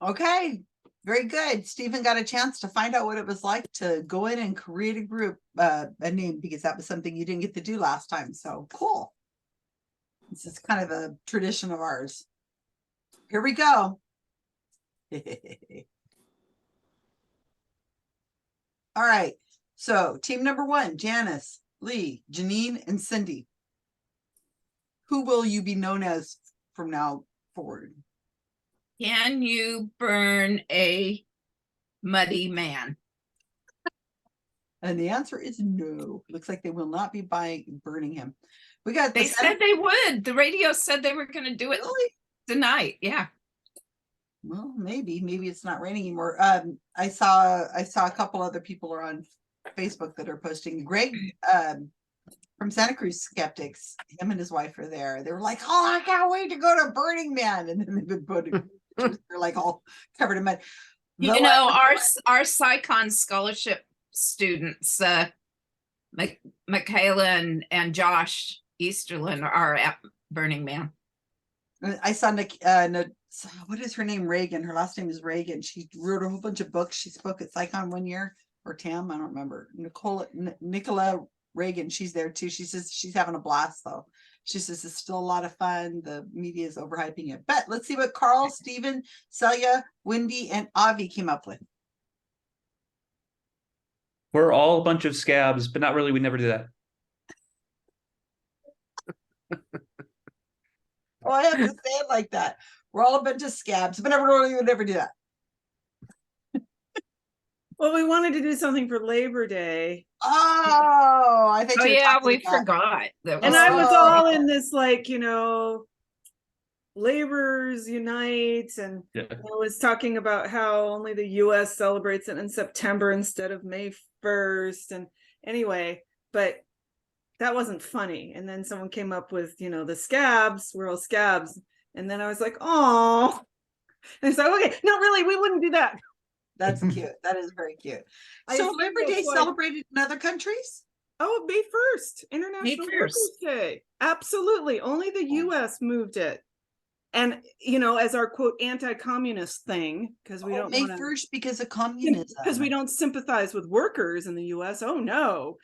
Okay, very good. Stephen got a chance to find out what it was like to go in and create a group, a name, because that was something you didn't get to do last time. So cool. This is kind of a tradition of ours. Here we go. All right. So team number one, Janice, Lee, Janine, and Cindy. Who will you be known as from now forward? Can you burn a muddy man? And the answer is no. Looks like they will not be burning him. We got. They said they would. The radio said they were going to do it tonight. Yeah. Well, maybe it's not raining anymore. I saw a couple other people are on Facebook that are posting. Greg from Santa Cruz Skeptics, him and his wife are there. They were like, "Oh, I can't wait to go to Burning Man," and then they've been putting they're like all covered in mud. You know, our SciCon scholarship students, Michaela and Josh Easterlin are at Burning Man. I saw what is her name? Reagan. Her last name is Reagan. She wrote a whole bunch of books. She spoke at SciCon one year, or Tam, I don't remember. Nicola Reagan. She's there too. She says she's having a blast though. She says it's still a lot of fun. The media is overhyping it. But let's see what Carl, Stephen, Celia, Wendy, and Avi came up with. We're all a bunch of scabs, but not really. We never do that. Oh, I have to say it like that. We're all a bunch of scabs, but we would never do that. Well, we wanted to do something for Labor Day. Oh, I think. Oh yeah, we forgot. And I was all in this, like, you know, Laborers Unite, and I was talking about how only the U.S. celebrates it in September instead of May 1st. And anyway, but that wasn't funny. And then someone came up with, you know, the scabs, we're all scabs. And then I was like, oh, and so, okay, no, really, we wouldn't do that. That's cute. That is very cute. So Labor Day celebrated in other countries? Oh, May 1st, International Workers' Day. Absolutely. Only the U.S. moved it. And, you know, as our quote anti-communist thing, because we don't May 1st because of communism. Because we don't sympathize with workers in the U.S. Oh no.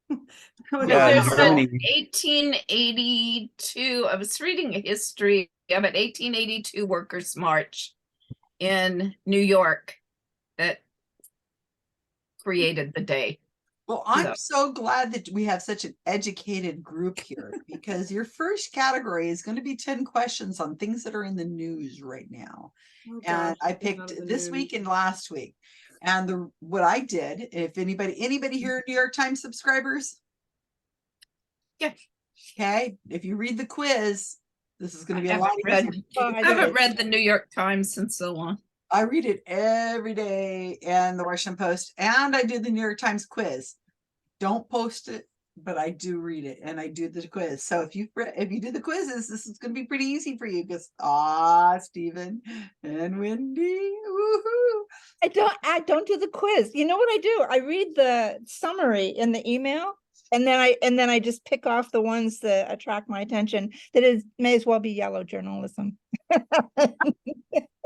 There's 1882. I was reading a history of an 1882 Workers' March in New York that created the day. Well, I'm so glad that we have such an educated group here, because your first category is going to be 10 questions on things that are in the news right now. Oh, and I picked this week and last week. And what I did, if anybody here New York Times subscribers? Yeah. Okay. If you read the quiz, this is going to be a lot easier. I haven't read the New York Times since so long. I read it every day, and the Washington Post, and I do the New York Times quiz. Don't post it, but I do read it, and I do the quiz. So if you do the quizzes, this is going to be pretty easy for you, because Stephen and Wendy, woohoo! I don't do the quiz. You know what I do? I read the summary in the email, and then I just pick off the ones that attract my attention. May as well be yellow journalism.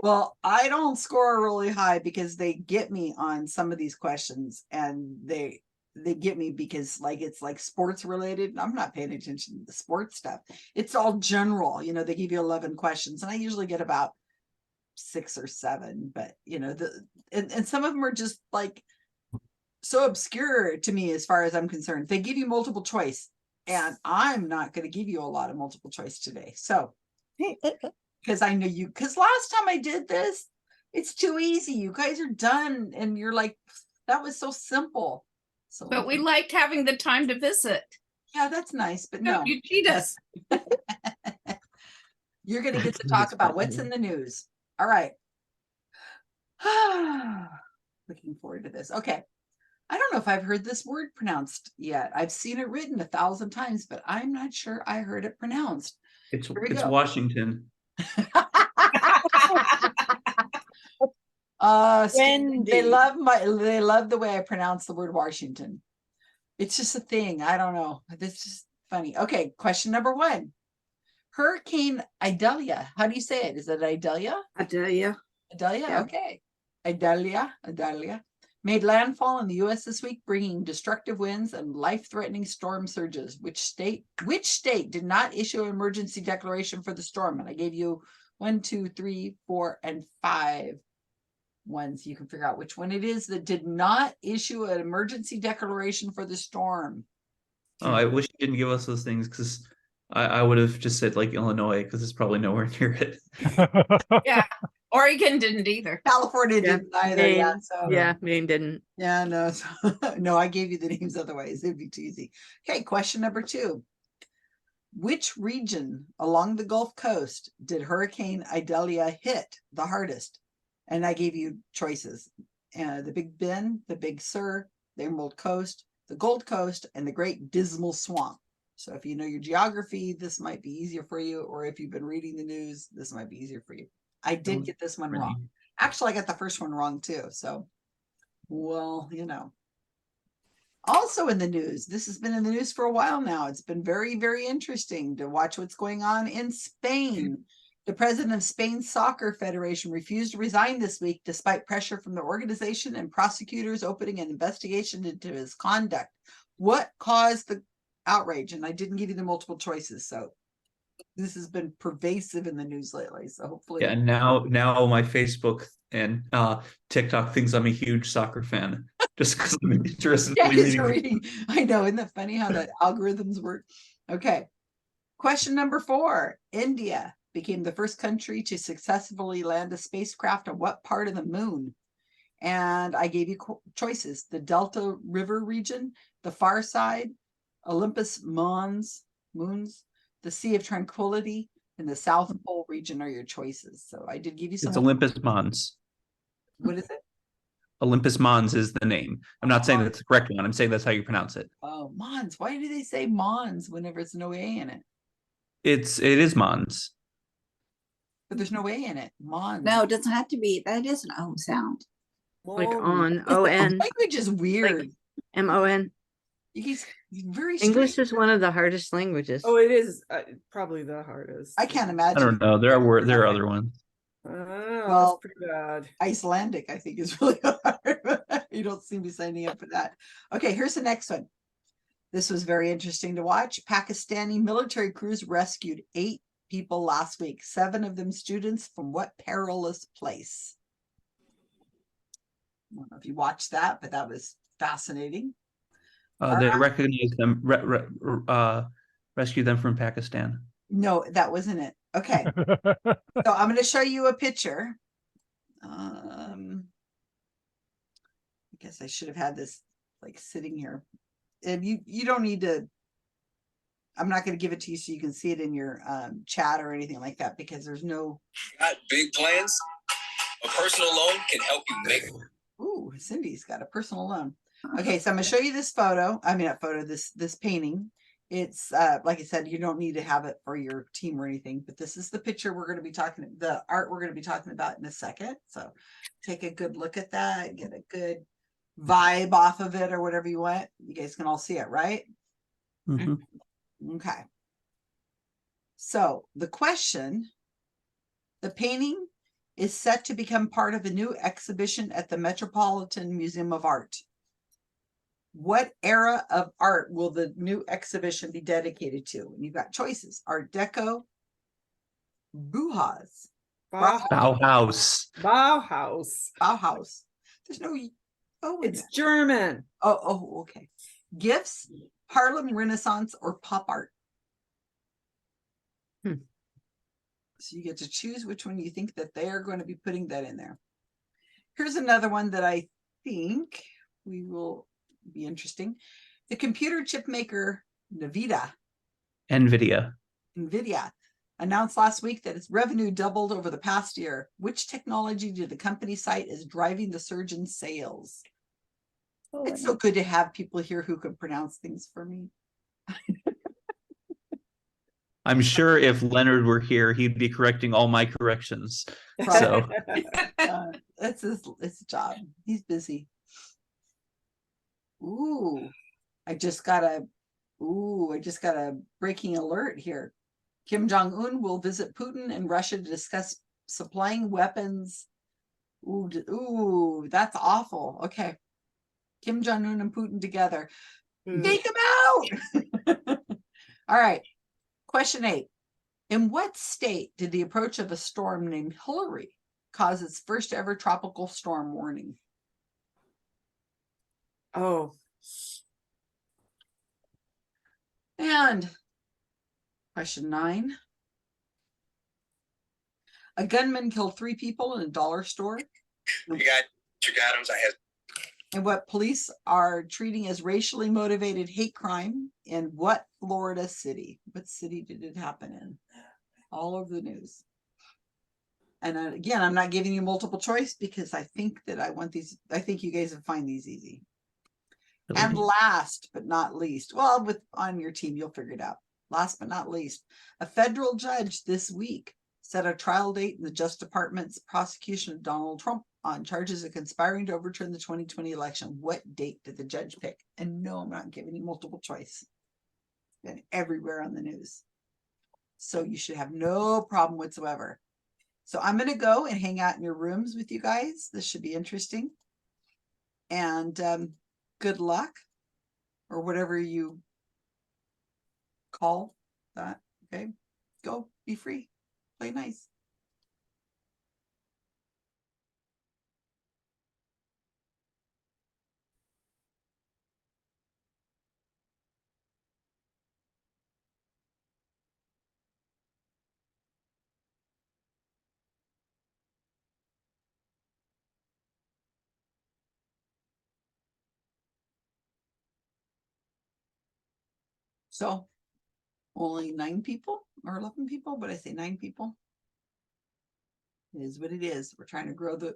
Well, I don't score really high because they get me on some of these questions, and they get me because it's like sports related. I'm not paying attention to the sports stuff. It's all general, you know. They give you 11 questions, and I usually get about 6 or 7, but you know, and some of them are just like so obscure to me as far as I'm concerned. They give you multiple choice, and I'm not going to give you a lot of multiple choice today. So because I know because last time I did this, it's too easy. You guys are done, and you're like, that was so simple. So, but we liked having the time to visit. Yeah, that's nice, but no. You cheat us. You're going to get to talk about what's in the news. All right. Looking forward to this. Okay. I don't know if I've heard this word pronounced yet. I've seen it written 1,000 times, but I'm not sure I heard it pronounced. It's Washington. They love the way I pronounce the word Washington. It's just a thing. I don't know. It's just funny. Okay, question number 1. Hurricane Idalia. How do you say it? Is it Idalia? Idalia. Idalia, Yeah. okay. Idalia made landfall in the US this week, bringing destructive winds and life-threatening storm surges. Which state did not issue an emergency declaration for the storm? And I gave you 1, 2, 3, 4, and 5 ones. You can figure out which one it is that did not issue an emergency declaration for the storm. Oh, I wish you didn't give us those things because I would have just said like Illinois because it's probably nowhere near it. Yeah. Oregon didn't either. California Yeah, didn't either. Yeah, Maine, so yeah, Maine didn't. yeah, no, so, no, I gave you the names otherwise. It'd be too easy. Okay, question number 2. Which region along the Gulf Coast did Hurricane Idalia hit the hardest? And I gave you choices. The Big Bend, the Big Sur, the Emerald Coast, the Gold Coast, and the Great Dismal Swamp. So if you know your geography, this might be easier for you. Or if you've been reading the news, this might be easier for you. I did get this one wrong. Actually, I got the first one wrong too. So, well, you know. Also in the news, this has been in the news for a while now. It's been very, very interesting to watch what's going on in Spain. The president of Spain's Soccer Federation refused to resign this week despite pressure from the organization and prosecutors opening an investigation into his conduct. What caused the outrage? And I didn't give you the multiple choices, so this has been pervasive in the news lately. So hopefully, Yeah, now my Facebook and TikTok thinks I'm a huge soccer fan just because I'm interested yeah, in 'cause you're reading. reading. I know, isn't that funny how the algorithms work? Okay. Question number 4. India became the first country to successfully land a spacecraft on what part of the moon? And I gave you choices: the Delta River region, the far side, Olympus Mons, moons, the Sea of Tranquility, and the South Pole region are your choices. So I did give you some. It's Olympus Mons. What is it? Olympus Mons is the name. I'm not saying that's the correct one. I'm saying that's how you pronounce it. Oh, Mons. Why do they say Mons whenever it's no A in it? It is Mons. But there's no A in it. Mons. No, it doesn't have to be. That is an O sound. Like Oh, on O-N, Language is weird. M-O-N. He's very English strange. is one of the hardest languages. Oh, it is probably the hardest. I can't I imagine. don't know. There are other ones. Oh, Well, that's pretty bad. Icelandic, I think, is really hard. You don't seem to be signing up for that. Okay, here's the next one. This was very interesting to watch. Pakistani military crews rescued 8 people last week, 7 of them students, from what perilous place? I don't know if you watched that, but that was fascinating. They recognize them, rescue them from Pakistan. No, that wasn't it. Okay, so I'm going to show you a picture. I guess I should have had this like sitting here. If you don't need to, I'm not going to give it to you so you can see it in your chat or anything like that, because there's no. Got big plans? A personal loan can help you make. Ooh, Cindy's got a personal loan. Okay, so I'm going to show you this photo. I mean, not photo, this painting. It's like I said, you don't need to have it for your team or anything, but this is the picture we're going to be the art we're going to be talking about in a second. So take a good look at that, get a good vibe off of it or whatever you want. You guys can all see it, right? Mhm. Okay. So the question, the painting is set to become part of a new exhibition at the Metropolitan Museum of Art. What era of art will the new exhibition be dedicated to? And you've got choices: Art Deco, Bauhaus, Bauhaus. Bauhaus. Bauhaus. There's no oh, It's German. oh, okay. Gifts, Harlem Renaissance, or pop art. So you get to choose which one you think that they are going to be putting that in there. Here's another one that I think we will be interesting. The computer chip maker NVIDIA announced last week that its revenue doubled over the past year. Which technology did the company cite as driving the surge in sales? It's so good to have people here who can pronounce things for me. I'm sure if Leonard were here, he'd be correcting all my corrections. So It's his job. He's busy. Ooh, I just got a breaking alert here. Kim Jong-un will visit Putin and Russia to discuss supplying weapons Ooh, ooh, that's awful. Okay. Kim Jong-un and Putin together. Take them out. All right. Question 8. In what state did the approach of a storm named Hillary cause its first ever tropical storm warning? Oh, And question 9. A gunman killed 3 people in a dollar store. You got Mr. Adams. I had And what police are treating as racially motivated hate crime in what Florida city? What city did it happen in? All over the news. And again, I'm not giving you multiple choice because I think that I want these. I think you guys will find these easy. And last but not least, well, with on your team, you'll figure it out. Last but not least, a federal judge this week set a trial date in the Justice Department's prosecution of Donald Trump on charges of conspiring to overturn the 2020 election. What date did the judge pick? And no, I'm not giving you multiple choice. It's been everywhere on the news. So you should have no problem whatsoever. So I'm going to go and hang out in your rooms with you guys. This should be interesting. And good luck, or whatever you call that. Okay, go be free, play nice. So only 9 people or 11 people, but I say 9 people. It is what it is. We're trying to grow the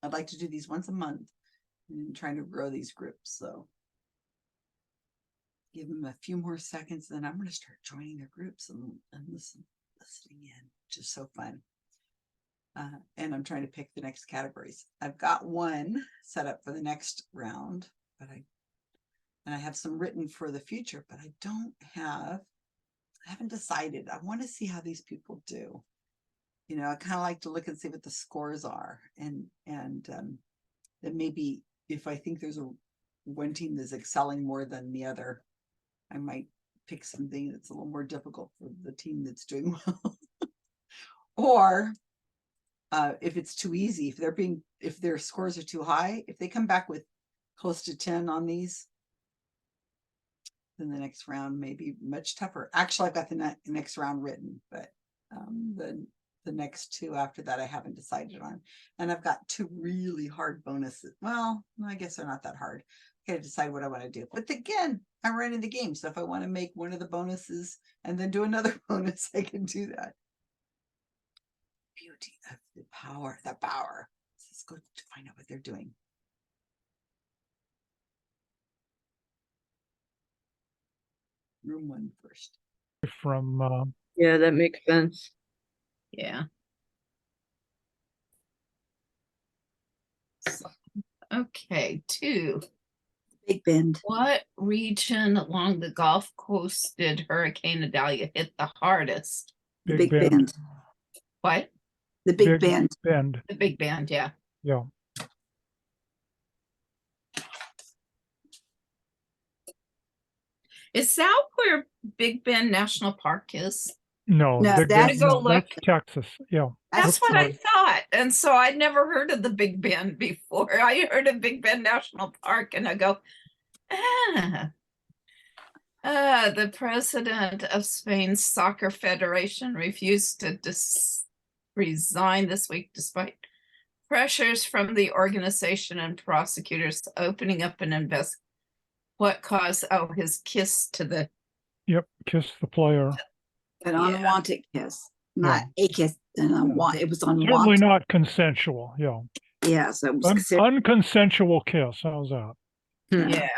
I'd like to do these once a month and trying to grow these groups. So give them a few more seconds, then I'm going to start joining their groups and listening in, which is so fun. And I'm trying to pick the next categories. I've got one set up for the next round, but I have some written for the future, but I haven't decided. I want to see how these people do. You know, I kind of like to look and see what the scores are, and then maybe if I think there's one team that's excelling more than the other, I might pick something that's a little more difficult for the team that's doing well. Or if it's too easy, if their scores are too high, if they come back with close to 10 on these, then the next round may be much tougher. Actually, I've got the next round written, but the next 2 after that I haven't decided on. And I've got 2 really hard bonuses. Well, I guess they're not that hard. I gotta decide what I want to do. But again, I'm running the game. So if I want to make one of the bonuses and then do another bonus, I can do that. Beauty of the power. Let's go to find out what they're doing. Room 1 first. From yeah, that makes sense. Yeah. Okay, 2. Big Bend. What region along the Gulf Coast did Hurricane Idalia hit the hardest? The Big Big Bend. Bend. What? The Big Bend. Bend. The Big Bend, yeah. Yeah. Is that where Big Bend National Park is? No, No, Big that's- Bend, Go no, look. that's Texas. Yeah. That's Whoops, what I sorry. thought. And so I'd never heard of the Big Bend before. I heard of Big Bend National Park and I go, the president of Spain's soccer federation refused to resign this week despite pressures from the organization and prosecutors opening up an invest. What caused his kiss to the Yep. Kiss the player. An Yeah. unwanted kiss, not a kiss. It was Certainly unwanted. not consensual. Yeah. Yeah, so it was considered. Unconsensual kiss. How's that? yeah.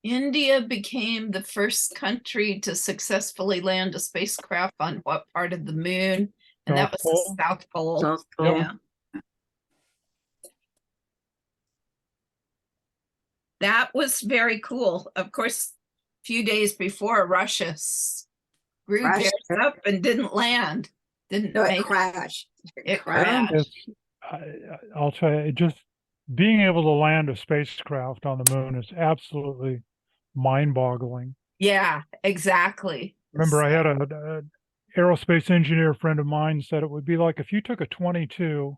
India became the first country to successfully land a spacecraft on what part of the moon? And that South was Pole. the South Pole. South Pole. Yeah. That was very cool. Of course, a few days before Russia grew Crashed. theirs up and didn't land. Didn't No, it make crashed. it crashed. crashed. It's, I'll tell you, it just being able to land a spacecraft on the moon is absolutely mind-boggling. Yeah, exactly. Remember, I had a aerospace engineer friend of mine said it would be like if you took a 22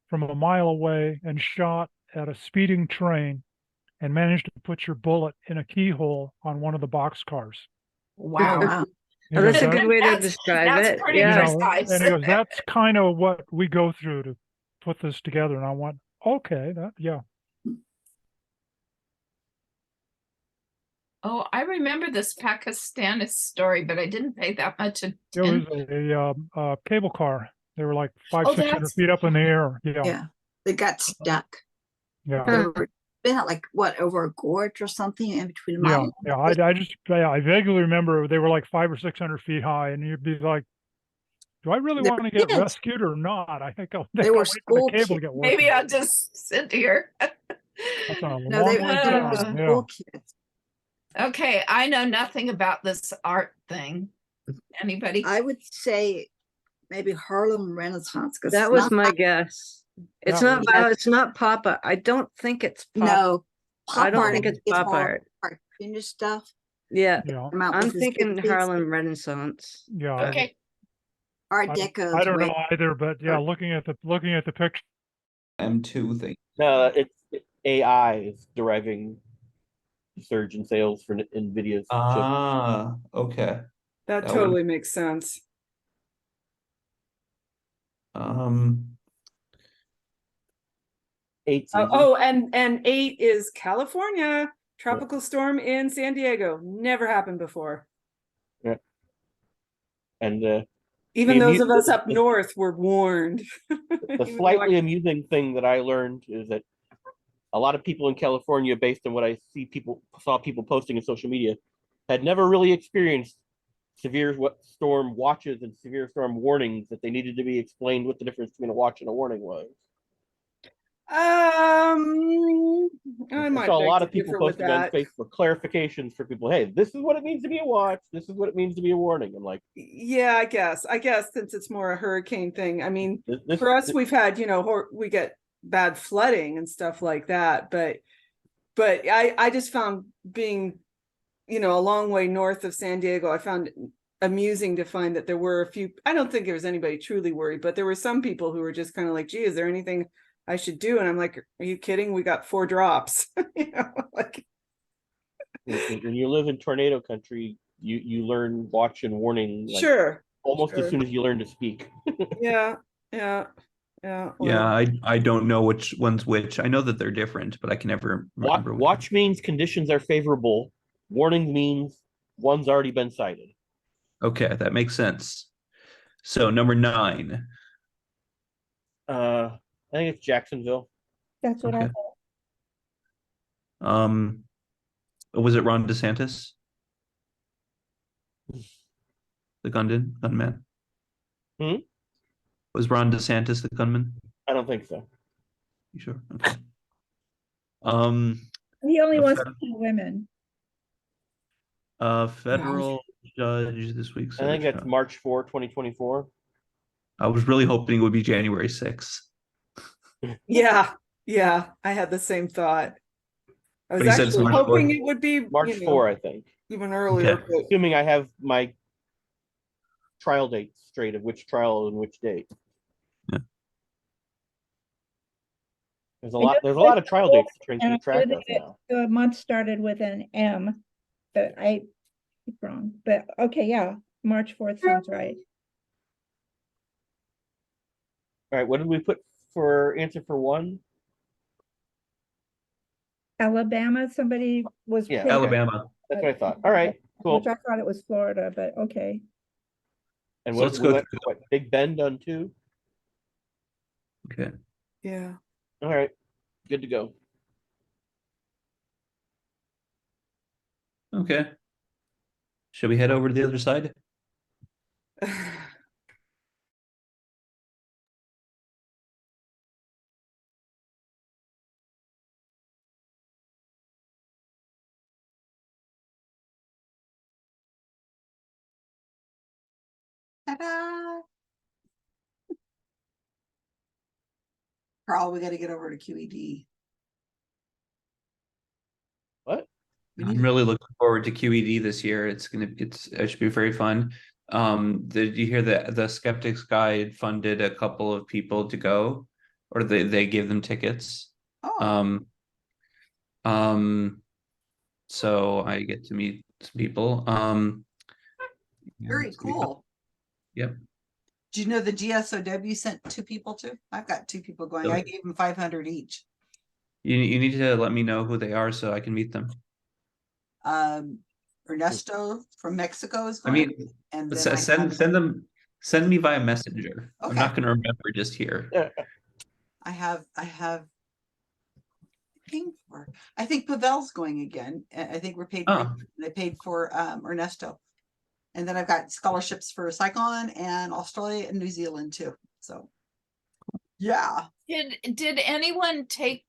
from a mile away and shot at a speeding train and managed to put your bullet in a keyhole on one of the boxcars. Wow. Wow. You Oh, know, that's a that- good way to That's- describe that's it. pretty you Yeah. know, precise. and he goes, that's kind of what we go through to put this together. And I went, okay, yeah. Oh, I remember this Pakistani story, but I didn't pay that much It was attention. a cable car. They were like Oh, 600 that's feet up in the air. Yeah. Yeah. They got stuck. Yeah. They were been like what, over a gorge or something in between Yeah. mountains. Yeah. I vaguely remember they were like 500 or 600 feet high, and you'd be like, do I really They want were to get kids. rescued or not? I think I'll They were wait for the school cable to kids. get maybe working. I'll just sit here. That's a No, they, long way they were down. Yeah. school kids. Okay, I know nothing about this art thing. Anybody? I would say maybe Harlem Renaissance, because That was my guess. It's Yeah. not it's not pop art. I don't think it's pop. no I pop don't art. think it's It's pop more art. cartoonish stuff. Yeah. Yeah. Come out I'm with this big thinking piece. Harlem Renaissance. Yeah. Okay. Art I Deco's don't way. know either, but yeah, looking at the picture. M2 thing. No, AI is deriving surge in sales for NVIDIA's chip. Ah, okay. That That totally makes sense. Um, 8's Oh, easy. oh, and 8 is California. Tropical storm in San Diego. Never happened before. And Even The those amu- of us the- up north were warned. the Even slightly though amusing thing that I learned is that a lot of people in California, based on what I saw people posting in social media, had never really experienced severe storm watches and severe storm warnings, that they needed to be explained what the difference between a watch and a warning was. I I might saw a beg lot to of people differ with posting on that. Facebook clarifications for people. Hey, this is what it means to be a watch. This is what it means to be a warning. I'm like, Yeah, I guess since it's more a hurricane thing. I mean, this, for us, we've had, we get bad flooding and stuff like that, but I just found being, a long way north of San Diego, I found it amusing to find that there were a few. I don't think there was anybody truly worried, but there were some people who were just kind of like, gee, is there anything I should do? And I'm like, are you kidding? We got 4 drops. Like, when you live in tornado country, you learn watch and warning like, sure, almost sure. as soon as you learn to speak. Yeah. yeah, Well, I don't know which one's which. I know that they're different, but I can never remember. Watch means conditions are favorable. Warning means one's already been cited. Okay, that makes sense. So number 9. I think it's Jacksonville. That's what I Okay. thought. Was it Ron DeSantis? The gunman? Was Ron DeSantis the gunman? I don't think so. You sure? Okay. He only The wants fed- to kill women. Federal judge this week. I think that's March 4, 2024. I was really hoping it would be January 6th. yeah, I had the same thought. I was But he said it's actually March hoping 4th? it would be March 4, I think. even earlier. Okay. But Assuming I have my trial dates straight of which trial and which date. Yeah. There's a lot of trial dates to And I track know of that now. the month started with an M, but I wrong. But okay, yeah, March 4th sounds right. All right, what did we put for answer for 1? Alabama, somebody was Yeah, putting- Alabama. That's what I thought. All right, cool. Which I thought it was Florida, but okay. And So what, let's we go went for what, Big Bend on 2? Okay. yeah. All right, good to go. Okay. Should we head over to the other side? Ta-da! Carl, we got to get over to QED. What? We need I'm really looking forward to QED this year. It should be very fun. Did you hear that the Skeptics Guide funded a couple of people to go, or they gave them tickets? Oh, So I get to meet some people. Yeah, very it's gonna be fun. cool. Yep. Do you know the GSOW sent 2 people too? I've got 2 people going. I Really? gave them 500 each. You need to let me know who they are so I can meet them. Ernesto from Mexico is I going, mean, and then I send me via messenger. I'm Okay. not going to remember just here. I have paying for. I think Pavel's going again. I think we're paid. Oh. They paid for Ernesto, and then I've got scholarships for Saigon and Australia and New Zealand too. So, yeah. Did anyone take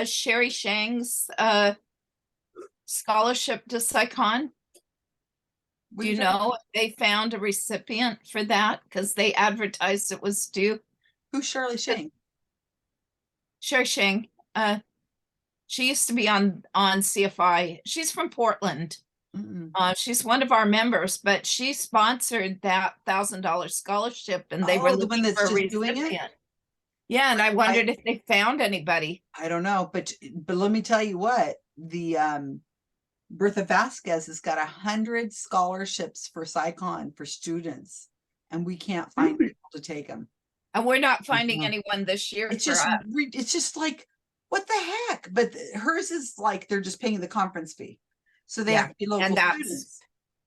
Sherry Shang's scholarship to Saigon? Do you know if they found a recipient for that? Because they advertised it was due. Who's Shirley Shang? Sherry Shang. She used to be on CFI. She's from Portland. She's one of our members, but she sponsored that $1,000 scholarship, and they were Oh, the one looking that's for a just doing it? recipient. Yeah, and I wondered if they found anybody. I don't know, but let me tell you what, the Bertha Vasquez has got 100 scholarships for Saigon for students, and we can't find people to take them. And we're not finding anyone this year. It's for just us. it's just like, what the heck? But hers is like they're just paying the conference fee, so they have to be local and students.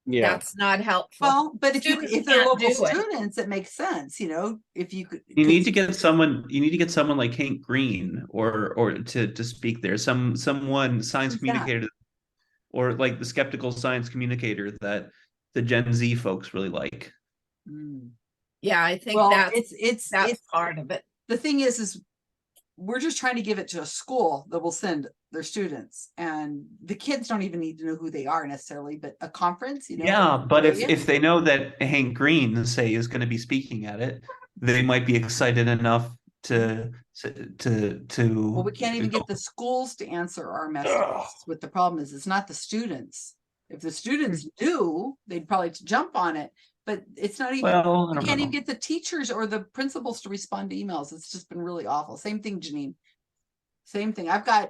That's not helpful. Well, but if Students they're can't local do it. students, it makes sense, you know. If you could, You need to get someone. You need to get someone like Hank Green or to speak there. Someone science Who's that? communicator, or like the skeptical science communicator that the Gen Z folks really like. Yeah, I think Well, that's it's part of it. The thing is we're just trying to give it to a school that will send their students, and the kids don't even need to know who they are necessarily, but a conference, you know. Yeah, but if they know that Hank Green, say, is going to be speaking at it, they might be excited enough to. Well, we can't even get the schools to answer our messages. What the problem is, it's not the students. If the students knew, they'd probably jump on it, but it's not even. Well, I we don't can't know. even get the teachers or the principals to respond to emails. It's just been really awful. Same thing, Janine. Same thing. I've got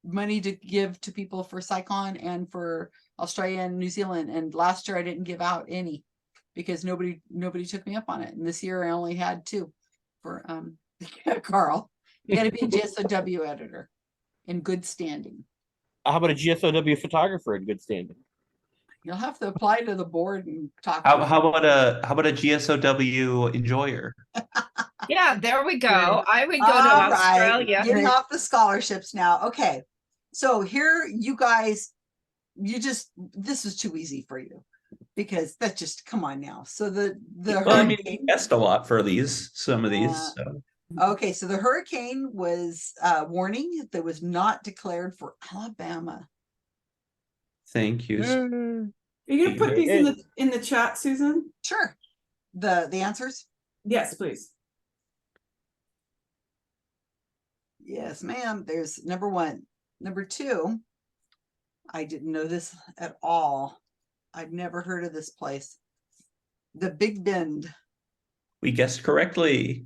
money to give to people for Saigon and for Australia and New Zealand, and last year I didn't give out any because nobody took me up on it, and this year I only had 2 for Carl. You got to be a GSOW editor in good standing. How about a GSOW photographer in good standing? You'll have to apply to the board and talk. How about a GSOW enjoyer? Yeah, there we go. I would go to All right, Australia. getting off the scholarships now. Okay, so here you guys, this was too easy for you because that's just, come on now. So the Well, I mean, we guessed a lot for some of these. So. Okay, so the hurricane was warning that was not declared for Alabama. Thank you. Are you gonna put these in the chat, Susan? Sure. The answers? Yes, please. Yes, ma'am. There's number 1. Number 2, I didn't know this at all. I've never heard of this place. The Big Bend. We guessed correctly,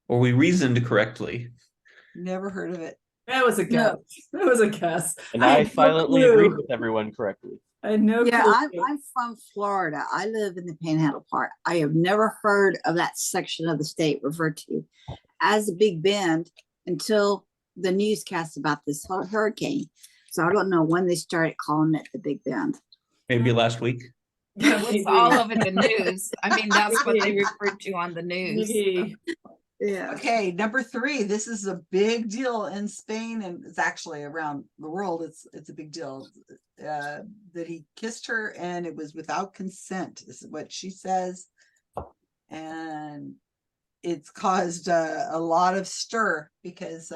or we reasoned correctly. Never heard of it. That was a guess. That was a guess. And I had no silently clue. agreed with everyone correctly. I know. Yeah, I'm from Florida. I live in the Panhandle part. I have never heard of that section of the state referred to as the Big Bend until the newscast about this hurricane. So I don't know when they started calling it the Big Bend. Maybe last week. It was all over the news. I mean, that's what they referred to on the news. Yeah. Okay, number 3. This is a big deal in Spain, and it's actually around the world. It's a big deal that he kissed her, and it was without consent, is what she says, and it's caused a lot of stir because,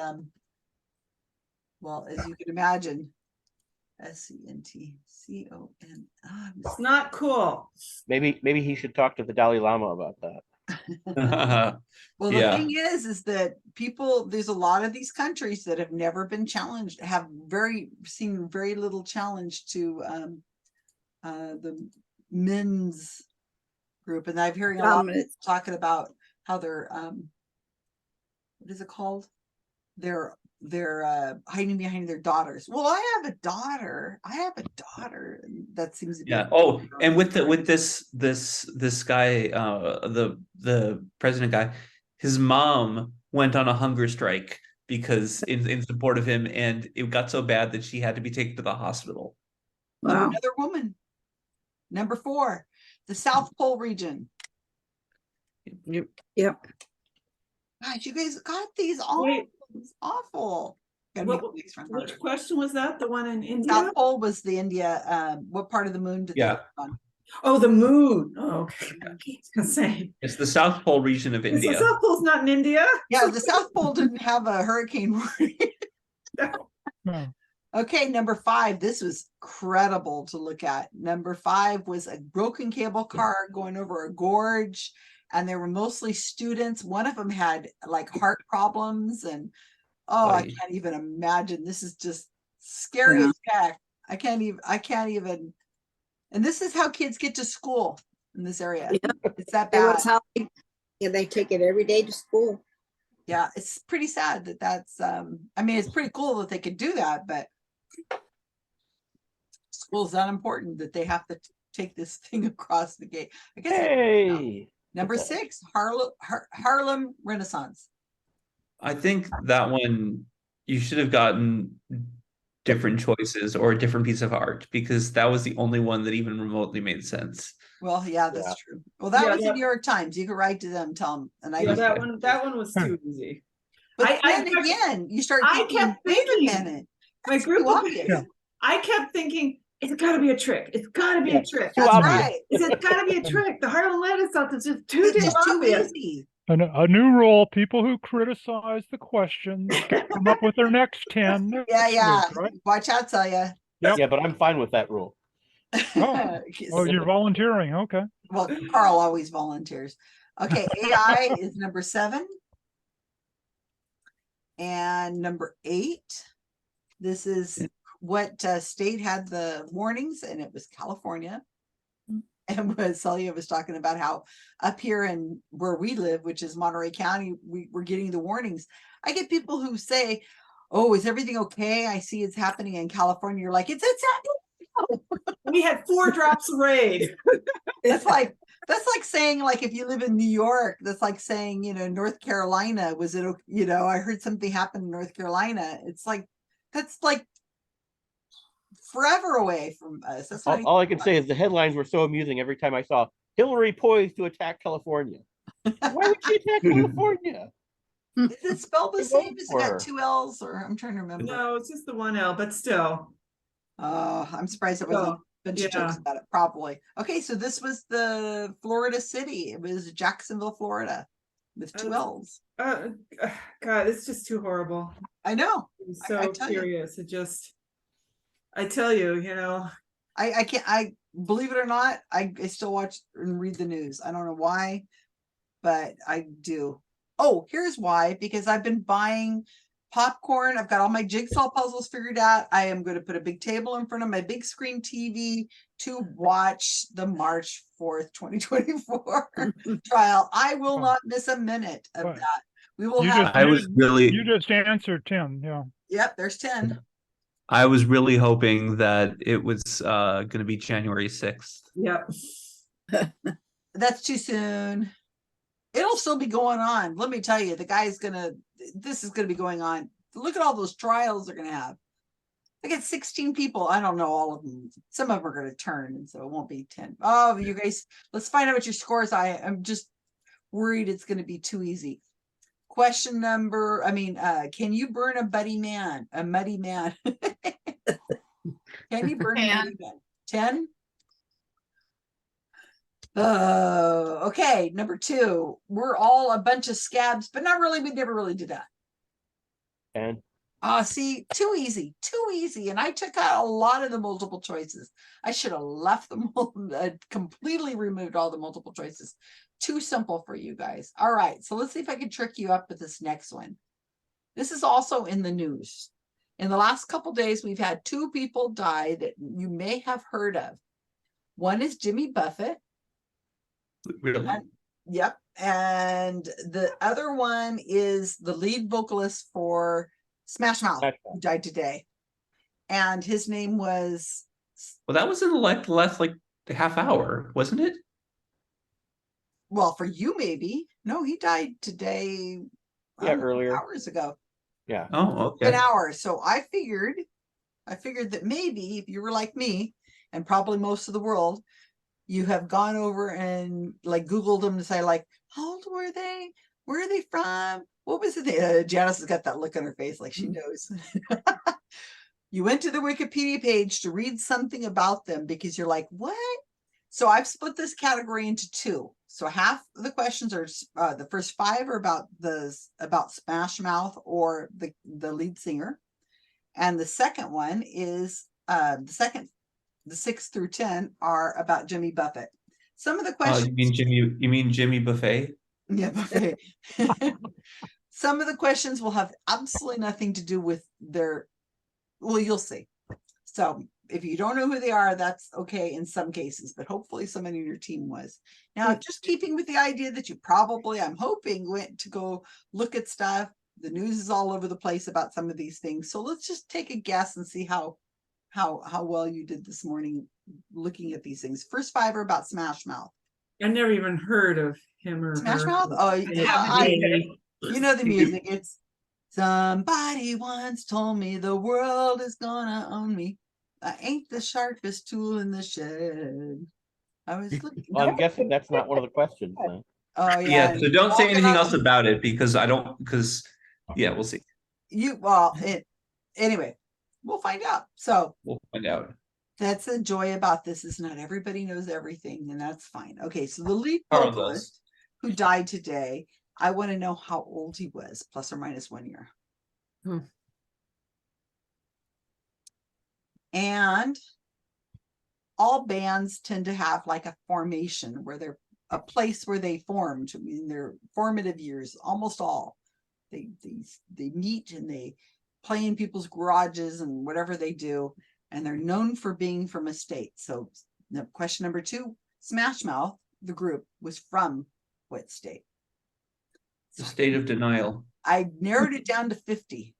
well, as you can imagine, SENTCON. It's not cool. Maybe he should talk to the Dalai Lama about that. Well, the Yeah. thing is that people, there's a lot of these countries that have never been challenged, have seen very little challenge to the men's group. And I'm hearing a lot of people talking about how they're what is it called? They're hiding behind their daughters. Well, I have a daughter. And that seems to be Yeah. Oh, and with this guy, the president guy, his mom went on a hunger strike because in support of him, and it got so bad that she had to be taken to the hospital. Wow. Another woman. Number 4, the South Pole region. Yep. Gosh, you guys got these all. Wait. It's awful. Gotta What- make the next one Which harder. question was that? The one in India? South Pole was the India. What part of the moon did they Yeah. live on? Oh, the moon. Oh, okay. I was gonna say. It's the South Pole region of The India. South Pole's not in India. Yeah, the South Pole didn't have a hurricane warning. No. Okay, number 5. This was credible to look at. Number 5 was a broken cable car going over a gorge, and they were mostly students. One of them had like heart problems, and I Right. can't even imagine. This is just scary Yeah. as heck. I can't even. And this is how kids get to school in this area. Yep. It's that It bad. was how they take it every day to school. Yeah, it's pretty sad that's I mean, it's pretty cool that they could do that, but school's that important that they have to take this thing across the gate. I guess Hey, number 6, Harlem Renaissance. I think that one you should have gotten different choices or a different piece of art, because that was the only one that even remotely made sense. Well, yeah, that's Yeah. true. Well, that Yeah, was the New York Times. You could write to them, tell them, and I Yeah, just. that one was too easy. But I then kept- again, you start I thinking, kept wait a thinking, minute, My that's group too of obvious. Yeah. I kept thinking, it's gotta be a trick. It's gotta be Yeah, a trick. too That's obvious. right. It's gotta be a trick. The Harlem Renaissance is just too It's damn just too obvious. easy. And a new rule, people who criticize the questions come up with their next 10 next Yeah. week, right? Watch out, tell ya. Yep. yeah, but I'm fine with that rule. Oh, you're volunteering, okay. Well, Carl always volunteers. Okay, AI is number 7. And number 8, this is what state had the warnings, and it was California. And what Celia was talking about how up here in where we live, which is Monterey County, we're getting the warnings. I get people who say, "Oh, is everything okay? I see it's happening in California." You're like, it's happening. We had 4 drops of rain. That's like saying, like, if you live in New York, that's like saying, North Carolina, was it, I heard something happen in North Carolina. It's like, that's like forever away from us. That's not All I can say is the headlines were so amusing every time I saw Hillary poised to attack California. Why would she attack California? Is it spelled the They same? voted Is it for got her. 2 L's, or I'm trying to remember. No, it's just the 1 L, but still. I'm surprised there wasn't a bunch of jokes yeah. about it, probably. Okay, so this was the Florida city. It was Jacksonville, Florida, with 2 L's. God, it's just too horrible. I know. I'm I so tell you. curious. I tell you, I can't, I believe it or not, I still watch and read the news. I don't know why, but I do. Oh, here's why, because I've been buying popcorn. I've got all my jigsaw puzzles figured out. I am going to put a big table in front of my big screen TV to watch the March 4th, 2024 trial. I will not miss a minute of Right. that. We will You have. just- I was really, You just answered 10, yeah. Yep, there's 10. I was really hoping that it was going to be January 6th. Yep. That's too soon. It'll still be going on. Let me tell you, this is gonna be going on. Look at all those trials they're gonna have. They got 16 people. I don't know all of them. Some of them are gonna turn, and so it won't be 10. Oh, you guys, let's find out what your scores. I'm just worried it's gonna be too easy. Question number, can you burn a muddy man? Can you burn a muddy man? 10? Okay, number 2. We're all a bunch of scabs, but not really. We never really did that. And See, too easy, too easy. And I took out a lot of the multiple choices. I should have left them, completely removed all the multiple choices. Too simple for you guys. All right, so let's see if I can trick you up with this next one. This is also in the news. In the last couple days, we've had 2 people die that you may have heard of. One is Jimmy Buffett. Really? Yep. And the other one is the lead vocalist for Smash Mouth, who died today. And his name was, Well, that was in the last like half hour, wasn't it? well, for you maybe. No, he died today. Earlier. Hours ago. Yeah. Oh, An okay. hour. So I figured that maybe if you were like me, and probably most of the world, you have gone over and like Googled them to say like, how old were they? Where are they from? What was it? Janice has got that look on her face like she knows. You went to the Wikipedia page to read something about them because you're like, what? So I've split this category into 2. So half of the questions are the first 5 are about Smash Mouth or the lead singer, and the second one is the 6 through 10 are about Jimmy Buffett. Some of the questions. You mean Jimmy Buffet? Yeah, Buffett. Some of the questions will have absolutely nothing to do with their. Well, you'll see. So if you don't know who they are, that's okay in some cases, but hopefully somebody in your team was. Now, just keeping with the idea that you probably, I'm hoping, went to go look at stuff. The news is all over the place about some of these things. So let's just take a guess and see how well you did this morning looking at these things. First 5 are about Smash Mouth. I never even heard of him or Smash her. Mouth? Oh, you know the music. It's somebody once told me the world is gonna own me. I ain't the sharpest tool in the shed. I was looking. Well, I'm guessing that's not one of the questions then. Oh Yeah, yeah. so don't say Walking anything up- else about it because we'll see. Anyway, we'll find out. So We'll find out. that's the joy about this, is not everybody knows everything, and that's fine. Okay, so the lead Carl vocalist who died today, I want to know how old he was, plus or minus 1 year. And all bands tend to have like a formation where they're a place where they formed in their formative years. Almost all they meet and they play in people's garages and whatever they do, and they're known for being from a state. So question number 2, Smash Mouth, the group, was from what state? The state of denial. I narrowed it down to 50.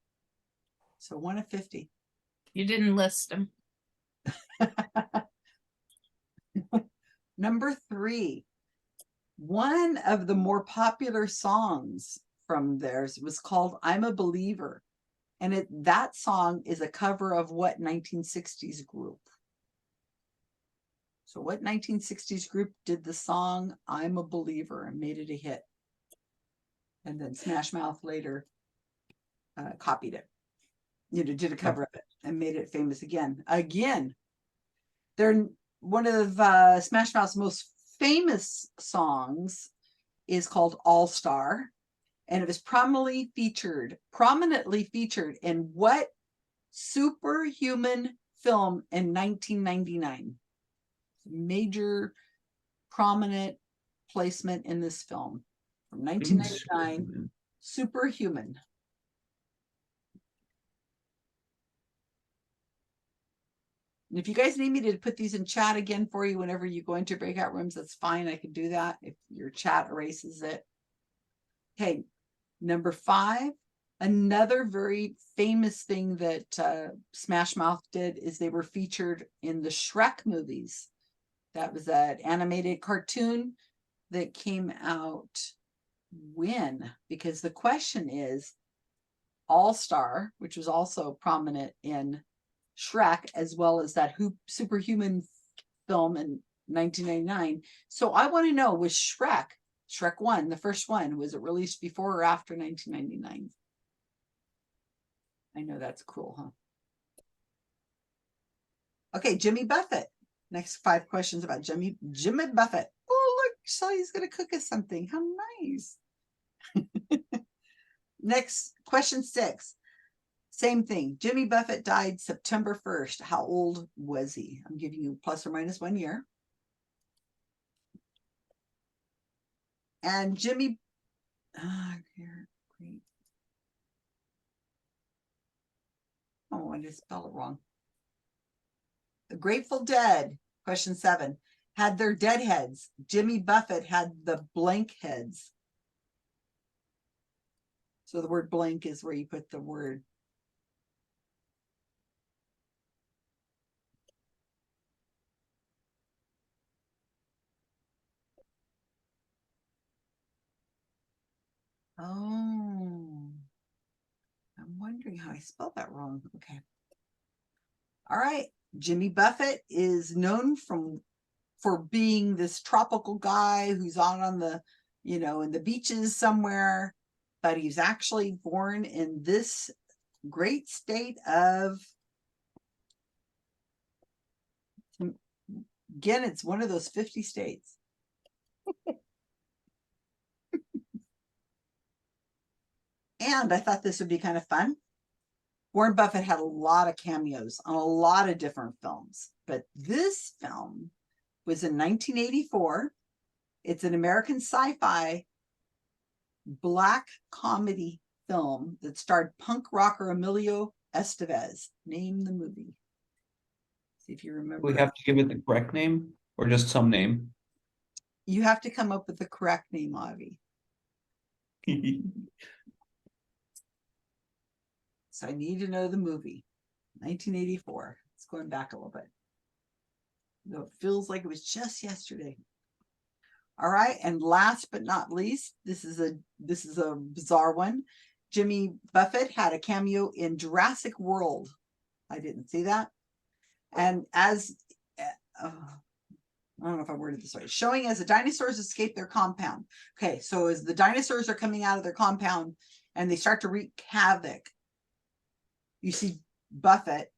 So 1 of 50. You didn't list them. Number 3, one of the more popular songs from theirs was called I'm a Believer. And that song is a cover of what 1960s group? So what 1960s group did the song I'm a Believer and made it a hit? And then Smash Mouth later copied it. Did a cover of it and made it famous again. They're one of Smash Mouth's most famous songs is called All Star, and it was prominently featured in what superhuman film in 1999? Major prominent placement in this film from 1999. Superhuman. And if you guys need me to put these in chat again for you whenever you go into breakout rooms, that's fine. I can do that if your chat erases it. Okay, number 5, another very famous thing that Smash Mouth did is they were featured in the Shrek movies. That was an animated cartoon that came out when? Because the question is All Star, which was also prominent in Shrek, as well as that superhuman film in 1999. So I want to know, was Shrek 1, the first one, was it released before or after 1999? I know that's cruel, huh? Okay, Jimmy Buffett. Next 5 questions about Jimmy Buffett. Oh, look, Shelly's gonna cook us something. How nice. Next, question 6. Same thing. Jimmy Buffett died September 1st. How old was he? I'm giving you plus or minus 1 year. And Jimmy, here, great. Oh, I just spelled it wrong. The Grateful Dead, question 7, had their dead heads. Jimmy Buffett had the blank heads. So the word blank is where you put the word. Oh, I'm wondering how I spelled that wrong. Okay. All right. Jimmy Buffett is known for being this tropical guy who's on the, in the beaches somewhere, but he's actually born in this great state of, again, it's one of those 50 states. And I thought this would be kind of fun. Warren Buffett had a lot of cameos on a lot of different films, but this film was in 1984. It's an American sci-fi black comedy film that starred punk rocker Emilio Estevez. Name the movie. See if you remember. We have to give it the correct name or just some name. You have to come up with the correct name, Avi. So I need to know the movie. 1984. It's going back a little bit. Though it feels like it was just yesterday. All right, and last but not least, this is a bizarre one. Jimmy Buffett had a cameo in Jurassic World. I didn't see that. And as I don't know if I worded this right. Showing as the dinosaurs escape their compound. Okay, so as the dinosaurs are coming out of their compound and they start to wreak havoc, you see Buffett.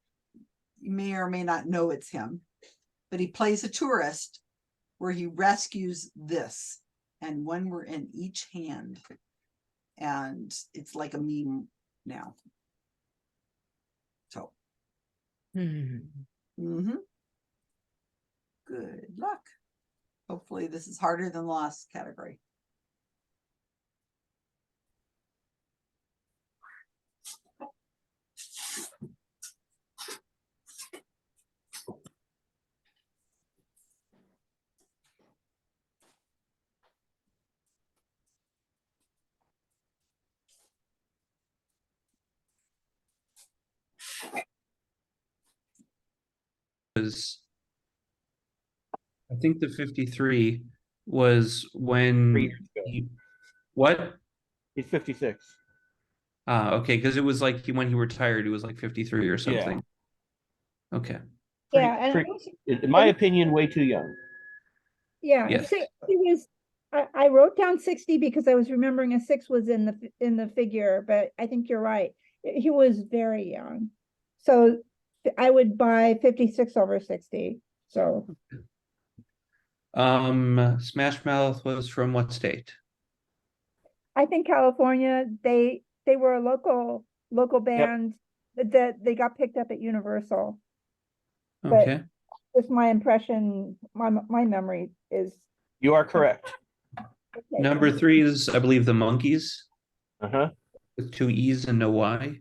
You may or may not know it's him, but he plays a tourist where he rescues this, and one were in each hand, and it's like a meme now. So, good luck. Hopefully this is harder than lost category. Was I think the 53 was when 3 years ago. what? He's 56. Okay, because it was like when he retired, he was like 53 or Yeah. something. Okay. Yeah, and In my opinion, way too young. yeah, Yes. he was. I wrote down 60 because I was remembering a 6 was in the figure, but I think you're right. He was very young, so I would buy 56 over 60. So Smash Mouth was from what state? I think California. They were a local band that they got picked up at Universal. But Okay. just my impression, my memory is. You are correct. Okay. Number 3 is, I believe, the Monkees Uh-huh. with 2 E's and no Y.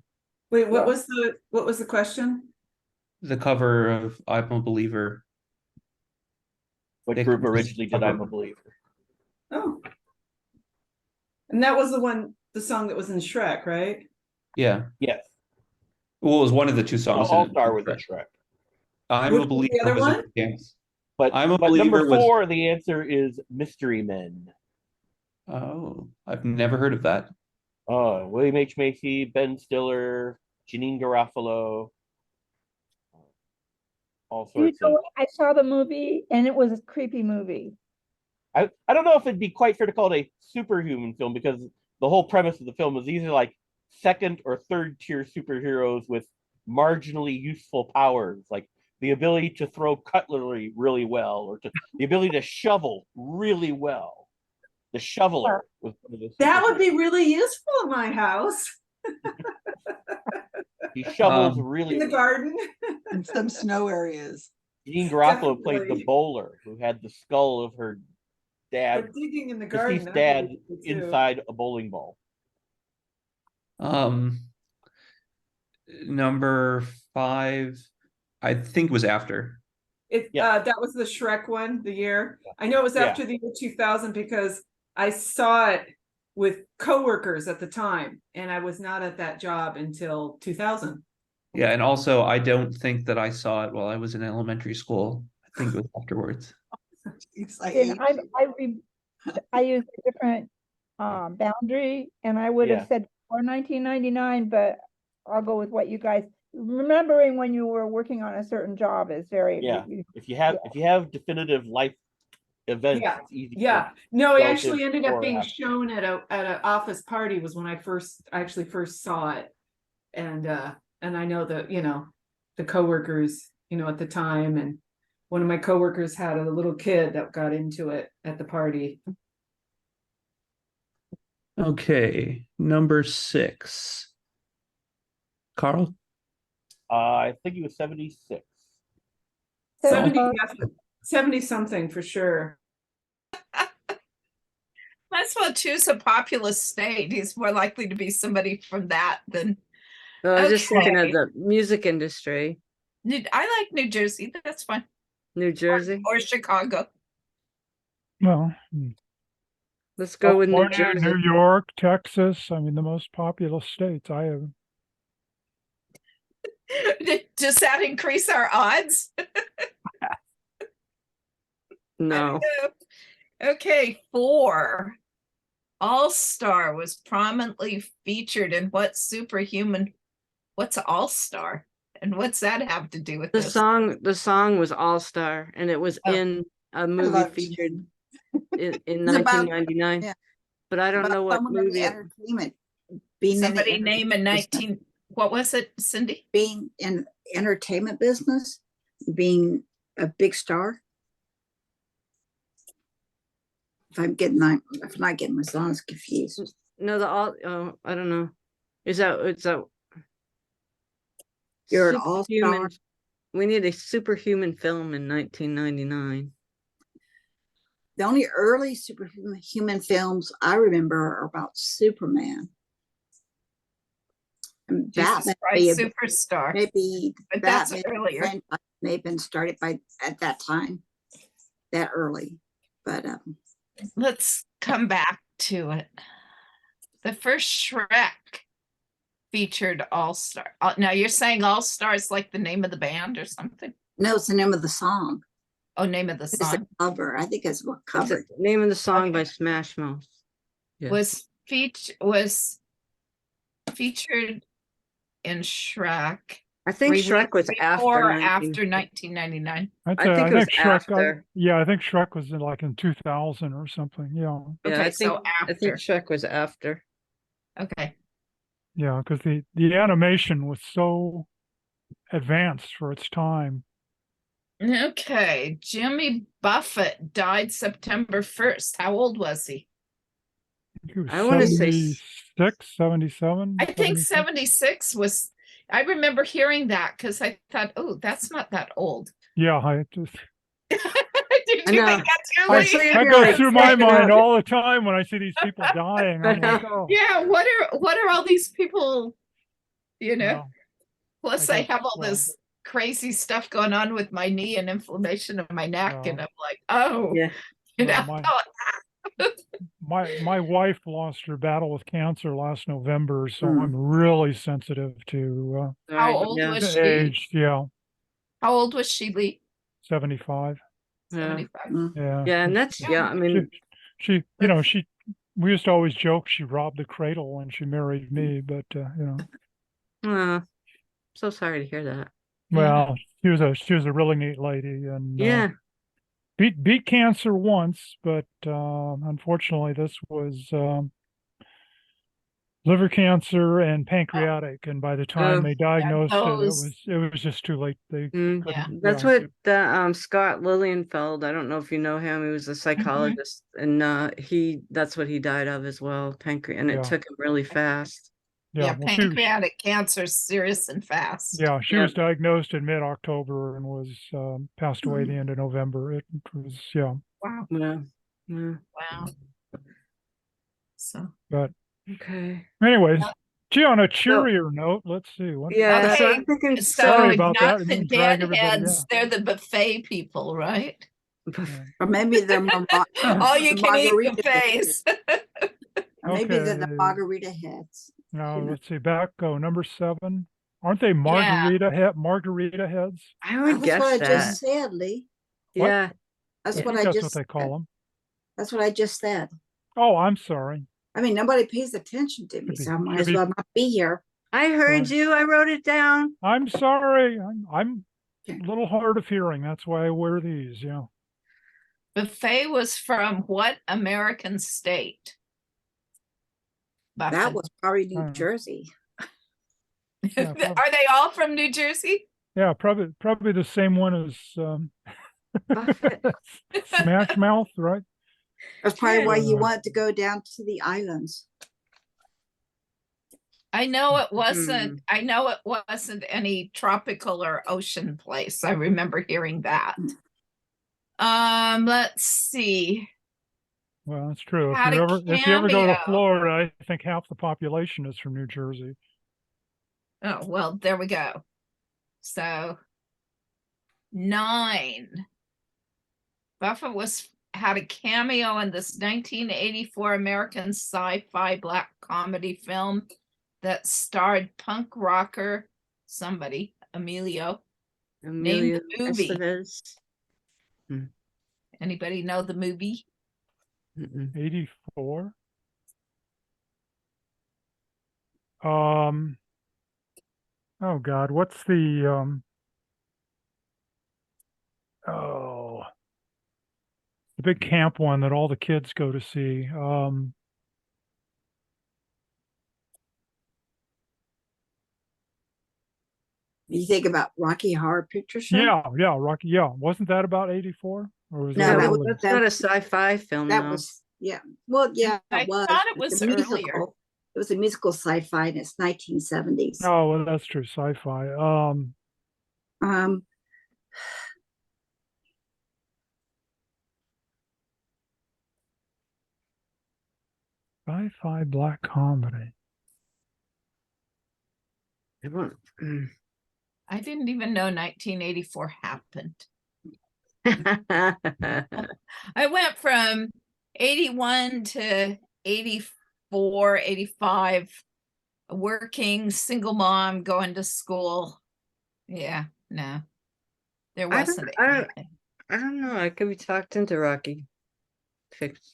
Wait, what was the question? The cover of I'm a Believer. What They group covered- originally did I'm a Believer? Oh. And that was the song that was in Shrek, right? Yeah. Yes. Well, it was one of the 2 songs. All Star was in Shrek. I'm Which a was the Believer other was a one? dance. But I'm a but Believer number was 4, the answer is Mystery Men. Oh, I've never heard of that. William H. Macy, Ben Stiller, Janine Garofalo. All You sorts know of. what? I saw the movie and it was a creepy movie. I don't know if it'd be quite fair to call it a superhuman film because the whole premise of the film is these are like second or third tier superheroes with marginally useful powers, like the ability to throw cutlery really well, or the ability to shovel really well. The shoveler was one of the That would superheroes. be really useful in my house. He shovels Um, really. In the garden. In some snow areas. Jean Garofalo played the Definitely. bowler who had the skull of her dad, But digging in the garden. deceased that would dad, be cool, too. inside a bowling ball. Number 5, I think was after. Yeah. That was the Shrek one, the year. I know it was Yeah. after the year 2000 because I saw it with coworkers at the time, and I was not at that job until 2000. Yeah, and also I don't think that I saw it while I was in elementary school. I think it was afterwards. Jeez, I And hate I used a different boundary, and I would Yeah. have said before 1999, but I'll go with what you guys, remembering when you were working on a certain job is very. Yeah. If you have definitive life events, Yeah. it's easy. Yeah, no, it relative actually ended up before or being after. shown at an office party was when I actually first saw it. And I know that, the coworkers, at the time, and one of my coworkers had a little kid that got into it at the party. Okay, number 6. Carl? I think he was 76. 70 something for sure. Might as well choose a populous state. He's more likely to be somebody from that than. I was just thinking of Okay. the music industry. I like New Jersey. That's fine. New Jersey. Or Chicago. Well, Let's go with New California, Jersey. New York, Texas. I mean, the most populous states. I have. Does that increase our odds? No. Okay, 4. All-Star was prominently featured in what superhuman? What's All-Star? And what's that have to do with The this? song was All Star, and it was Oh. in a movie love featured in It's about- 1999. yeah. But I don't About know what someone in movie. entertainment. Being in the Somebody name a entertainment business. 19. What was it, Cindy? Being in entertainment business, being a big star. If I'm not getting my songs confused. No, I don't know. Is that You're an superhuman- all-star. We need a superhuman film in 1999. The only early superhuman films I remember are about Superman. And Jesus Batman Christ, Superstar. maybe But that's Batman earlier. may have been started at that time, that early. But Let's come back to it. The first Shrek featured All-Star. Now you're saying All-Star is like the name of the band or something? no, it's the name of the song. Oh, name of the It's a song cover. I think it's what It's cover. the name of the song by Okay. Smash Mouth. Yeah. was featured in Shrek. I think Shrek was released after before or 19 after 1999. I'd I say, think it was Shrek. after. Yeah, I think Shrek was in like in 2000 or something. Yeah, Yeah, Okay, I so think after. Shrek was after. Okay. yeah, because the animation was so advanced for its time. Okay. Jimmy Buffett died September 1st. How old was he? He was I wanna say 76, 77. I think 76. 76 was. I remember hearing that because I thought, oh, that's not that old. Yeah, I just Did I you know. think that too, I, Lee? see I you're go like through my freaking mind out. all the time when I see these people dying. I'm like, oh, Yeah, what are all these people, well, plus I I guess, have all well, this crazy stuff going on with my knee and inflammation of my neck, and Well, I'm like, oh, Yeah. well, my wife lost her battle with cancer last November, so Hmm. I'm really sensitive to how Right, old yeah. was the she? age. Yeah, How old was she, Lee? 75. Yeah. 75. Mm. Yeah. Yeah, and that's I mean she we used to always joke she robbed the cradle when she married me, but so sorry to hear that. well, she was a really neat lady, and Yeah. beat cancer once, but unfortunately this was liver cancer and pancreatic, and by the time Oh. they diagnosed it, those- it was just too late. They Mm. couldn't. That's yeah. what Scott Lilienfeld, I don't know if you know him, he was a psychologist, and that's what he died of as well, pancreas, and it Yeah. took him really fast. Yeah, well, she was, pancreatic cancer is serious and fast. yeah, she Yeah. was diagnosed in mid-October and was passed away the end of November. It was, yeah, Wow. Yeah. Yeah. Wow. So but Okay. anyways, gee, on a So, cheerier note, let's see what. yeah, so Okay, I'm thinking so Sorry about not that. the Didn't drag everybody deadheads, they're the buffet people, right? Or maybe they're more All you the can eat margarita buffets. or maybe they're the Okay. margarita heads. Now you know. let's see, back go number 7. Aren't they Yeah. margarita heads? I would That's guess what I that. just said, Lee. What? Yeah. That's I what think I that's just what they said. call them. That's what I just said. Oh, I'm sorry. I mean, nobody pays attention to me, Should be- so I might should as be- well not be here. I heard Right. you. I wrote it down. I'm sorry. I'm a little hard of hearing. That's why I wear these. Yeah. Buffet was from what American state? That Buffett. was probably New Uh, Jersey. Yeah, Are they all from New Jersey? Yeah, probably the same one as Buffett. Smash Mouth, right? That's probably why he Yeah. wanted to go down to the islands. I know it Hmm. wasn't. I know it wasn't any tropical or ocean place. I remember hearing that. Let's see. Well, that's true. Had a If you ever go to cameo. Florida, I think half the population is from New Jersey. Oh, well, there we go. So 9. Buffett had a cameo in this 1984 American sci-fi black comedy film that starred punk rocker Emilio. Emilio the movie. Estevez. Anybody know the movie? Mm-mm. 84. Oh God, what's the the big camp one that all the kids go to see? You think about Rocky Horror Picture Show? Yeah, Rocky. Yeah, wasn't that about 84? Or was No, that that was- early? It's not a sci-fi film, That though. was, yeah. Well, yeah, I it was. thought it but was the earlier. musical. It was a musical sci-fi and it's 1970s. Oh, well, that's true. Sci-fi. Um, Sci-fi black comedy. It won't- I didn't even know 1984 happened. I went from 81 to 84, 85, working, single mom, going to school. Yeah, no. There I don't- wasn't I don't- anything. I don't know. I could be talked into Rocky. Fix.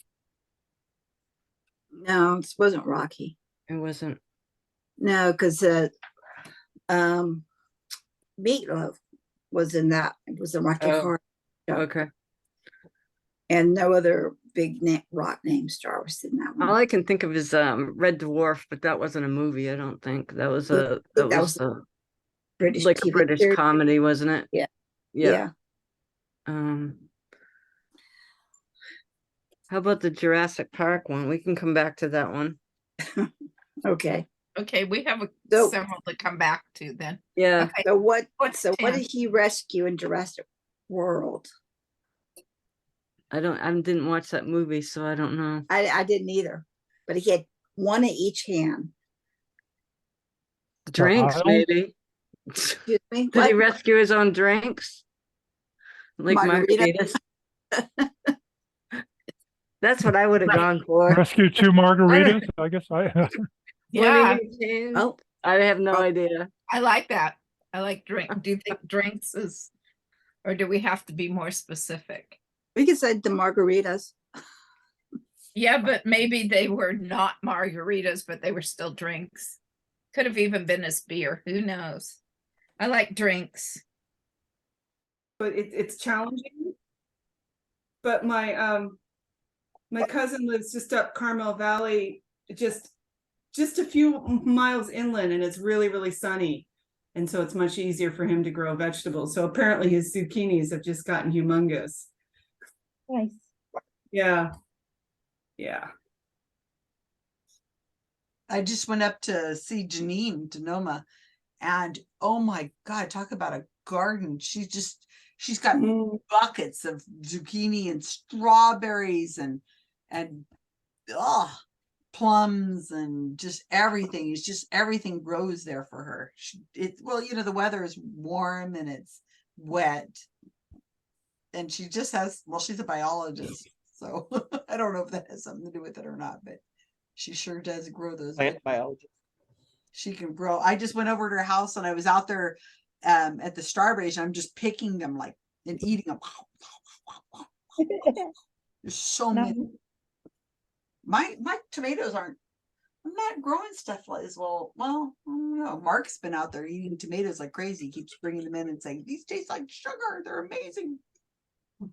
no, it wasn't Rocky. It wasn't. No, because Meatloaf was in that. It was a Rocky Oh. Horror Show. Okay. And no other big rock name star was in that one. All I can think of is Red Dwarf, but that wasn't a movie. I don't think that was Yeah, that that was was British like a TV British series. comedy, wasn't it? Yeah. Yeah. How about the Jurassic Park one? We can come back to that one. Okay. Okay, we have So- several to come back to then. Yeah. Okay, So what? what's So what 10? did he rescue in Jurassic World? I didn't watch that movie, so I don't know. I didn't either, but he had one in each hand. Drinks, Wild? maybe. Excuse me. Did he What? rescue his own drinks? Like Margarita? margaritas? That's what I would have Right. gone for. Rescue 2 margaritas. I guess I. Yeah, Oh, I have no Oh. idea. I like that. I like drink. Do you think drinks is, or do we have to be more specific? we could say the margaritas. Yeah, but maybe they were not margaritas, but they were still drinks. Could have even been as beer. Who knows? I like drinks. But it's challenging. But my cousin lives just up Carmel Valley, just a few miles inland, and it's really, really sunny. And so it's much easier for him to grow vegetables. So apparently his zucchinis have just gotten humongous. Nice. Yeah. Yeah. I just went up to see Janine Denoma, and oh my God, talk about a garden. She's got buckets of zucchini and strawberries and oh, plums and just everything. It's just everything grows there for her. Well, you know, the weather is warm and it's wet, and she just has, well, she's a biologist, so I don't know if that has something to do with it or not, but she sure does grow those. Plant biologist. She can grow. I just went over to her house and I was out there at the strawberries, and I'm just picking them like and eating them. There's so many. My tomatoes aren't. I'm not growing stuff like as well. Well, I don't know. Mark's been out there eating tomatoes like crazy. He keeps bringing them in and saying these taste like sugar. They're amazing.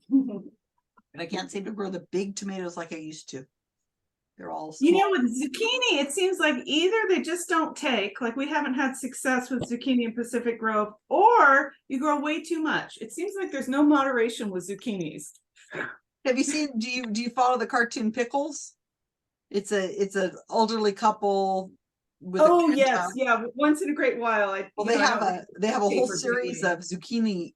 But I can't seem to grow the big tomatoes like I used to. They're all small. You know, with zucchini, it seems like either they just don't take, like we haven't had success with zucchini in Pacific Grove, or you grow way too much. It seems like there's no moderation with zucchinis. Have you seen? Do you follow the cartoon Pickles? It's a elderly couple with. Oh yes, yeah. Once in a great while, they have a whole series of zucchini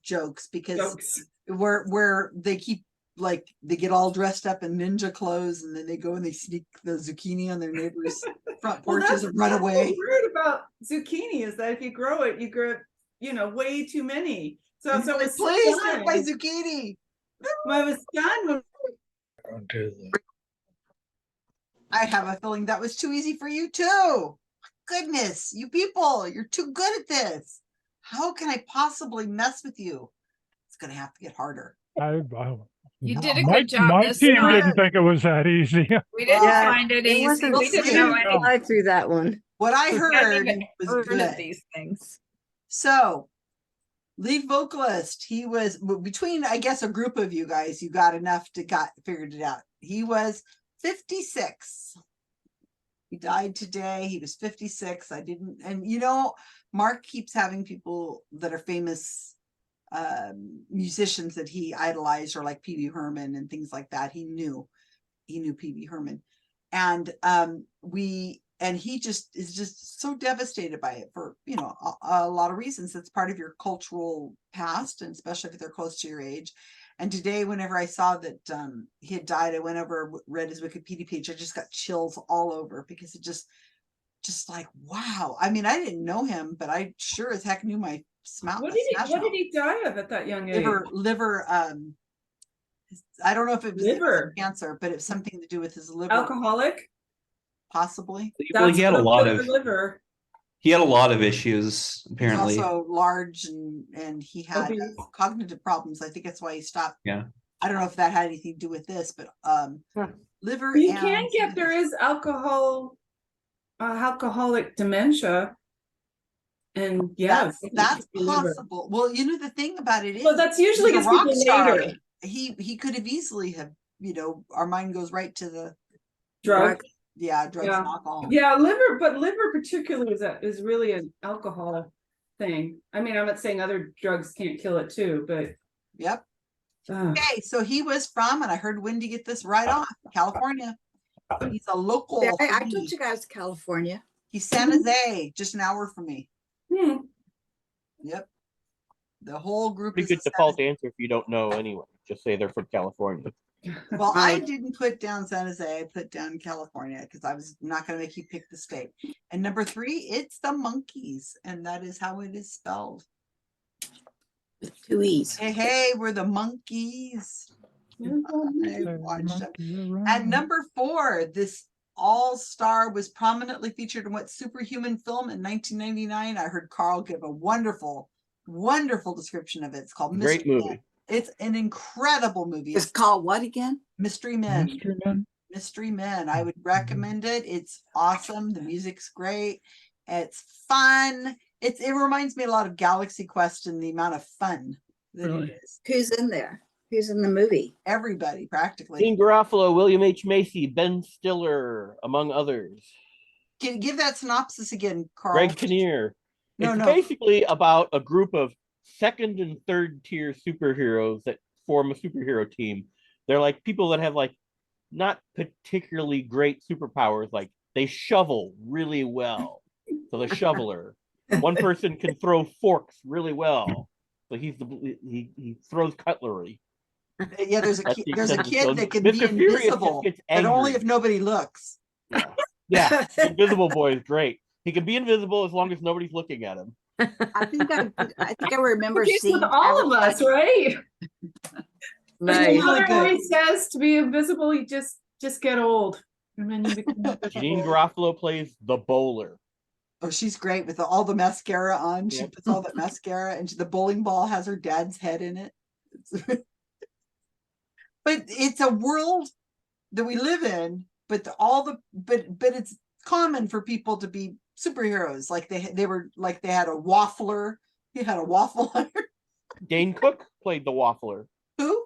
jokes because where they keep, like, they get all dressed up in ninja clothes and then they go and they sneak the zucchini on their neighbors' front porches and run away. What's weird about zucchini is that if you grow it, you grow, you know, way too many. So Like, please get my zucchini. I was done when I have a feeling that was too easy for you too. Goodness, you people, you're too good at this. How can I possibly mess with you? It's gonna have to get harder. You did a my good job my this team time. didn't think it was that easy. We didn't Yeah, find it it easy. wasn't We didn't easy. know I anything. lied through that one. What I We hadn't heard even was heard good. of these things. So, lead vocalist, he was between, I guess, a group of you guys, you got enough to figured it out. He was 56. He died today. He was 56. I didn't, and you know, Mark keeps having people that are famous musicians that he idolized, or like Pee-wee Herman and things like that. He knew Pee-wee Herman, and he just is just so devastated by it for, you know, a lot of reasons. It's part of your cultural past, and especially if they're close to your age. And today, whenever I saw that he had died, I went over, read his Wikipedia page. I just got chills all over because it just like, wow. I mean, I didn't know him, but I sure as heck knew my Smash what did he die of at that young age? Liver. I don't know if it was Liver cancer, but it's something to do with his liver. Alcoholic, possibly. Well, he had a lot of liver. he had a lot of issues He's apparently. also large, and he had cognitive problems. I think that's why he stopped. Yeah. I don't know if that had anything to do with this, but liver. You can get, there is alcoholic dementia. And yeah, that's possible. Well, you know, the thing about it is, well, that's usually he's a rock star. later. He could have easily have, you know, our mind goes right to the Drug. Yeah, drugs and alcohol. Yeah, liver particularly is really an alcohol thing. I mean, I'm not saying other drugs can't kill it too, but yep. Okay, so he was from, and I heard Wendy get this right off, California. He's a local. I told you guys California. He's San Jose, just an hour from me. Yep. The whole group Pretty is good default answer if you don't know anyway. Just say they're from California. Well, I didn't put down San Jose. I put down California because I was not going to make you pick the state. And number 3, it's the Monkees, and that is how it is spelled. With 2 E's. Hey, we're the Monkees. I watched them. At number 4, this all-star was prominently featured in what superhuman film in 1999? I heard Carl give a wonderful description of it. It's called Great movie. Man. It's an incredible movie. It's called what again? Mystery Men. Mystery Men. Mystery Men. I would recommend it. It's awesome. The music's great. It's fun. It reminds me a lot of Galaxy Quest and the amount of fun that it is. Who's in there? Who's in the movie? Everybody, practically. Dean Garofalo, William H. Macy, Ben Stiller, among others. Give that synopsis again, Carl. Greg Kinnear. It's basically about a group of second and third tier superheroes that form a superhero team. They're like people that have like not particularly great superpowers, like They shovel really well. So the shoveler. One person can throw forks really well. So he throws cutlery. Yeah, there's a That's kid, the there's a extent of the kid show. that can be Mr. Furious just invisible, gets but only angry. if nobody looks. Yeah, Invisible Boy is great. He can be invisible as long as nobody's looking at him. I think I remember He's seeing with all of us, right? Nice. Really Mother good. always says to be invisible, you just get old. And then you become Janine invisible. Garofalo plays the bowler. Oh, she's great with all the mascara on. She Yep. puts all that mascara, and the bowling ball has her dad's head in it. But it's a world that we live in. But but it's common for people to be superheroes. Like they had a waffler. He had a waffle. Dane Cook played the waffler. Who?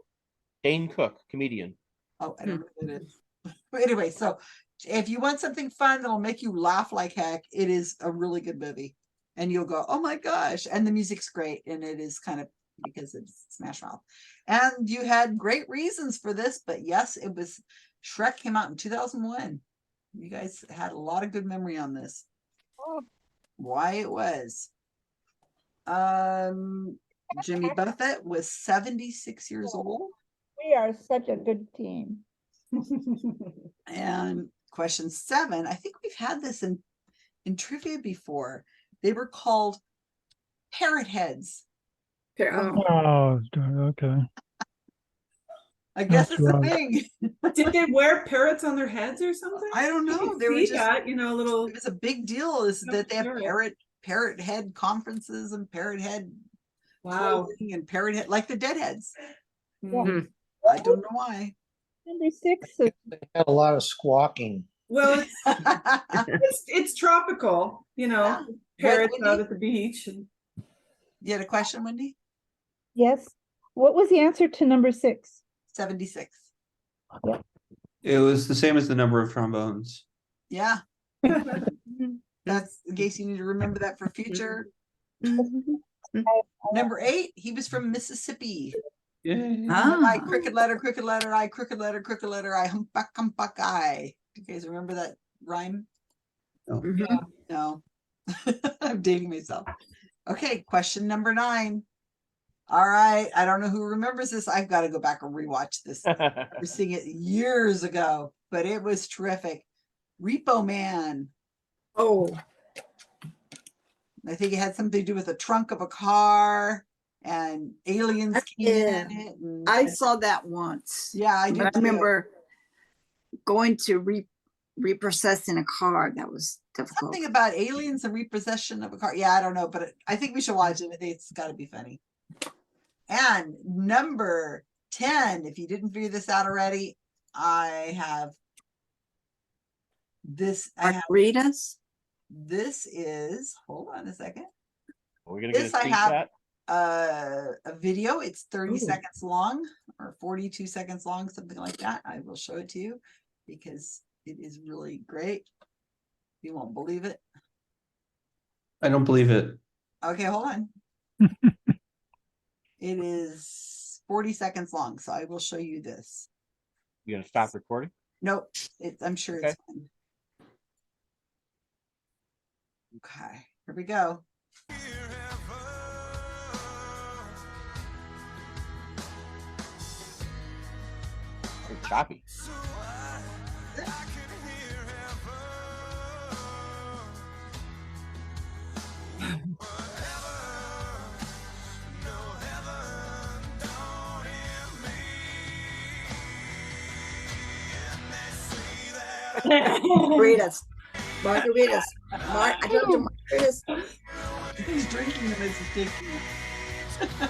Dane Cook, comedian. Oh, I don't know who it is. But anyway, so if you want something fun that'll make you laugh like heck, it is a really good movie. And you'll go, oh my gosh. And the music's great. And it is kind of because it's Smash Mouth. And you had great reasons for this, but yes, it was Shrek came out in 2001. You guys had a lot of good memory on this. Why it was. Jimmy Buffett was 76 years old. We are such a good team. And question 7, I think we've had this in trivia before. They were called parrot heads. Oh, okay. I guess That's it's a right. thing. Did they wear parrots on their heads or something? I don't know. You They were see just that, little. it was a big deal is No, that they have parrot. parrot head conferences and parrot head Wow. clothing and parrot head like the deadheads. Mhm. I don't know why. 76. They had a lot of squawking. Well, it's tropical, Yeah. parrots Wendy? out at the beach. And You had a question, Wendy? Yes. What was the answer to number 6? 76. It was the same as the number of trombones. Yeah. That's in case you need to remember that for future. Number 8, he was from Mississippi. I crooked letter, I crooked letter, I humpback I. You guys remember that rhyme? No. I'm dating myself. Okay, question number 9. All right, I don't know who remembers this. I've got to go back and rewatch this. We're seeing it years ago, but it was terrific. Repo Man. Oh, I think it had something to do with the trunk of a car and aliens came in it. And, I saw that once. yeah, I do. But I too. remember going to repossess in a car. That was difficult. Something about aliens and repossession of a car. Yeah, I don't know, but I think we should watch it. I think it's got to be funny. And number 10, if you didn't figure this out already, I have this. Margaritas? This is, hold on a second. We're gonna get This a I state have chat. a video. It's 30 Ooh. seconds long or 42 seconds long, something like that. I will show it to you because it is really great. You won't believe it. I don't believe it. Okay, hold on. It is 40 seconds long, so I will show you this. You gonna stop recording? Nope, I'm sure Okay. it's fine. Okay, here we go. It's choppy. Margaritas. Margaritas. I don't do margaritas. He's drinking them as he's taking them.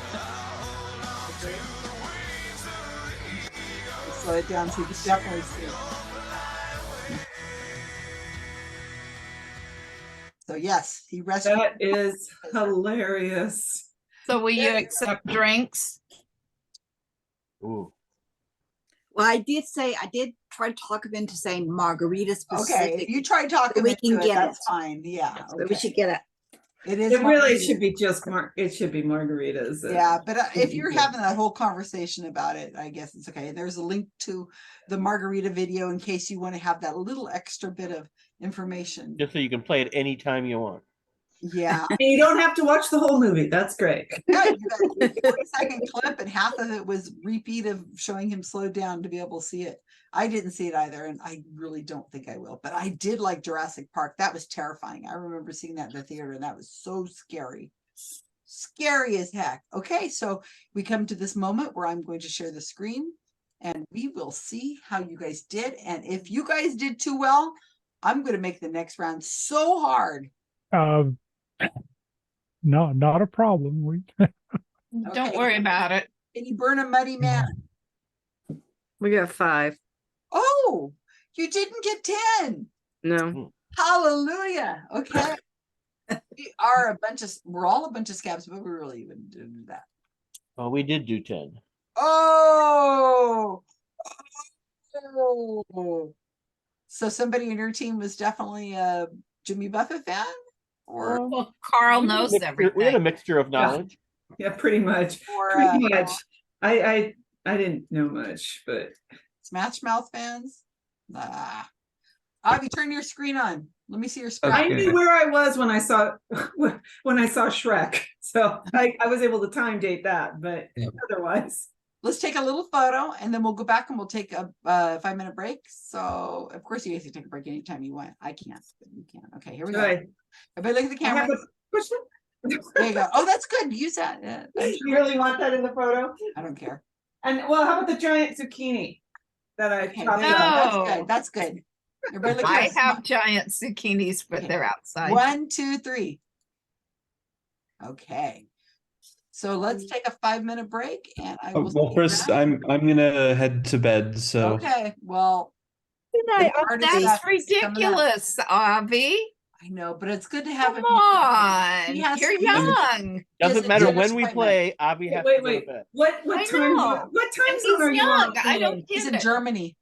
Slow it down so you can definitely see. So yes, he rescued. That is hilarious. So will you accept drinks? Ooh. Well, I did try to talk him into saying margarita specific. Okay, you try talking we into can it, get that's it. fine. Yeah. So we Okay. should get it. It is. It really margarita. should be just it should be margaritas. Yeah, but if you're Yeah. having that whole conversation about it, I guess it's okay. There's a link to the margarita video in case you want to have that little extra bit of information. Just so you can play it anytime you want. Yeah. And you don't have to watch the whole movie. That's great. Yeah, you got a 40-second clip, and half of it was repeat of showing him slow down to be able to see it. I didn't see it either, and I really don't think I will. But I did like Jurassic Park. That was terrifying. I remember seeing that in the theater, and that was so scary. Scary as heck. Okay, so we come to this moment where I'm going to share the screen, and we will see how you guys did. And if you guys did too well, I'm going to make the next round so hard. No, not a problem. We Don't worry about it. Can you burn a muddy man? We got 5. Oh, you didn't get 10. No. Hallelujah. Okay. We're all a bunch of scabs, but we really even didn't do that. Oh, we did do 10. Oh. So somebody in your team was definitely a Jimmy Buffett fan? Or Well, Carl knows We had a everything. mixture of knowledge. Yeah, pretty much. Or, Pretty much. I didn't know much, but Smash Mouth fans? Avi, turn your screen on. Let me see your screen. I Okay. knew where I was when I saw Shrek. So I was able to time date that, but Yep. otherwise. Let's take a little photo, and then we'll go back and we'll take a 5-minute break. So of course you guys can take a break anytime you want. I can't, but you can. Okay, here we go. Good. Everybody look at the I have camera. a question. There you go. Oh, that's good. Use that. You really want that in the photo? I don't care. And well, how about the giant zucchini that I Okay, chopped there you go. up? That's No. good. That's good. Everybody look I at this. have giant zucchinis, but Okay. they're outside. 1, 2, 3. Okay. So let's take a 5-minute break, and I will. Well, see you first, back. I'm gonna head to bed. So Okay. Well, Good night. the hardest That's stuff is coming up. ridiculous, Avi. I know, but it's good to have. Come a- on. He has- You're he has- young. Doesn't a matter dentist when we appointment. play, Avi has to Wait, go to wait. bed. What I time? know. What time And zone are he's you on? young. I don't He's get in it. Germany.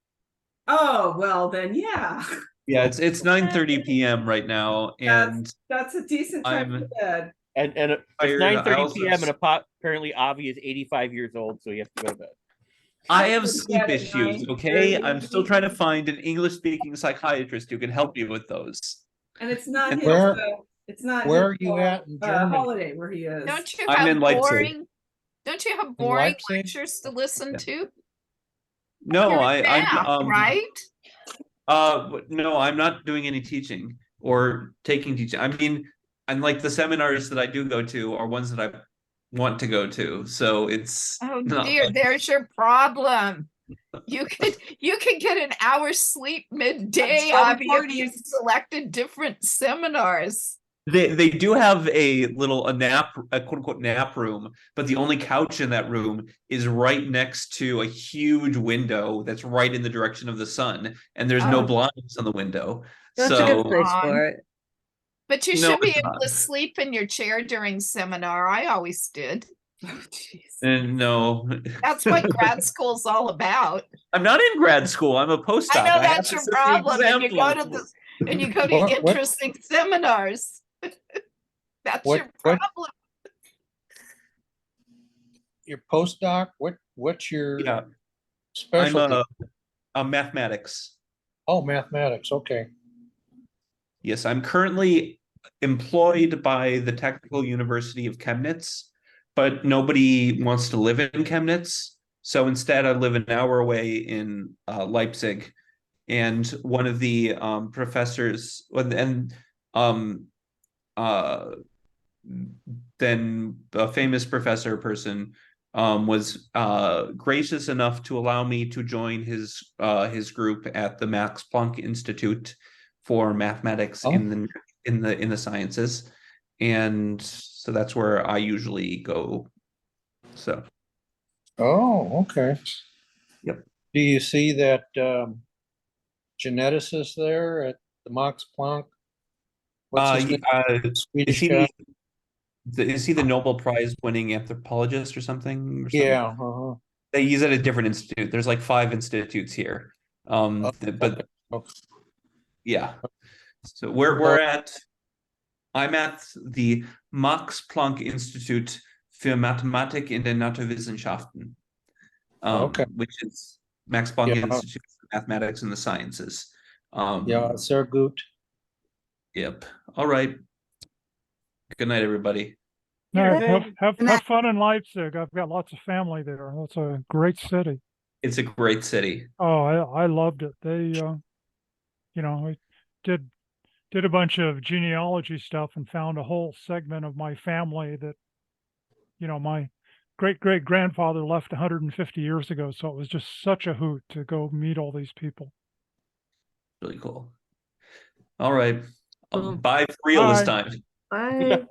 Oh well, then yeah. yeah, it's 9:30 p.m. right now, and That's a decent time I'm for bed. And it's tired. I 9:30 also- p.m. and apparently Avi is 85 years old, so he has to go to bed. I have Yeah, sleep at issues. 9:30. Okay, I'm still trying to find an English-speaking psychiatrist who can help me with those. And it's not And his. where- It's not. where his, are you at in Germany? Holiday where he is. Don't you I'm have in Leipzig. boring? Don't you have boring Leipzig? lectures to listen Yeah. to? No, You're I'm staff, right? No, I'm not doing any teaching or taking teaching. I mean, I'm like the seminars that I do go to are ones that I want to go to. So it's Oh not dear, like- there's your problem. You could get an hour's sleep midday, That's Avi, if 12:40. you selected different seminars. They do have a quote unquote nap room, but the only couch in that room is right next to a huge window that's right in the direction of the sun, and there's no Oh. blinds on the window. That's a So good place on. for it. But you No, should be it's able not. to sleep in your chair during seminar. I always did. Oh, jeez. and no, That's what grad school's all about. I'm not in grad school. I'm a postdoc. I know have that's to your sit the problem. And you go to exam the and you go to What- interesting seminars. That's What- your what- problem. Your postdoc, what's your Yeah, I'm specialty? a mathematics. Oh, mathematics, okay. Yes, I'm currently employed by the Technical University of Chemnitz, but nobody wants to live in Chemnitz. So instead, I live an hour away in Leipzig, and one of the professors, then a famous professor person was gracious enough to allow me to join his group at the Max Planck Institute for mathematics in the sciences, and so that's where I usually go. So Oh, okay. Yep. Do you see that geneticist there at the Max Planck? What's his name? is Swedish he guy? is he the Nobel Prize winning anthropologist or something? Yeah, uh-huh. He's at a different institute. There's like 5 institutes here, but Okay. yeah. So we're at I'm at the Max Planck Institut für Mathematik in den Naturwissenschaften, Okay. which is Max Planck Yeah. Institute for Mathematics and the Sciences. Yeah, sehr gut. Yep. All right. Good night, everybody. No, Okay. have fun in Leipzig. I've got lots of family there. That's a great city. It's a great city. Oh, I loved it. They, I did a bunch of genealogy stuff and found a whole segment of my family that, my great grandfather left 150 years ago. So it was just such a hoot to go meet all these people. Really cool. All right. Cool. Bye for real this Bye. time. Bye.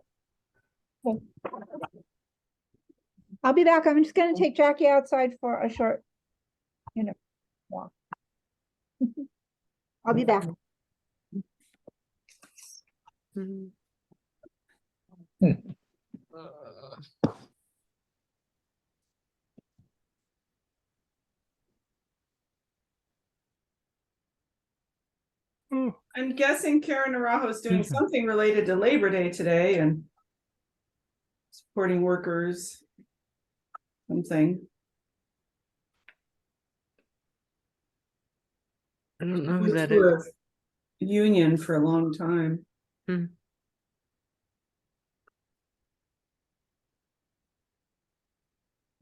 I'll be back. I'm just gonna take Jackie outside for a short, walk. I'll be back. Mhm. Oh, I'm guessing Karen Arajo's doing Mhm. something related to Labor Day today and supporting workers. Something. I don't know who Worked that for is. a union for a long time. Hmm.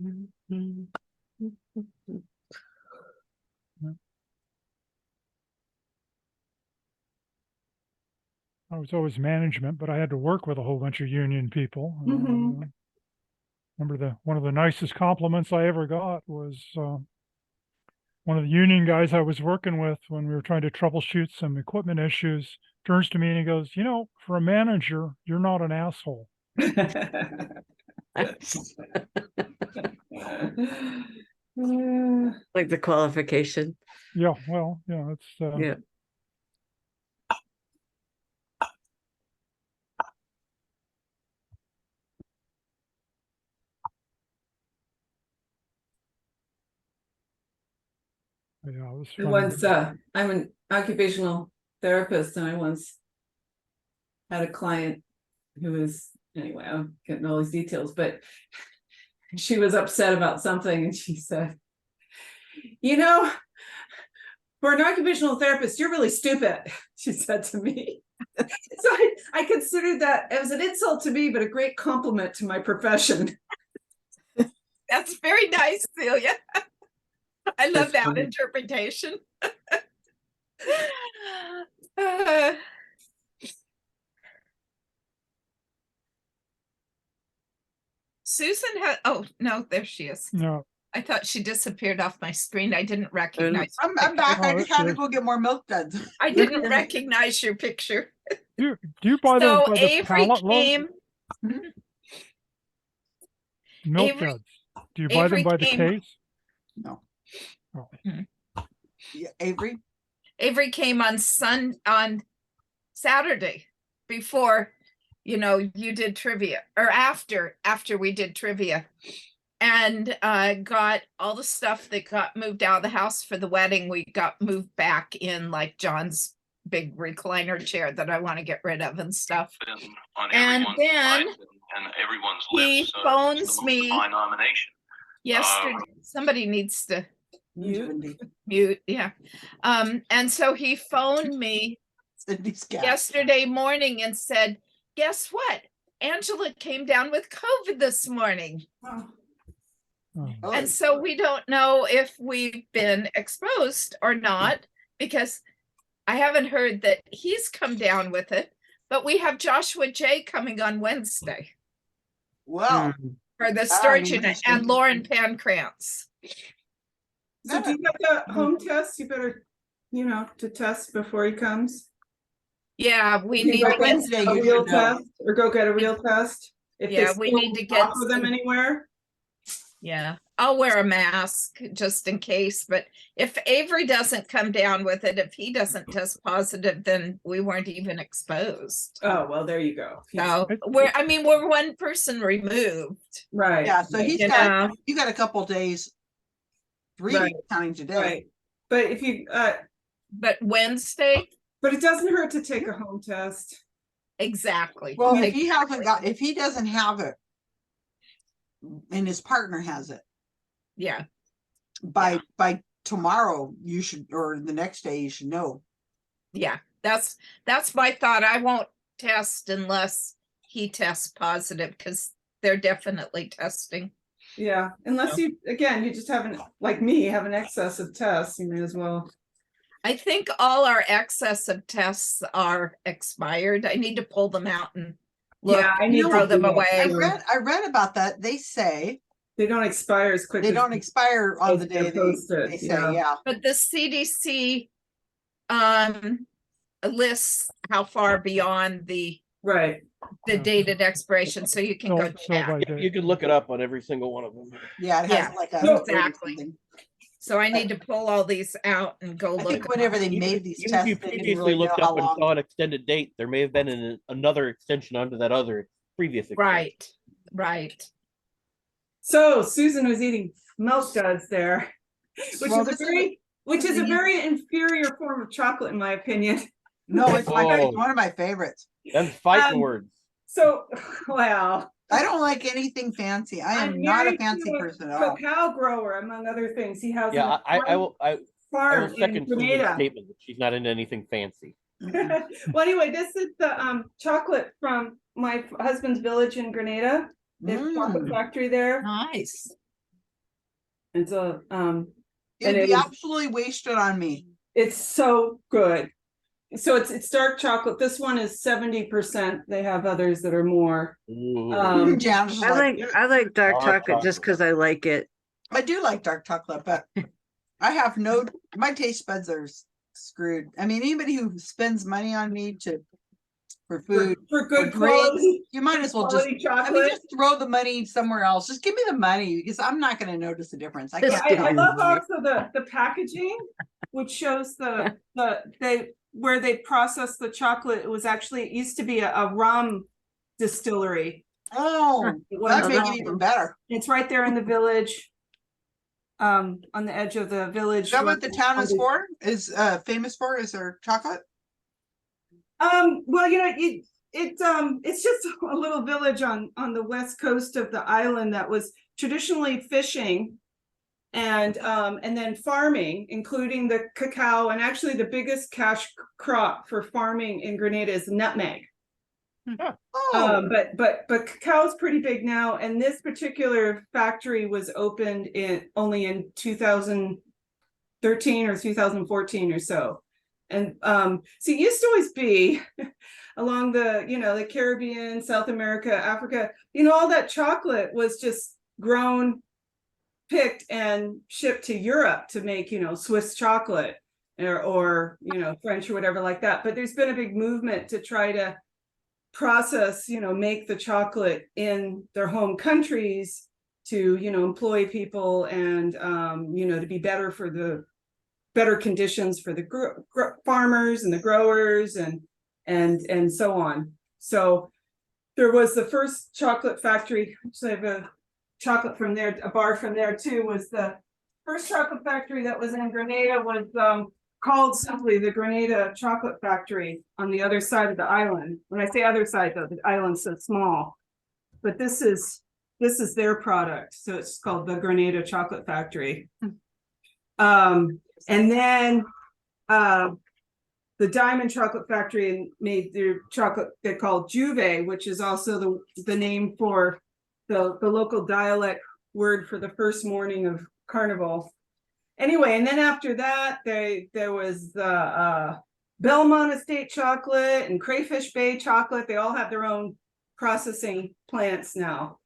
Mhm. I was always management, but I had to work with a whole bunch of union people. Mhm. Remember one of the nicest compliments I ever got was one of the union guys I was working with when we were trying to troubleshoot some equipment issues turns to me and he goes, for a manager, you're not an asshole. Like the qualification. Yeah, well, it's Yeah. yeah, it was I funny. once, I'm an occupational therapist, and I once had a client who was, anyway, I'm getting all these details, but she was upset about something, and she said, for an occupational therapist, you're really stupid, she said to me. So I considered that as an insult to me, but a great compliment to my profession. That's very nice, Celia. I love That's that funny. interpretation. Uh, Susan had, oh, no, there she is. No, I thought she disappeared off my screen. I didn't recognize. I'm your back. picture. I Oh, just there had she to is. go get more milk duds. I didn't recognize your picture. do you buy So the Avery pallet load came. milk Avery- duds? Do you buy them Avery by the came- case? No. Oh. Yeah, Avery. Avery came on Saturday before, you did trivia, or after we did trivia, and got all the stuff that got moved out of the house for the wedding. We got moved back in like John's big recliner chair that I want to get rid of and stuff. And then everyone's he lips, phones it's the most me divine nomination. yesterday. Somebody needs to Cindy. mute, yeah. And so he phoned me Cindy's cat. yesterday morning and said, guess what? Angela came down with COVID this morning. Oh, Oh. And so we don't know if we've been exposed or not, because I haven't heard that he's come down with it, but we have Joshua J coming on Wednesday Well, Hmm. for the that'll storage be unit, interesting. and Lauren Pancrantz. so do you have the home test? You better, to test before he comes. Yeah, we You can need go to get Wednesday, a you real should know. test, or go get a real test. If they Yeah, we still need to get offer them some- anywhere. Yeah, I'll wear a mask just in case, but if Avery doesn't come down with it, if he doesn't test positive, then we weren't even exposed. Oh, well, there you go. So we're one person removed. Right. Yeah, so he's You got know, you got a couple days, 3 Right. counting today. Right. But if but Wednesday, but it doesn't hurt to take a home test. Exactly. Well, if he hasn't got, if he doesn't have it, and his partner has it, Yeah. by tomorrow, you should, or the next day, you should know. Yeah, that's my thought. I won't test unless he tests positive, because they're definitely testing. Yeah, unless you, again, you just haven't, like me, have an excess of tests, you may as well. I think all our excessive tests are expired. I need to pull them out and look, Yeah, I and need to throw them do that away. too. I read about that. They say They don't expire as quick. they as don't expire on the they're day posted, they say, yeah. But the CDC lists how far beyond the Right. dated expiration, so you can So- go so check. by You can look it up on every single one of them. Yeah, it Yeah, has like a exactly. something. So I need to pull all these out and go I look. think whenever they made these Even if tests, you they didn't previously really know looked how up and long. saw an extended date, there may have been another extension under that other previous extension. Right. So Susan was eating milk duds there, which Well, is a this is very, which is a this is- very inferior form of chocolate, in my opinion. No, it's Oh. one of my favorites. Them fighting Um, words. So, well, I don't like anything fancy. I am I'm not a married to fancy person at all. cacao grower, among other things. He has Yeah, I will farm in second Susan's Grenada. statement that she's not into anything fancy. Well, anyway, this is the chocolate from my husband's village in Grenada. They have a chocolate factory there. Nice. It's a It'd it be is- absolutely wasted on me. it's so good. So it's dark chocolate. This one is 70%. They have others that are more. Janice is I like dark Dark chocolate just because I like it. I do like dark chocolate, but I have my taste buds are screwed. I mean, anybody who spends money on me for food, for good drinks, quality, you might as well just, quality chocolate. just throw the money somewhere else. Just give me the money, because I'm not going to notice the difference. I Just can't. I love also the packaging, which shows where they process the chocolate. It was actually, it used to be a rum distillery. Oh, that'd make it even better. It's right there in the village. On the edge of the village. Is that what the town is for? Is famous for? Is there chocolate? Well, it's just a little village on the west coast of the island that was traditionally fishing and then farming, including the cacao, and actually the biggest cash crop for farming in Grenada is nutmeg. But cacao is pretty big now, and this particular factory was opened only in 2013 or 2014 or so. And see, it used to always be along the Caribbean, South America, Africa, all that chocolate was just grown, picked, and shipped to Europe to make, Swiss chocolate or French or whatever like that. But there's been a big movement to try to process, make the chocolate in their home countries to, employ people and, to be better for the better conditions for the farmers and the growers and so on. So there was the first chocolate factory. So I have a chocolate from there, a bar from there too, was the first chocolate factory that was in Grenada was called simply the Grenada Chocolate Factory on the other side of the island. When I say other side, though, the island's so small, but this is their product. So it's called the Grenada Chocolate Factory. And then the Diamond Chocolate Factory made their chocolate they called Juve, which is also the name for the local dialect word for the first morning of Carnival. Anyway, and then after that, there was the Belmont Estate Chocolate and Crayfish Bay Chocolate. They all have their own processing plants now.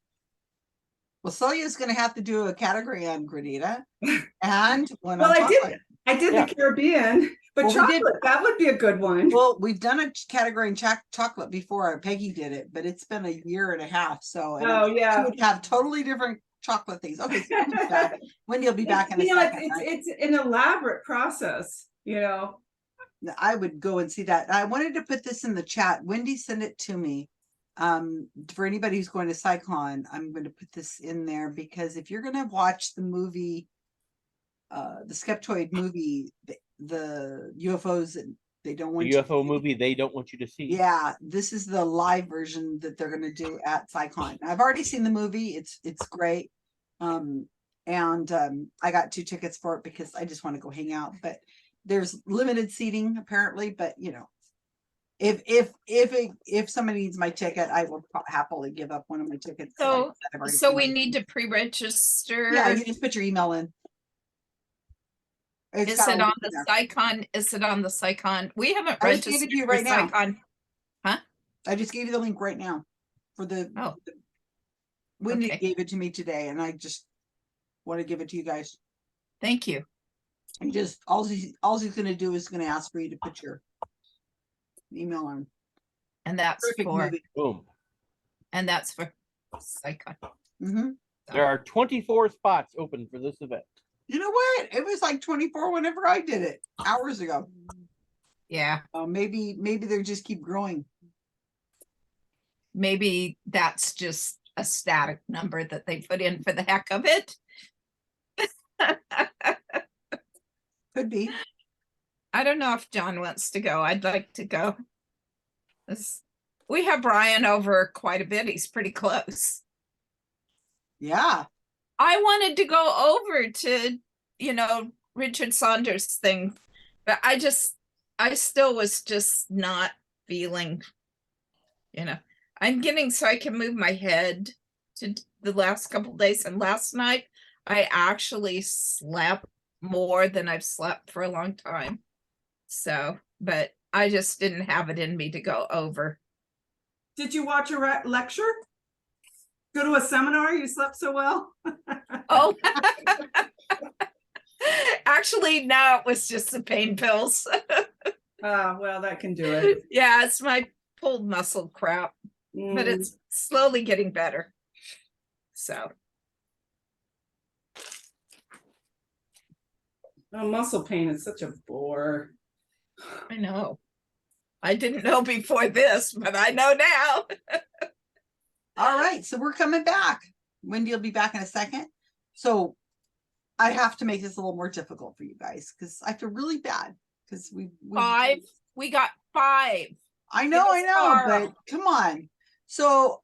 Well, Celia's going to have to do a category on Grenada and one Well, on I chocolate. did the Caribbean, but Well, we chocolate, that would be a good one. Well, we've done a category in chocolate before. Peggy did it, but it's been a year and a half. So yeah, we would have totally different chocolate things. Okay, so Wendy's back. Wendy will be back in a second. It's an elaborate process, I would go and see that. I wanted to put this in the chat. Wendy sent it to me. For anybody who's going to Cyclone, I'm going to put this in there because if you're going to watch the movie, the Skeptoid movie, the UFOs They don't The want you to UFO see. movie they don't want you to see. Yeah, this is the live version that they're gonna do at SciCon. I've already seen the movie. It's great. I got 2 tickets for it because I just want to go hang out. But there's limited seating apparently. But you know, if somebody needs my ticket, I will happily give up one of my tickets. So, I've already so seen we my- need to pre-register. Yeah, you just put your email in. It's Is got a it on link the in there. SciCon? Is it on the SciCon? We haven't I just gave it registered to you for right now. SciCon. I just gave you the link right now for the. Oh. Wendy Okay. gave it to me today, and I just want to give it to you guys. Thank you. And just all he's going to do is going to ask for you to put your email on. And that's Perfect for, movie. Boom. and that's for SciCon. Mm-hmm. There are 24 spots open for this event. You know what? It was like 24 whenever I did it hours ago. Yeah, Maybe they just keep growing. maybe that's just a static number that they put in for the heck of it. Could be. I don't know if John wants to go. I'd like to go. We have Brian over quite a bit. He's pretty close. Yeah. I wanted to go over to, Richard Saunders' thing, but I still was just not feeling, I'm getting so I can move my head to the last couple of days. And last night I actually slept more than I've slept for a long time. So, but I just didn't have it in me to go over. Did you watch a lecture? Go to a seminar? You slept so well? Oh, actually, no, it was just the pain pills. Well, that can do it. Yeah, it's my pulled muscle crap, but it's slowly getting better. So, Muscle pain is such a bore. I know. I didn't know before this, but I know now. All right. So we're coming back. Wendy will be back in a second. So I have to make this a little more difficult for you guys because I feel really bad because we 5. We got 5. I know, but come on. So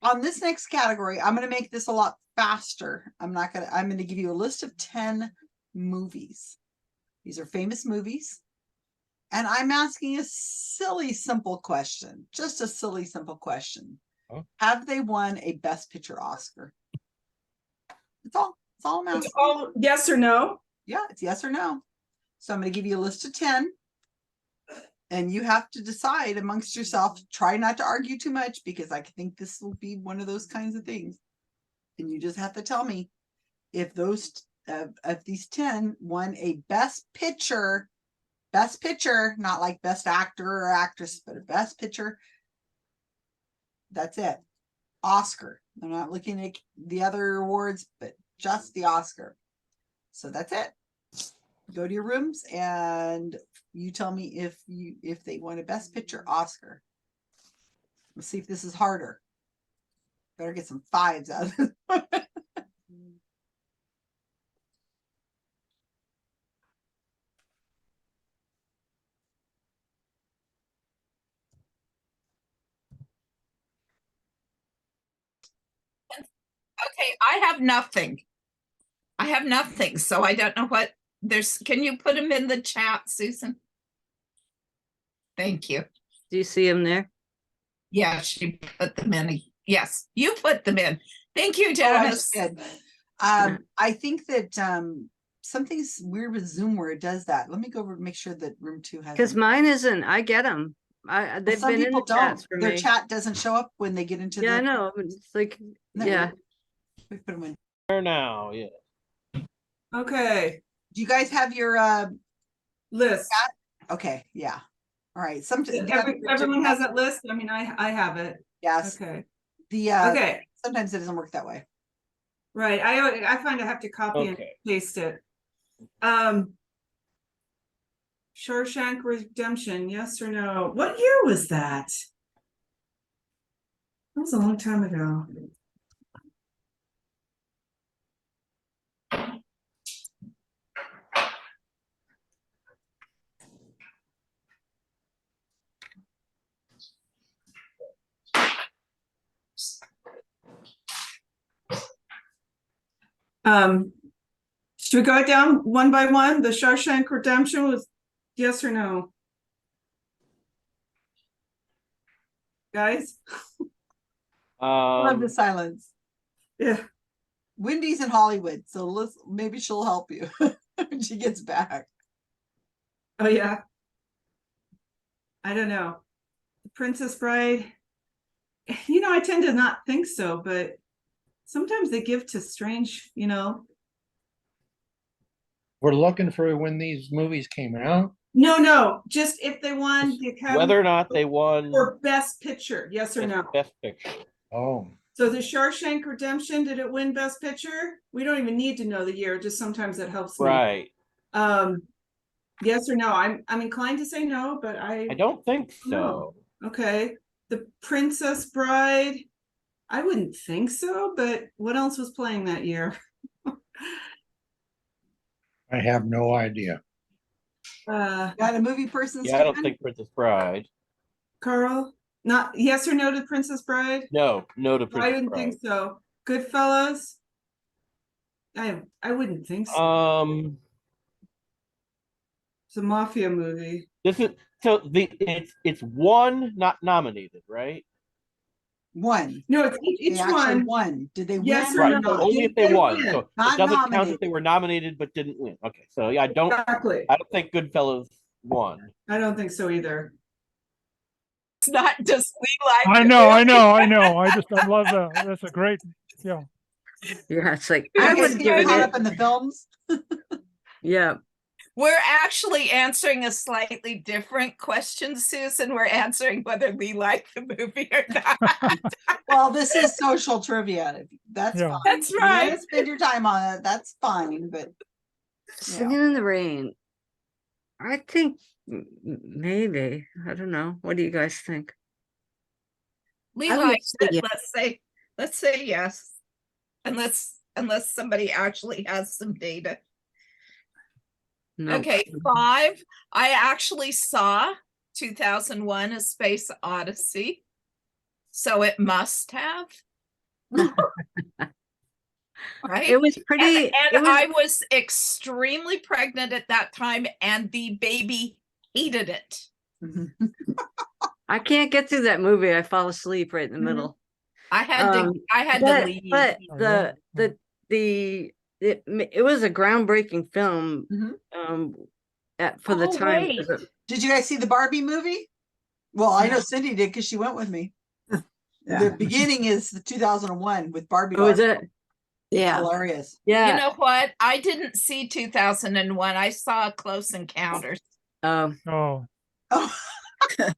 on this next category, I'm going to make this a lot faster. I'm going to give you a list of 10 movies. These are famous movies. And I'm asking a silly, simple question, just a silly, simple question. Oh. Have they won a Best Picture Oscar? That's all I'm asking. It's all yes or no? Yeah, it's yes or no. So I'm going to give you a list of 10. And you have to decide amongst yourself. Try not to argue too much because I think this will be one of those kinds of things. And you just have to tell me if these 10 won a Best Picture, not like Best Actor or Actress, but a Best Picture. That's it. Oscar. I'm not looking at the other awards, but just the Oscar. So that's it. Go to your rooms and you tell me if they won a Best Picture Oscar. Let's see if this is harder. Better get some 5s out of it. Okay, I have nothing. So I don't know what can you put them in the chat, Susan? Thank you. Do you see him there? Yeah, she put them in. Yes, you put them in. Thank you, Janice. I think that something's weird with Zoom where it does that. Let me go over and make sure that room 2 has. Because mine isn't. I get them. They've Some been in the people chats don't. for Their me. chat doesn't show up when they get into Yeah, the. I know. But it's like, Isn't that yeah. weird? We put them in. Now, yeah. Okay. Do you guys have your list? Chat? Okay, yeah. All right. Everyone has that list. I mean, I have it. Yes. Okay. Okay. Sometimes it doesn't work that way. Right. I find I have to copy and paste it. Shawshank Redemption, yes or no? What year was that? That was a long time ago. Should we go down one by one? The Shawshank Redemption was yes or no? Guys? Love the silence. Yeah. Wendy's in Hollywood, so maybe she'll help you when she gets back. Oh yeah. I don't know. The Princess Bride. I tend to not think so, but sometimes they give to strange, We're looking for when these movies came out. No, just if they won the Academy Whether or not they won for Best Picture, yes or no? Best Picture. Oh, So the Shawshank Redemption, did it win Best Picture? We don't even need to know the year, just sometimes it helps me. Right. Yes or no? I'm inclined to say no, but I don't think so. Okay. The Princess Bride, I wouldn't think so, but what else was playing that year? I have no idea. Got a movie person? Yeah, I don't Stephen? think Princess Bride. Carl, not yes or no to Princess Bride? No to Princess I wouldn't Bride. think so. Goodfellas? I wouldn't think so. It's a mafia movie. This is it's one not nominated, right? One. No, it's each They actually one. won. Did they Yes win or or Right. no? not? Only if Did they won. win? So Not it doesn't count nominated. if they were nominated but didn't win. Okay, so yeah, Exactly. I don't think Goodfellas won. I don't think so either. It's not just we like. I the know, I movie. know, I know. I love that. That's a great, yeah. Yeah, it's like You I guys would get give it. caught up in the films. Yeah, We're actually answering a slightly different question, Susan. We're answering whether we like the movie or not. Well, this is social trivia. That's Yeah. fine. That's You wanna right. spend your time on it. That's fine, but Singing in the Rain. I think maybe. I don't know. What do you guys think? We I would like say it. yes. Let's say yes. Unless somebody actually has some data. No. Okay, 5. I actually saw 2001: A Space Odyssey, so it must have. Right? It was pretty. And it was, I was extremely pregnant at that time, and the baby hated it. I can't get through that movie. I fall asleep right in the middle. I had to leave. But Oh, yeah. it was a groundbreaking film. Mhm. For the Oh, time. wait. did you guys see the Barbie movie? Well, I know Cindy did because she went with me. Yeah. The beginning is the 2001 with Barbie. Oh, is dolls. it? Yeah. Hilarious. Yeah. You know what? I didn't see 2001. I saw Close Encounters, Oh, Oh, Oh, and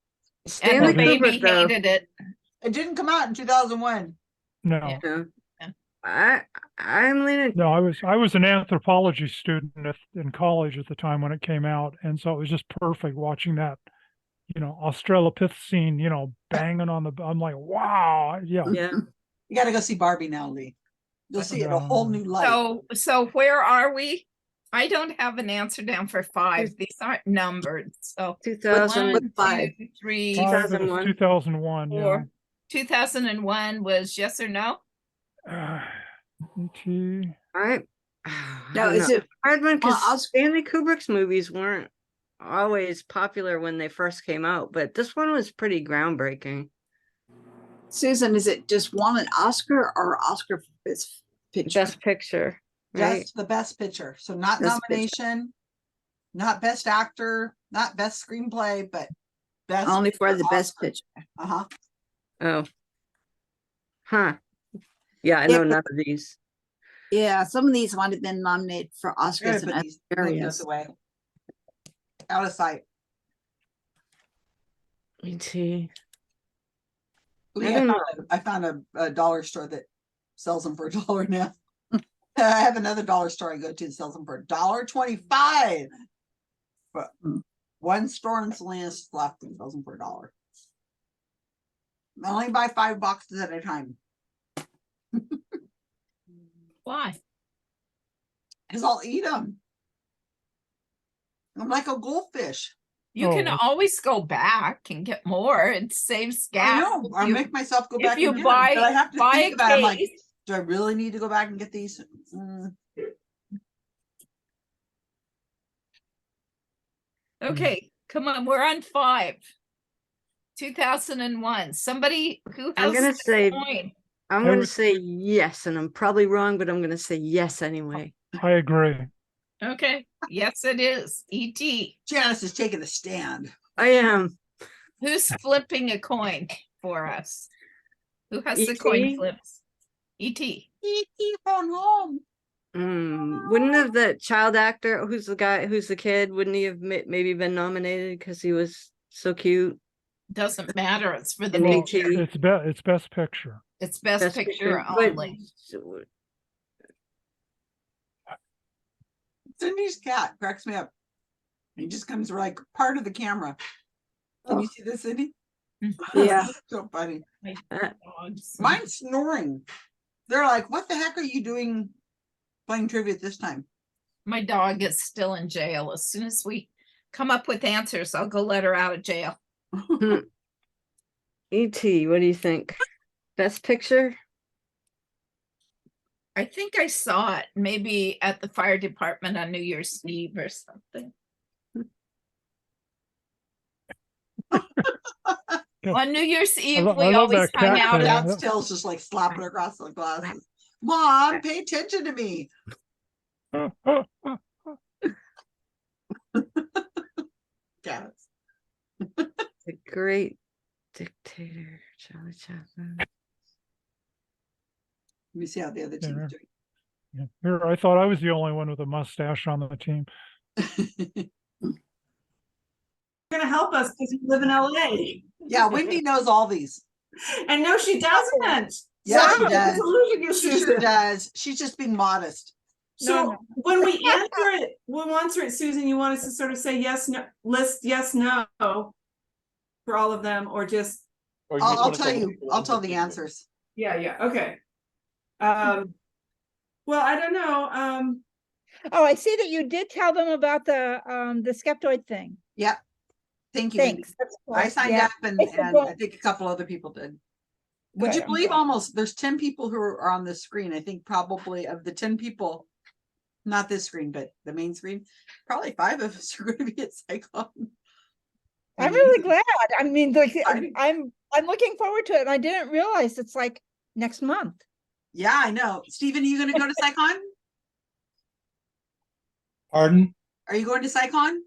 Stanley the baby Kubrick, though. hated it. it didn't come out in 2001. no. Yeah. Yeah. I'm leaning. No, I was an anthropology student in college at the time when it came out, and so it was just perfect watching that, Australopithecine, banging on the. I'm like, wow, yeah. Yeah. You got to go see Barbie now, Lee. You'll see it a whole new light. So where are we? I don't have an answer down for 5. These aren't numbered. So 2000. 1, 5? 2, 3, 2001. 2001, yeah. 4. 2001 was yes or no? E.T. I No, don't is know. it? Hard one because I'll- Stanley Kubrick's movies weren't always popular when they first came out, but this one was pretty groundbreaking. Susan, is it just won an Oscar or Oscar for Best Picture? Best Picture, right? Just the best picture. So not Best nomination, not best actor, not best screenplay, but best. Only for the Best Oscar. Picture. Uh-huh. Oh, huh. Yeah, I Yeah, know but- none of these. Yeah, some of these might have been nominated for Gotta Oscars in put other these those areas. away. Out of sight. E.T. Lee, I I don't found, I found a dollar store that sells them for $1 now. I have another dollar store I go to that sells them for $1.25. But one store in Salinas left and sells them for $1. I only buy 5 boxes at a time Why? because I'll eat them. I'm like a goldfish. You can Oh. always go back and get more. It saves I gas. know. if I you- make myself go if back you and get 'em, but I have to buy think a about it. I'm like, case, Do I really need to go back and get these? Okay, come on, we're on 5. 2001. Somebody who I'm has gonna the say- coin. I'm I gonna would- say yes, and I'm probably wrong, but I'm gonna say yes anyway. I agree. Okay, yes, it is. E.T. Janice is taking a stand. I am. Who's flipping a coin for us? Who has the coin E.T.? flips? E.T. E.T. phone home. Wouldn't have the child actor who's the kid, wouldn't he have maybe been nominated because he was so cute? Doesn't matter. It's for the And Well, picture. E.T. it's best picture. It's best picture but- only. Cindy's cat cracks me up. He just comes like part of the camera. Can you see this, Cindy? Yeah. So funny. Uh, Dogs. Mine's snoring. They're like, what the heck are you doing playing trivia at this time? My dog is still in jail. As soon as we come up with answers, I'll go let her out of jail. E.T., what do you think? Best picture? I think I saw it maybe at the fire department on New Year's Eve or something. On New Year's Eve, I we love always that hung cat out thing. at Dad's tail's just like slapping her across the glasses. Mom, pay attention to me. Cats. The great dictator, Charlie Chaplin. Let me see how the other team's Yeah. Here, I thought I was the only one with a mustache on the team. doing. Gonna help us because you live in LA. Yeah, Wendy knows all these. And no, she doesn't. Yeah, So she it's does. illusion you, She sure Susan. does. She's just being modest. So No. when we answer it, Susan, you want us to sort of say yes, no, list yes, no for all of them, or just Or you just I'll wanna tell tell you. people I'll what tell they the think? answers. yeah, okay. Well, I don't know. Oh, I see that you did tell them about the skeptoid thing. Yep. Thank you, Wendy. Thanks. That's cool. I signed Yeah. up and Thanks for I going. think a couple other people did. Would Good, you I'm believe glad. almost there's 10 people who are on the screen? I think probably of the 10 people, not this screen, but the main screen, probably 5 of us are going to be at Cyclone. I'm really Amazing. glad. I mean, like, Exciting. I'm looking forward to it. And I didn't realize it's like next month. Yeah, I know. Stephen, are you going to go to Cyclone? Pardon? Are you going to Cyclone?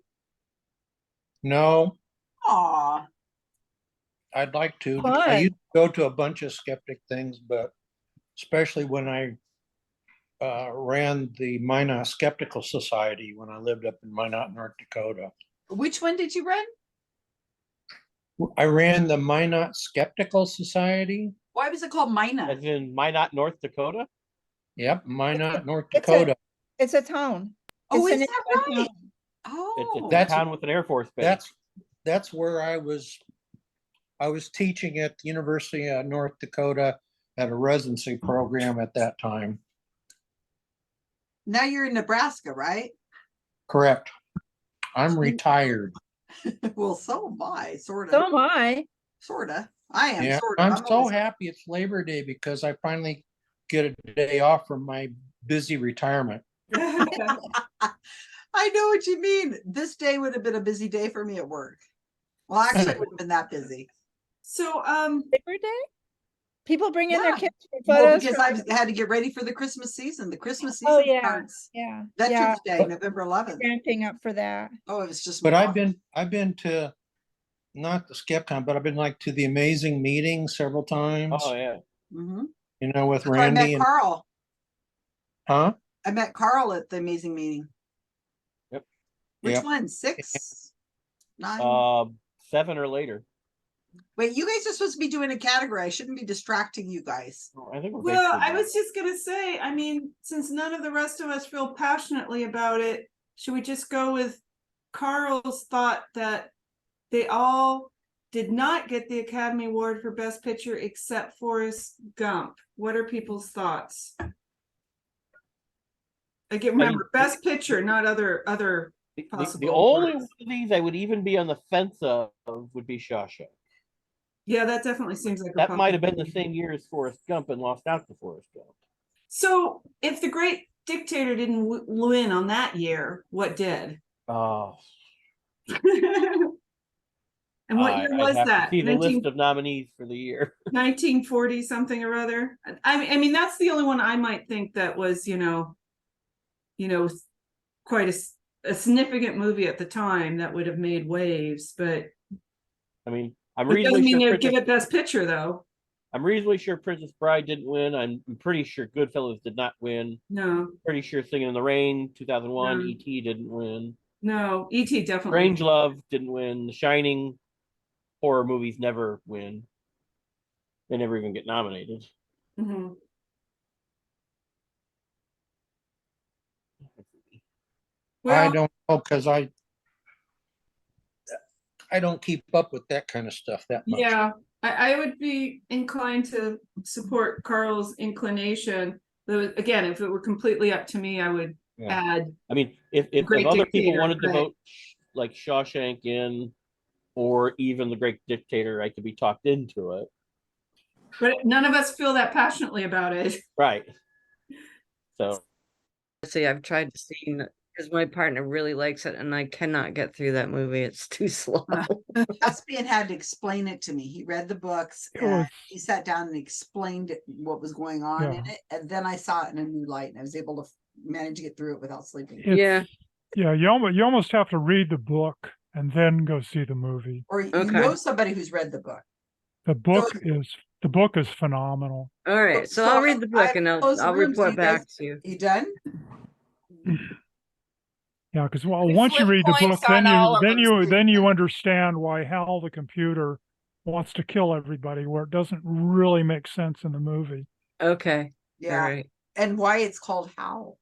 No, Aw, I'd like to. Fun. I used to go to a bunch of skeptic things, but especially when I ran the Minot Skeptical Society when I lived up in Minot, North Dakota. which one did you run? I ran the Minot Skeptical Society. Why was it called Mina? As in Minot, North Dakota? Yep, Minot, North It's a- Dakota. It's a town. Oh, It's is an that inside right? town. It's Oh, a That's- town with an Air Force base. That's where I was teaching at the University of North Dakota at a residency program at that time. now you're in Nebraska, right? Correct. I'm retired. Well, so am I, sort So of. am I. Sorta. I am Yeah, sort of. I'm so happy it's Labor Day because I finally get a day off from my busy retirement. I know what you mean. This day would have been a busy day for me at work. Well, actually, it wouldn't have been that busy. So Labor Day? People bring in their Yeah. kids for Well, photos. because for- I had to get ready for the Christmas season. The Christmas Oh, season yeah. starts Yeah, Veterans yeah, Day, November 11th. ramping up for that. Oh, it was just. But I've been to, not the SkepCon, but I've been like to the Amazing Meeting several times. Oh, yeah. Mm-hmm. You know, with I met Randy and, Carl. huh? I met Carl at the amazing meeting. Yep. Which Yep. one? 6, 9? 7 or later. Wait, you guys are supposed to be doing a category. I shouldn't be distracting you guys. Oh, I think we're well, basically I was just gonna say, I mean, since none of the rest of us feel passionately about it, should we just go with Carl's thought that they all did not get the Academy Award for Best Picture except Forrest Gump? What are people's thoughts? Again, remember, Best Picture, not other possible the only awards. one of these I would even be on the fence of would be Shawshank. Yeah, that definitely seems like a That might have been the possibility. same year as Forrest Gump and lost out to Forrest Gump. So if The Great Dictator didn't win on that year, what did? Oh, And what year I'd was have to that? see the list of nominees for the year. 1940 something or other. I mean, that's the only one I might think that was, quite a significant movie at the time that would have made waves. But I mean, I'm it doesn't reasonably mean sure they would give Princess, it Best Picture though. I'm reasonably sure Princess Bride didn't win. I'm pretty sure Goodfellas did not win. No, Pretty sure Singing in the Rain 2001, No. E.T. didn't win. no, E.T. definitely. Strange Love didn't win. The Shining horror movies never win. They never even get nominated. Mhm. I Well, don't know, because I don't keep up with that kind of stuff that much. yeah, I would be inclined to support Carl's inclination. Though again, if it were completely up to me, I would Yeah. add. I mean, if Great other people Dictator, wanted to but- vote like Shawshank in, or even The Great Dictator, I could be talked into it. But none of us feel that passionately about it. Right. So See, I've tried to see because my partner really likes it, and I cannot get through that movie. It's too slow. Caspian had to explain it to me. He read the books It and was- he sat down and explained what was going on in Yeah. it. And then I saw it in a new light and I was able to manage to get through it without sleeping. It's, Yeah. Yeah, you almost have to read the book and then go see the movie. Or you Okay. know somebody who's read the book. The book is phenomenal. All right, so I'll read the book and I'll close the rooms. Do report you guys- back to you. You done? Yeah, because We once you flip read the coins book, on all of them, then you understand why Hal the computer wants to kill everybody, where it doesn't really make sense in the movie. Okay. All Yeah. right. And why it's called Howl?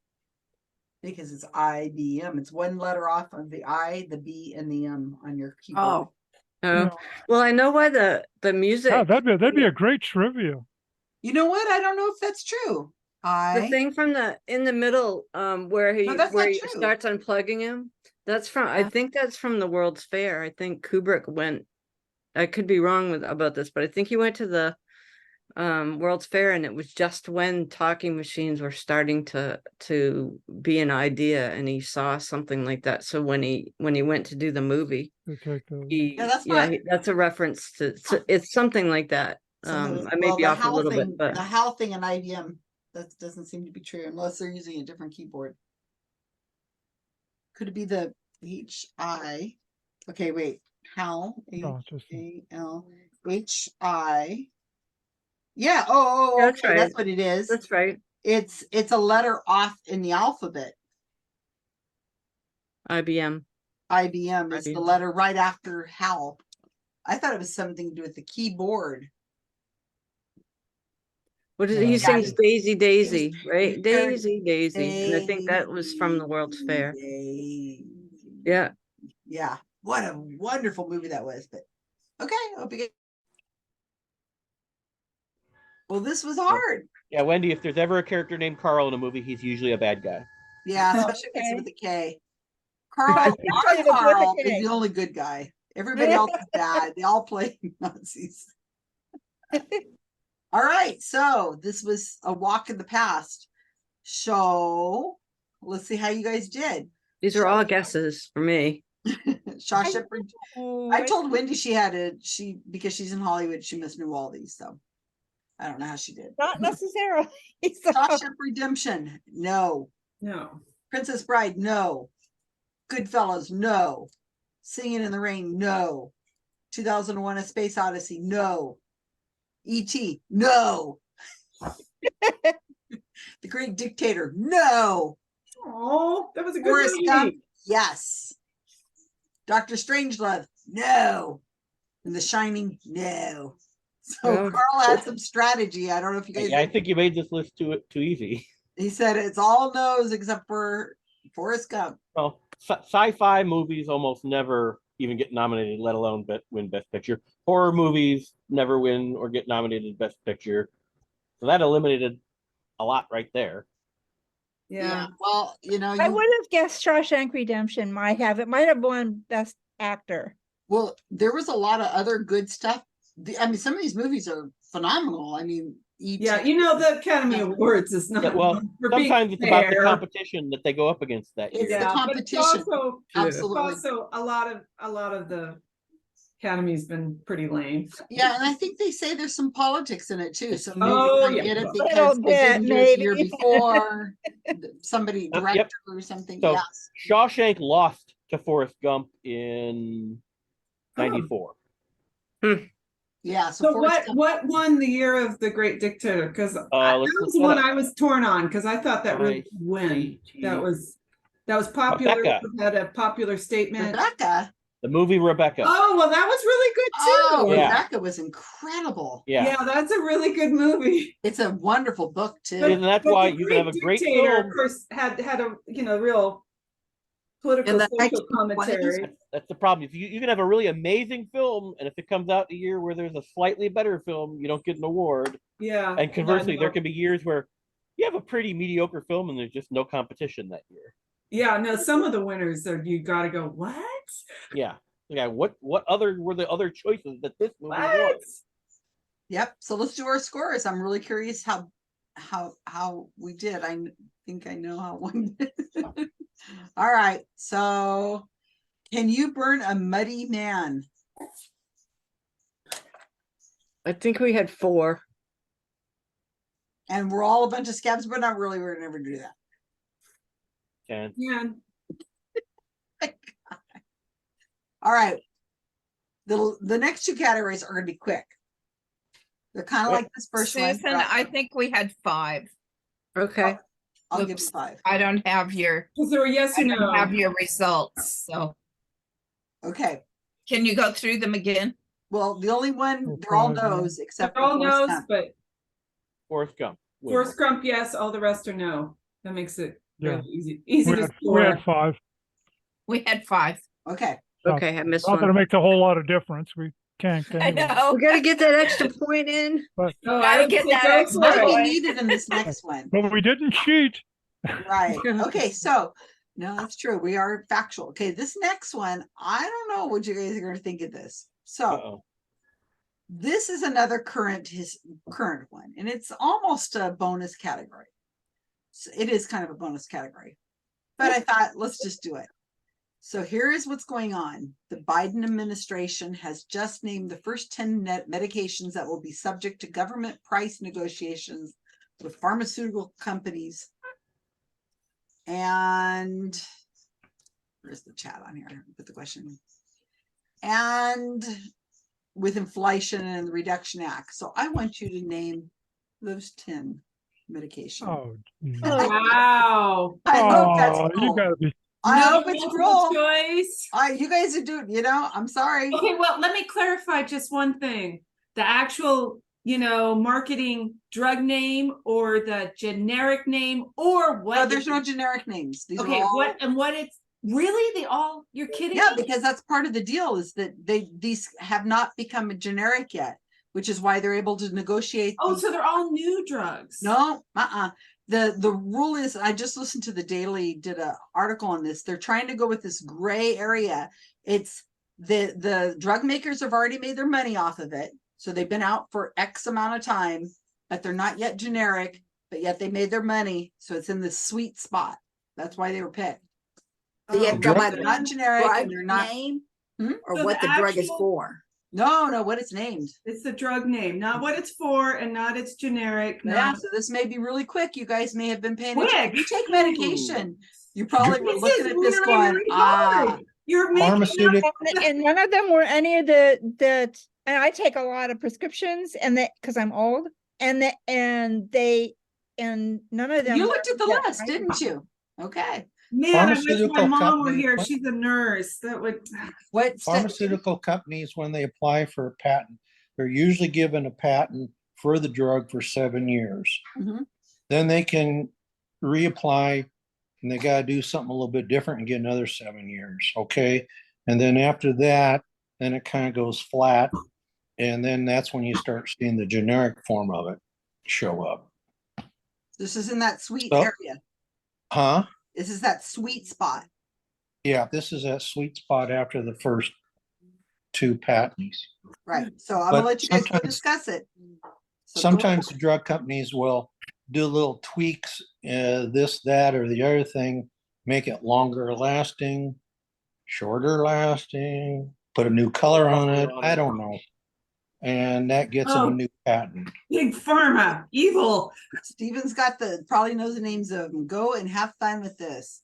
Because it's IBM. It's one letter off of the I, the B, and the M on your keyboard. Oh, Oh, Yeah. well, I know why the music. Yeah, that'd be a great trivia. You know what? I don't know if that's true. The thing from in the middle, where he No, that's where not he true. starts unplugging him. That's from. I think that's from the World's Fair. I think Kubrick went. I could be wrong about this, but I think he went to the World's Fair, and it was just when talking machines were starting to be an idea, and he saw something like that. So when he went to do the movie, To take the, Yeah, that's not- that's a reference to. It's something like that. So, I may well, be the off a Howl little thing, bit, but the Howl thing in IBM, that doesn't seem to be true unless they're using a different keyboard. Could it be the HI? Okay, wait. Howl. oh, just HI. Yeah. Oh, That's okay. right. That's what it is. that's right. It's a letter off in the alphabet. IBM. IBM is the IBM. letter right after Howl. I thought it was something to do with the keyboard. What is Yeah. it? He Yeah, sings Daisy Daisy, right? heard Daisy Daisy. And I think that was from the World's Fair. Daisy. Yeah. Yeah. What a wonderful movie that was. But okay, hope you get. Well, this was hard. yeah, Wendy, if there's ever a character named Carl in a movie, he's usually a bad guy. Yeah, especially if it's Okay. with a K. Carl, I can tell you it's with a Carl K. is the only good guy. Everybody else is bad. They all play Nazis. All right, so this was a walk in the past. So let's see how you guys did. These are all guesses for me. Shaw Shepherd. I told Wendy because she's in Hollywood, she must know all these. So I don't know how she did. Not necessarily. So- Shawshank Redemption, no. No. Princess Bride, no. Goodfellas, no. Singing in the Rain, no. 2001: A Space Odyssey, no. E.T., no. The Great Dictator, no. Oh, that was a good Forrest movie. Gump, yes. Dr. Strangelove, no. And The Shining, no. So Oh. Carl had some strategy. I don't know if you guys. Yeah, I think you made this list too easy. He said it's all no's except for Forrest Gump. Well, sci-fi movies almost never even get nominated, let alone win Best Picture. Horror movies never win or get nominated Best Picture. So that eliminated a lot right there. Yeah. Well, I would have guessed Shawshank Redemption might have won Best Actor. Well, there was a lot of other good stuff. Some of these movies are phenomenal. I mean, each. Yeah, you know, the Academy Awards is not. Yeah, well, for being sometimes it's about the fair. competition that they go up against that year. It's the Yeah, but competition. also, Absolutely. also a lot of the Academy's been pretty lame. Yeah, and I think they say there's some politics in it too. So maybe Oh, they yeah. get it Little because they didn't bit, do it the year maybe. before. Somebody Yep. director or something. So Yes. Shawshank lost to Forrest Gump in '94. Yeah. So, So Forrest Gump- what won the year of the Great Dictator? Because that let's was look the that one up. I was torn on because I thought that really would win. That was popular. Rebecca. Had a popular statement. Rebecca. The movie Rebecca. Oh well, that was really good too. Oh, Yeah. Rebecca was incredible. Yeah. That's a really good movie. It's a wonderful book too. And that's But why The you can have a great Dictator, film. of course, had a real political In the social 1920s. commentary. That's the problem. If you can have a really amazing film, and if it comes out a year where there's a slightly better film, you don't get an award. Yeah. And conversely, yeah, there no. can be years where you have a pretty mediocre film and there's just no competition that year. Yeah, no, some of the winners are you gotta go, what? Yeah. Yeah. What other were the other choices that this movie What? was? Yep. So let's do our scores. I'm really curious how we did. Think I know how one did. All right. So can you burn a muddy man? I think we had 4. And we're all a bunch of scabs, but not really. We're never do that. And Yeah. All right. The next 2 categories are going to be quick. They're kind of Yep. like this first one. Susan, I think we had 5. Okay. I'll give you Oops. 5. I don't have your, Because there were yes I or don't no. have your results, so Okay. can you go through them again? Well, the only one, they're all no's except They're all for Forrest no's, Gump. but Forrest Gump. wins. Forrest Gump, yes, all the rest are no. That makes it Yeah. really easy We to had, we score. had 5. We had 5. Okay. Okay, I missed Not that it one. makes a whole lot of difference. We can't. I anyway. know. We gotta get that extra point in. But Oh, Gotta would get say that go extra for it. Might be Boy. needed in this next one. we didn't cheat. Right. Okay. So, no, that's true. We are factual. Okay. This next one, I don't know what you guys are going to think of this. So, Uh-oh. this is another current one, and it's almost a bonus category. So it is kind of a bonus category, but I thought let's just do it. So here is what's going on. The Biden administration has just named the first 10 medications that will be subject to government price negotiations with pharmaceutical companies. And where's the chat on here? Put the question. And with inflation and the Reduction Act. So I want you to name those 10 medications. Oh, geez. Wow. I hope that's Oh, cool. you gotta be. I No hope it's multiple cruel. choice. You guys are doing, I'm sorry. Okay, well, let me clarify just one thing. The actual, marketing drug name or the generic name or what? No, there's no generic names. These Okay, are all, what it's really you're kidding yeah, me? because that's part of the deal is that these have not become a generic yet, which is why they're able to negotiate. Oh, these- so they're all new drugs. No, The rule is, I just listened to the Daily did an article on this. They're trying to go with this gray area. It's the drug makers have already made their money off of it. So they've been out for X amount of time, but they're not yet generic, but yet they made their money. So it's in this sweet spot. That's why they were picked. So you have to go by They're the not generic drug and they're not, name Hmm? or So what the the drug is actual- for. no, what it's named. It's the drug name, not what it's for and not its generic. Yeah, No. so this may be really quick. You guys may have been paying Quick. attention. You take medication. You probably were This looking is at this really, going, really hard. You're making up Pharmaceutical, And none of them were any of the and I take a lot of prescriptions and that because I'm old and none of them. you were looked at the that list, I- didn't you? Okay. Man, I wish my Pharmaceutical mom were company- here. what- She's a nurse. That would What pharmaceutical companies, when they apply for a patent, they're usually given a patent for the drug for 7 years. Mhm. Then they can reapply and they gotta do something a little bit different and get another 7 years, okay? And then after that, then it kind of goes flat. And then that's when you start seeing the generic form of it show up. This is in that sweet Oh. area. Huh? This is that sweet spot. Yeah, this is that sweet spot after the first 2 patents. Right. So I'm But gonna let you guys go sometimes- discuss it. So go- Sometimes the drug companies will do little tweaks, this, that, or the other thing, make it longer lasting, shorter lasting, put a new color on it. I don't know. And that gets them a Oh. new patent. Big pharma, evil. Steven's got probably knows the names of them. Go and have fun with this.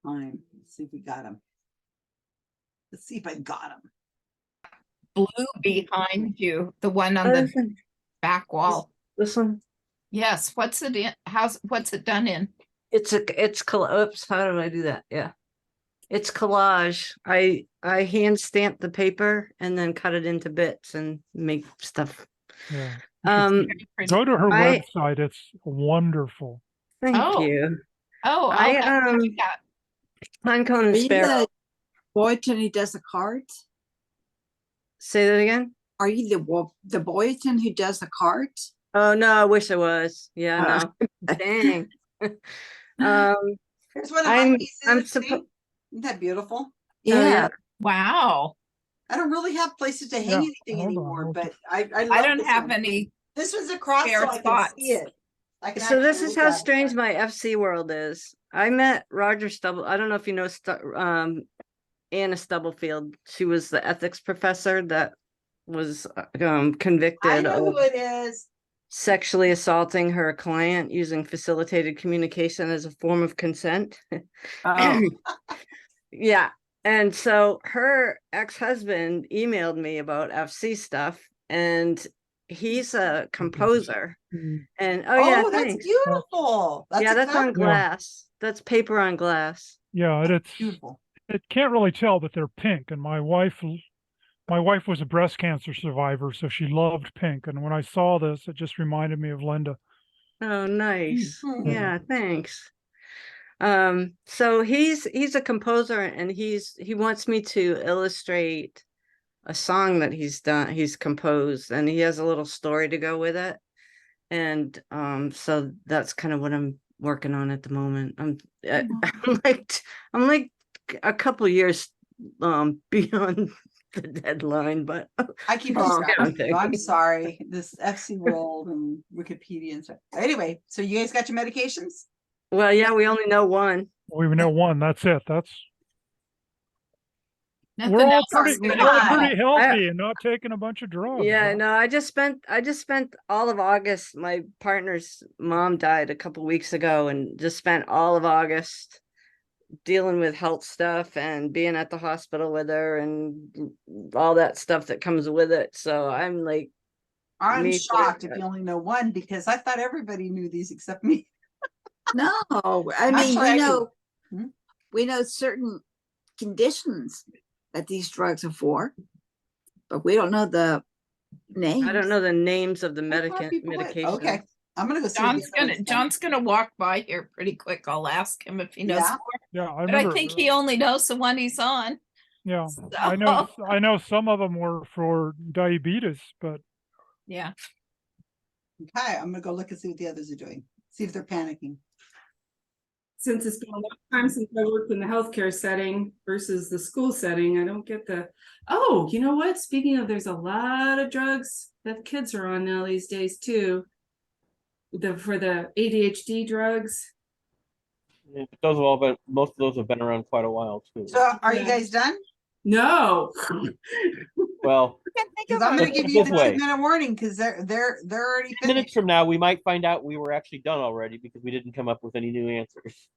Fine. Let's see if we got him. Let's see if I got him. Blue behind you, the one on the back wall. This one. Yes, what's it in? What's it done in? It's oops, how did I do that? Yeah. It's collage. I hand stamp the paper and then cut it into bits and make stuff. Yeah. Go to her website. It's wonderful. Thank you. Oh, I'm Conan Are you Sparrow. the Boyton who does the cards? Say that again. Are you the Boyton who does the cards? Oh no, I wish I was. Yeah, no. Dang. Here's one of my I'm pieces. supposed. Isn't that beautiful? Yeah. Wow. I don't really have places to hang anything anymore, but I love I don't this have one. any. This one's across so spare I can spots. see it. I can So this actually is look how at it. strange my FC world is. I met Roger Stubble. I don't know if you know Anna Stubblefield. She was the ethics professor that was I convicted know of who it is. sexually assaulting her client using facilitated communication as a form of consent. Oh. Yeah. And so her ex-husband emailed me about FC stuff, and he's a composer. And Oh, that's thanks. beautiful. That's That's on exactly glass. That's paper on glass. Yeah, and it's beautiful. It can't really tell, but they're pink. And my wife was a breast cancer survivor, so she loved pink. And when I saw this, it just reminded me of Linda. Oh, nice. Hmm. Yeah, thanks. So he's a composer, and he wants me to illustrate a song that he's composed, and he has a little story to go with it. And so that's kind of what I'm working on at the moment. I'm like a couple years beyond the deadline, but I keep distracting you. I'm sorry. This FC World and Wikipedia and stuff. Anyway, so you guys got your medications? Well, yeah, we only know one. We know one. That's it. Nothing We're all else pretty is gonna healthy and not taking a bunch of drugs. Yeah, huh? no, I just spent all of August. My partner's mom died a couple weeks ago, and just spent all of August dealing with health stuff and being at the hospital with her and all that stuff that comes with it. So I'm like, I'm shocked if you only know one, because I thought everybody knew these except me. No, I mean, Actually, we know certain conditions that these drugs are for, but we don't know the names. I don't know the names of the thought people would. medications. Okay, I'm gonna go see. what these others say. John's gonna walk by here pretty quick. I'll ask him if he knows Yeah? more. Yeah, I But I remember. think he only knows the one he's on. Yeah, So- I know some of them were for diabetes, but Yeah. Okay, I'm gonna go look and see what the others are doing. See if they're panicking. Since it's been a long time since I worked in the healthcare setting versus the school setting, I don't get oh, you know what? Speaking of, there's a lot of drugs that kids are on now these days too. For the ADHD drugs. Those have all been, most of those have been around quite a while too. So are you guys done? No. Well, I can't think Because of I'm them. gonna give Put it you this the way. 2-minute warning because they're already 10 minutes finished. from now, we might find out we were actually done already because we didn't come up with any new answers.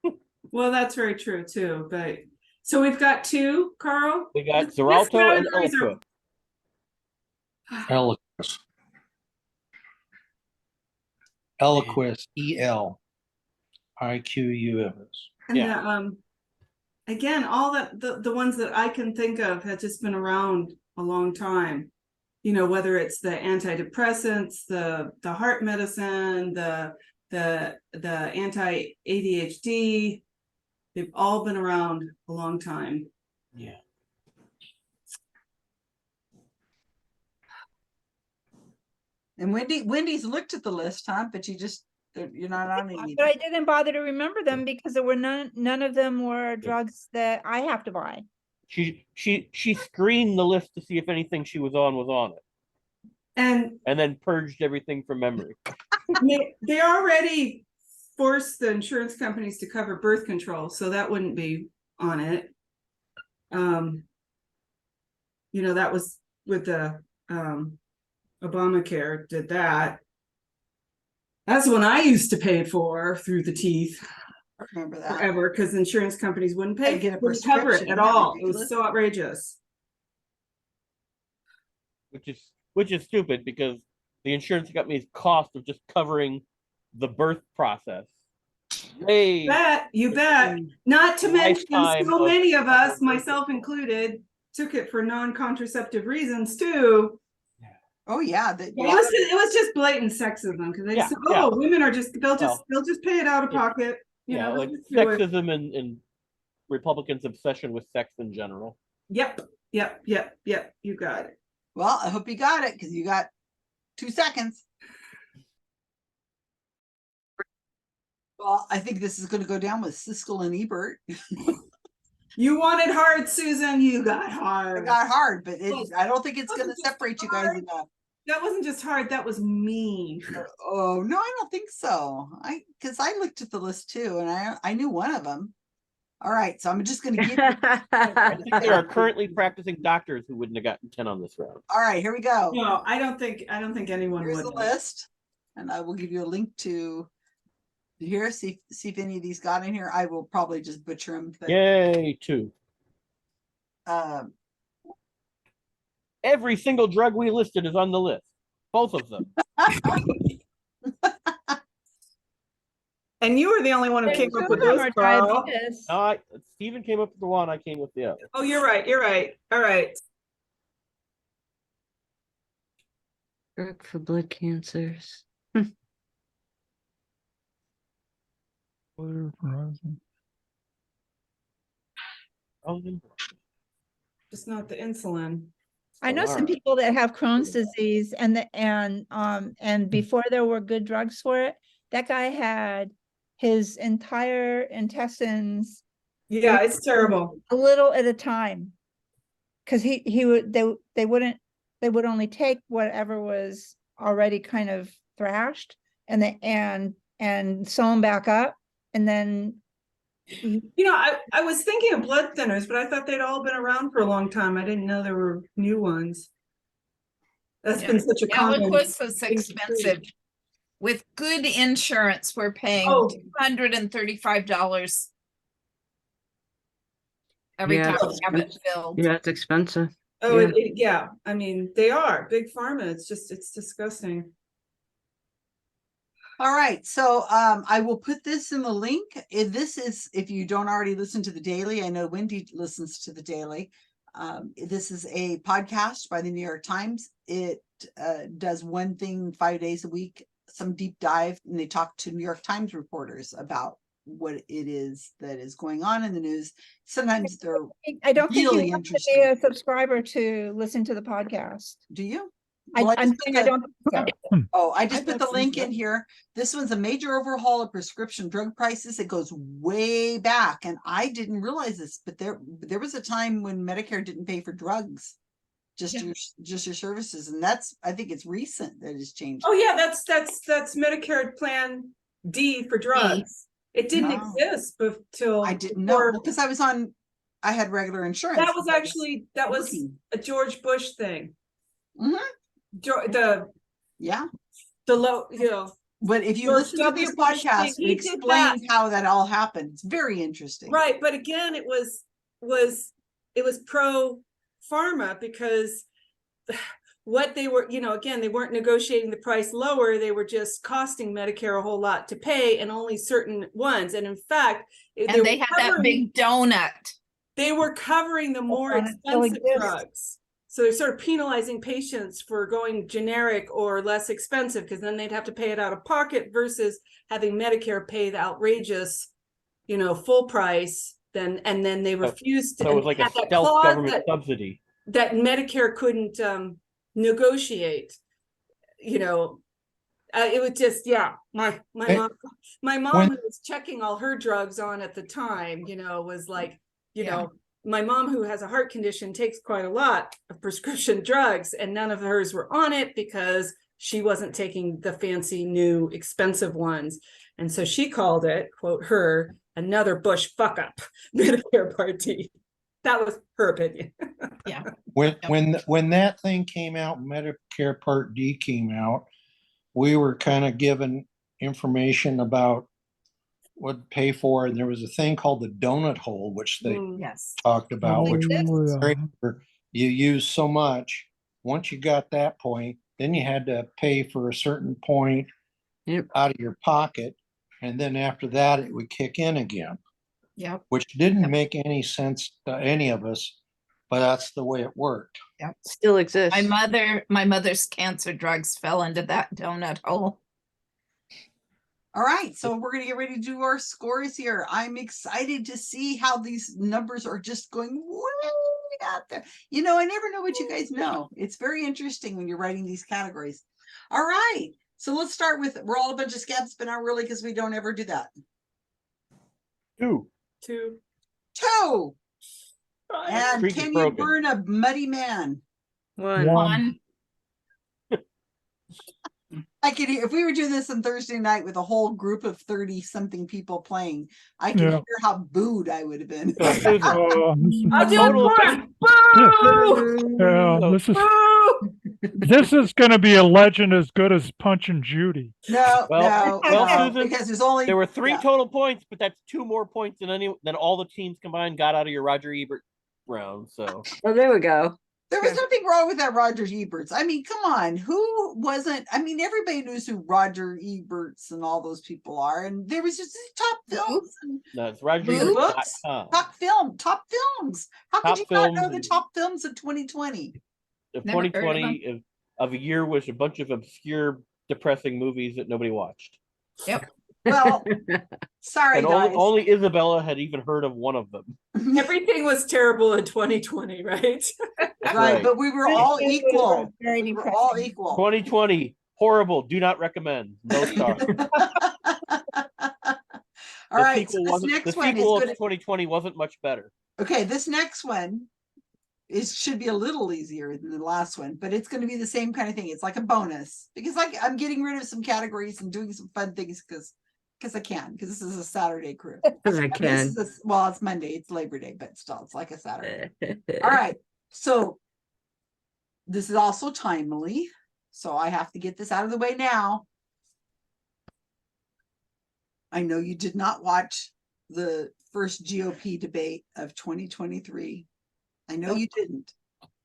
Well, that's very true too, but so we've got two, Carl? We got This Xaralto and boundaries are- Eloqua. Eliquis. Eliquis, ELIQUS. And Yeah. again, all that the ones that I can think of have just been around a long time. You know, whether it's the antidepressants, the heart medicine, the anti-ADHD, they've all been around a long time. Yeah. And Wendy's looked at the list, huh? But you're not on any. But I didn't bother to remember them because there were none of them were drugs that I have to buy. She screened the list to see if anything she was on it, And and then purged everything from memory. they already forced the insurance companies to cover birth control, so that wouldn't be on it. You know, that was with the Obamacare did that. That's the one I used to pay for through the teeth I remember that. forever because insurance companies wouldn't I pay, get a wouldn't cover it prescription, at isn't that all. It was ridiculous? so outrageous. Which is stupid because the insurance company's cost of just covering the birth process. You bet. Not to mention, Lifetime so of- many of us, myself included, took it for non-contraceptive reasons too. Oh yeah, It was just blatant sexism because they Yeah, said, yeah. "Oh, women are just they'll just pay it out of Yeah. pocket." You Yeah, know, like they'll just do it. sexism and Republicans' obsession with sex in general. Yep. You got it. Well, I hope you got it because you got 2 seconds. Well, I think this is going to go down with Siskel and Ebert. You wanted hard, Susan. You got hard. I got hard, but I don't think it's Wasn't going to just separate you hard. guys enough. That wasn't just hard. That was mean. Oh no, I don't think so. Because I looked at the list too, and I knew one of them. All right, so I'm just going to give. I think there are currently practicing doctors who wouldn't have gotten 10 on this round. All right, here we go. No, I don't think anyone Here's would. the list, and I will give you a link to here. See if any of these got in here. I will probably just butcher them. But, Yay, 2. Every single drug we listed is on the list. Both of them. And you were the only one who came up with Two of them this, are Carl. diabetes. Stephen came up with the one, I came with the other. Oh, you're right. All right. Drug for blood cancers. Just not the insulin. I know some Alright. people that have Crohn's disease and before there were good drugs for it, that guy had his entire intestines Yeah, it's terrible. a little at a time. Cause they would only take whatever was already kind of thrashed and sew them back up and then You know, I was thinking of blood thinners, but I thought they'd all been around for a long time. I didn't know there were new ones. That's been such a common. Eliquis is expensive. With good insurance, we're paying Oh. $235 every Yeah, time we have it filled. Yeah, it's expensive. Oh, Yeah. yeah. I mean, they are big pharma. It's disgusting. All right, so I will put this in the link. This is if you don't already listen to the Daily. I know Wendy listens to the Daily. This is a podcast by the New York Times. It does one thing 5 days a week, some deep dive, and they talk to New York Times reporters about what it is that is going on in the news. Sometimes they're I don't think really you have to be interesting. a subscriber to listen to the podcast. Do you? I'm Well, I just saying put I don't think so. Oh, I just put the thought link so. in here. This one's a major overhaul of prescription drug prices. It goes way back, and I didn't realize this, but there was a time when Medicare didn't pay for drugs, just your services, and I think it's recent that has changed. Oh yeah, that's Medicare Plan D for drugs. It didn't Wow. exist till I didn't know because I had regular insurance. that was actually working. a George Bush thing. Mhm. The Yeah, low, but if you George listen to this W. Bush thing, podcast, it he did that. explains how that all happened. It's very interesting. Right, but again, it was pro pharma because what they were, again, they weren't negotiating the price lower. They were just costing Medicare a whole lot to pay and only certain ones. And in fact, And they had that big donut. They were covering the more donut still expensive exists. drugs. So they're sort of penalizing patients for going generic or less expensive because then they'd have to pay it out of pocket versus having Medicare pay the outrageous, full price. And then they refused to. So it was like a had that stealth clause government subsidy. that Medicare couldn't negotiate. It was just my Hey, mom who was checking all her drugs on at the time, was like, my mom who has a heart condition takes quite a lot of prescription drugs and none of hers were on it because she wasn't taking the fancy new expensive ones. And so she called it, quote, her another Bush fuck up Medicare Part D. That was her opinion. Yeah. When that thing came out, Medicare Part D came out, we were kind of given information about what to pay for, and there was a thing called the donut hole, which they Yes. talked about, which Oh, yeah. you use so much. Once you got that point, then you had to pay for a certain point out of your pocket, and then after that, it would kick in again. Yep. Which didn't make any sense to any of us, but that's the way it worked. Yep. Still exists. My mother's cancer drugs fell into that donut hole. All right, so we're going to get ready to do our scores here. I'm excited to see how these numbers are just going way out there. I never know what you guys know. It's very interesting when you're writing these categories. All right, so let's start with, we're all a bunch of scabs, but not really because we don't ever do that. 2. 2. And Streak is can you broken. burn a muddy man? 1. One. I could hear, if we were doing this on Thursday night with a whole group of 30 something people playing, I could Yeah. hear how booed I would have been. So, Susan, I'll do total it effect- Boo! Yeah, So- this is going to be a legend as good as Punch and Judy. No, Well, Susan, because there's only there were 3 yeah. total points, but that's 2 more points than all the teams combined got out of your Roger Ebert round. So Oh, there we go. There was nothing wrong with that Roger Eberts. I mean, come on, who wasn't? I mean, everybody knows who Roger Eberts and all those people are, and there was just these top films and no, it's Roger the books, Ebert.com. top films. How Top could you not know films the and- top films of 2020? Of Never heard of 2020 of a year was a bunch of obscure, depressing movies that nobody watched. Yep. Well, sorry, And guys. only Isabella had even heard of one of them. Everything was terrible in 2020, right? That's right, but we were all It was equal. very We were depressing. all equal. 2020, horrible. Do not recommend. No star. All right, so sequel this wasn't- next the one is sequel of good. 2020 wasn't much better. Okay, this next one should be a little easier than the last one, but it's going to be the same kind of thing. It's like a bonus because I'm getting rid of some categories and doing some fun things because I can, because this is a Saturday crew. Because I can. Well, it's Monday, it's Labor Day, but still, it's like a Saturday. All right, so this is also timely, so I have to get this out of the way now. I know you did not watch the first GOP debate of 2023. I know you didn't,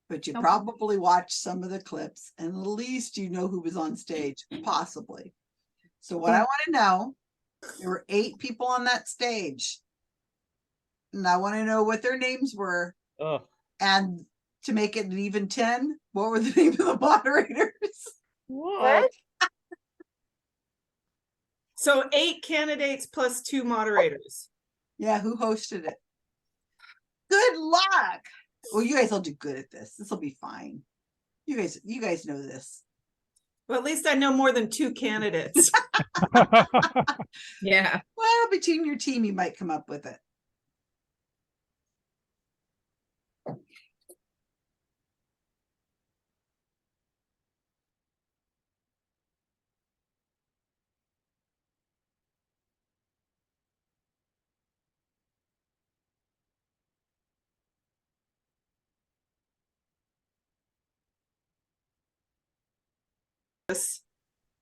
but you Nope. probably watched some of the clips, and at least you know who was on stage, possibly. So what I want to know, there were 8 people on that stage, and I want to know what their names were, Ugh. and to make it an even 10, what were the names of the moderators? What? So 8 candidates plus 2 moderators. Yeah, who hosted it? Good luck. Well, you guys will do good at this. This will be fine. You guys know this. Well, at least I know more than 2 candidates. Yeah. Well, between your team, you might come up with it.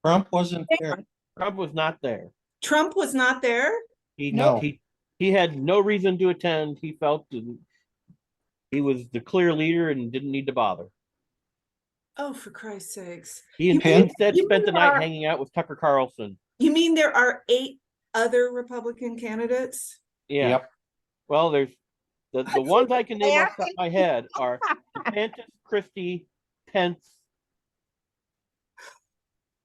Trump wasn't there. Trump was not there. Trump was not there? No. He had no reason to attend. He felt that he was the clear leader and didn't need to bother. Oh, for Christ's sakes. He You instead mean spent the there night are- hanging out with Tucker Carlson. You mean there are 8 other Republican candidates? Yeah. Yep. Well, there's the ones I can name off the top of my head are DeSantis, Christie, Pence,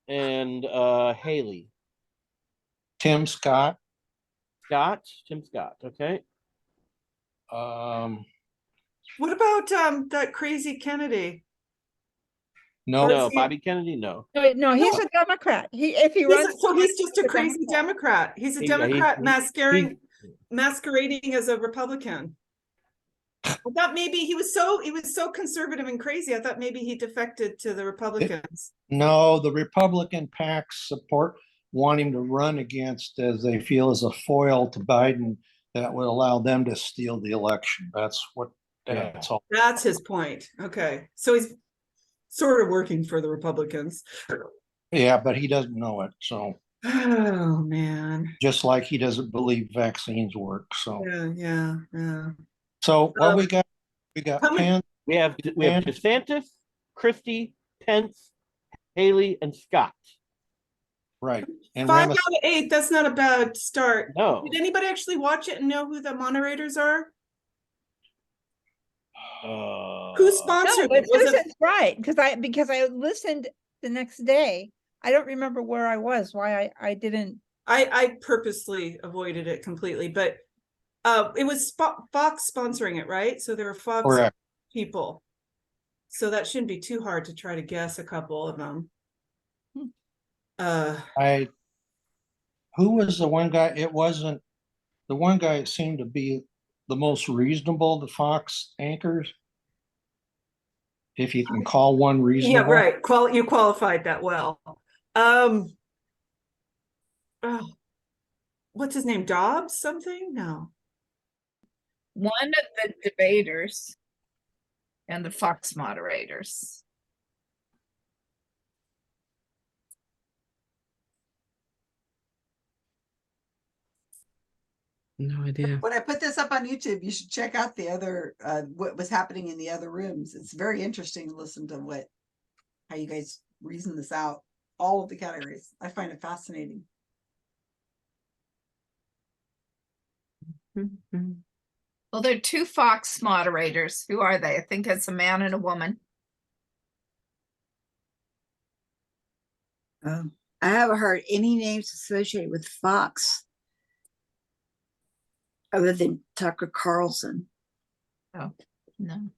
and Haley. Tim Scott. Tim Scott. Okay. Um, What about that crazy Kennedy? no, No, Bobby Kennedy. No. No, he's a Democrat. If he runs. So he's just a he's crazy Democrat. He's a Yeah, Democrat he's- masquerading as a Republican. I thought maybe he was so conservative and crazy. I thought maybe he defected to the Republicans. no, the Republican PACs want him to run against, as they feel, as a foil to Biden that would allow them to steal the election. That's what that's all. That's his point. Okay. So he's sort of working for the Republicans. Yeah, but he doesn't know it. So Oh man. just like he doesn't believe vaccines work. So Yeah. so what we got how many- Pence. We have DeSantis, Christie, Pence, Haley, and Scott. Right. And 5 Ramis, out of 8, that's not a bad start. No. Did anybody actually watch it and know who the moderators are? Who No, sponsored but it? Was it Susan's right, because I listened the next day. I don't remember where I was, why I didn't. I purposely avoided it completely, but it was Fox sponsoring it, right? So there were Fox correct. people. So that shouldn't be too hard to try to guess a couple of them. Who was the one guy? It wasn't the one guy that seemed to be the most reasonable, the Fox anchors. If you can call one reasonable. Yeah, right. You qualified that well. What's his name? Dobbs something? No. One of the debaters and the Fox moderators. No idea. When I put this up on YouTube, you should check out the other what was happening in the other rooms. It's very interesting to listen to how you guys reason this out. All of the categories. I find it fascinating. Well, there are 2 Fox moderators. Who are they? I think it's a man and a woman. I haven't heard any names associated with Fox other than Tucker Carlson. Oh, no.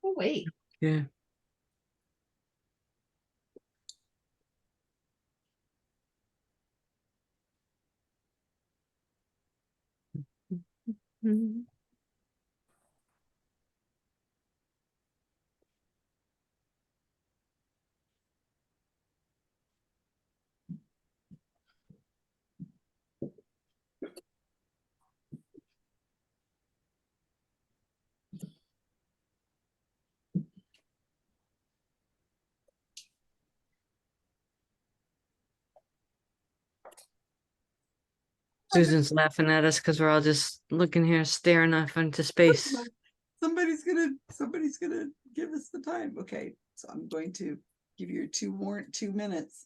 Oh, wait. Yeah. Susan's laughing at us because we're all just looking here, staring off into space. Somebody's gonna give us the time. Okay, so I'm going to give you 2 minutes.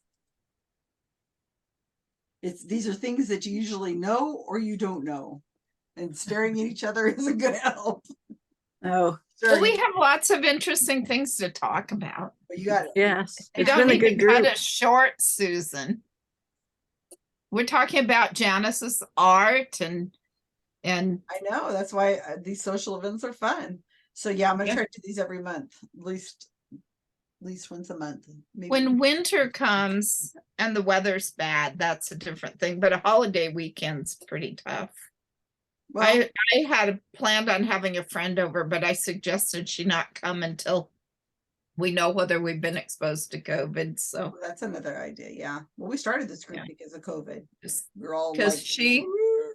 These are things that you usually know or you don't know, and staring at each other isn't gonna help. Oh, Well, we have lots of interesting things to talk about. You got it. Yes, You it's don't been a need good to cut group. it short, Susan. We're talking about Janice's art and I know, that's why these social events are fun. So yeah, I'm gonna Yeah. try to do these every month, at least once a month. Maybe. when winter comes and the weather's bad, that's a different thing. But a holiday weekend's pretty tough. Well, I had planned on having a friend over, but I suggested she not come until we know whether we've been exposed to COVID. So that's another idea. Yeah. Well, we started this group Yeah. because of COVID. just We're all because like, she,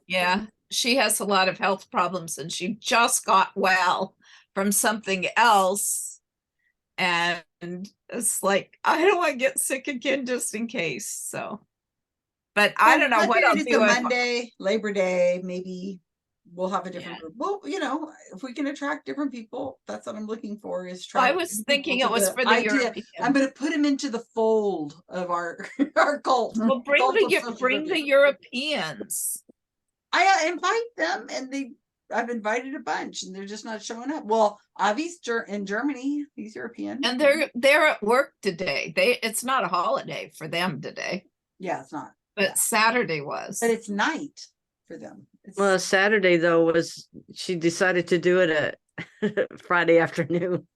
yeah, she has a lot of health problems and she just got well from something else. And it's like, I don't want to get sick again just in case. So, but I don't know what I'll It's do. a if- Monday, Labor Day, maybe we'll have a different group. Well, you know, if we can attract different people, that's what I'm looking for is try. I was thinking it was for the idea. European. I'm going to put him into the fold of our our cult. Well, Cult of social bring the media. Europeans. I invite them, and I've invited a bunch, and they're just not showing up. Well, Avi's in Germany. He's European, And they're at work today. It's not a holiday for them today, yeah, it's not, but Saturday was. but it's night for them. It's, Well, Saturday though was she decided to do it at Friday afternoon.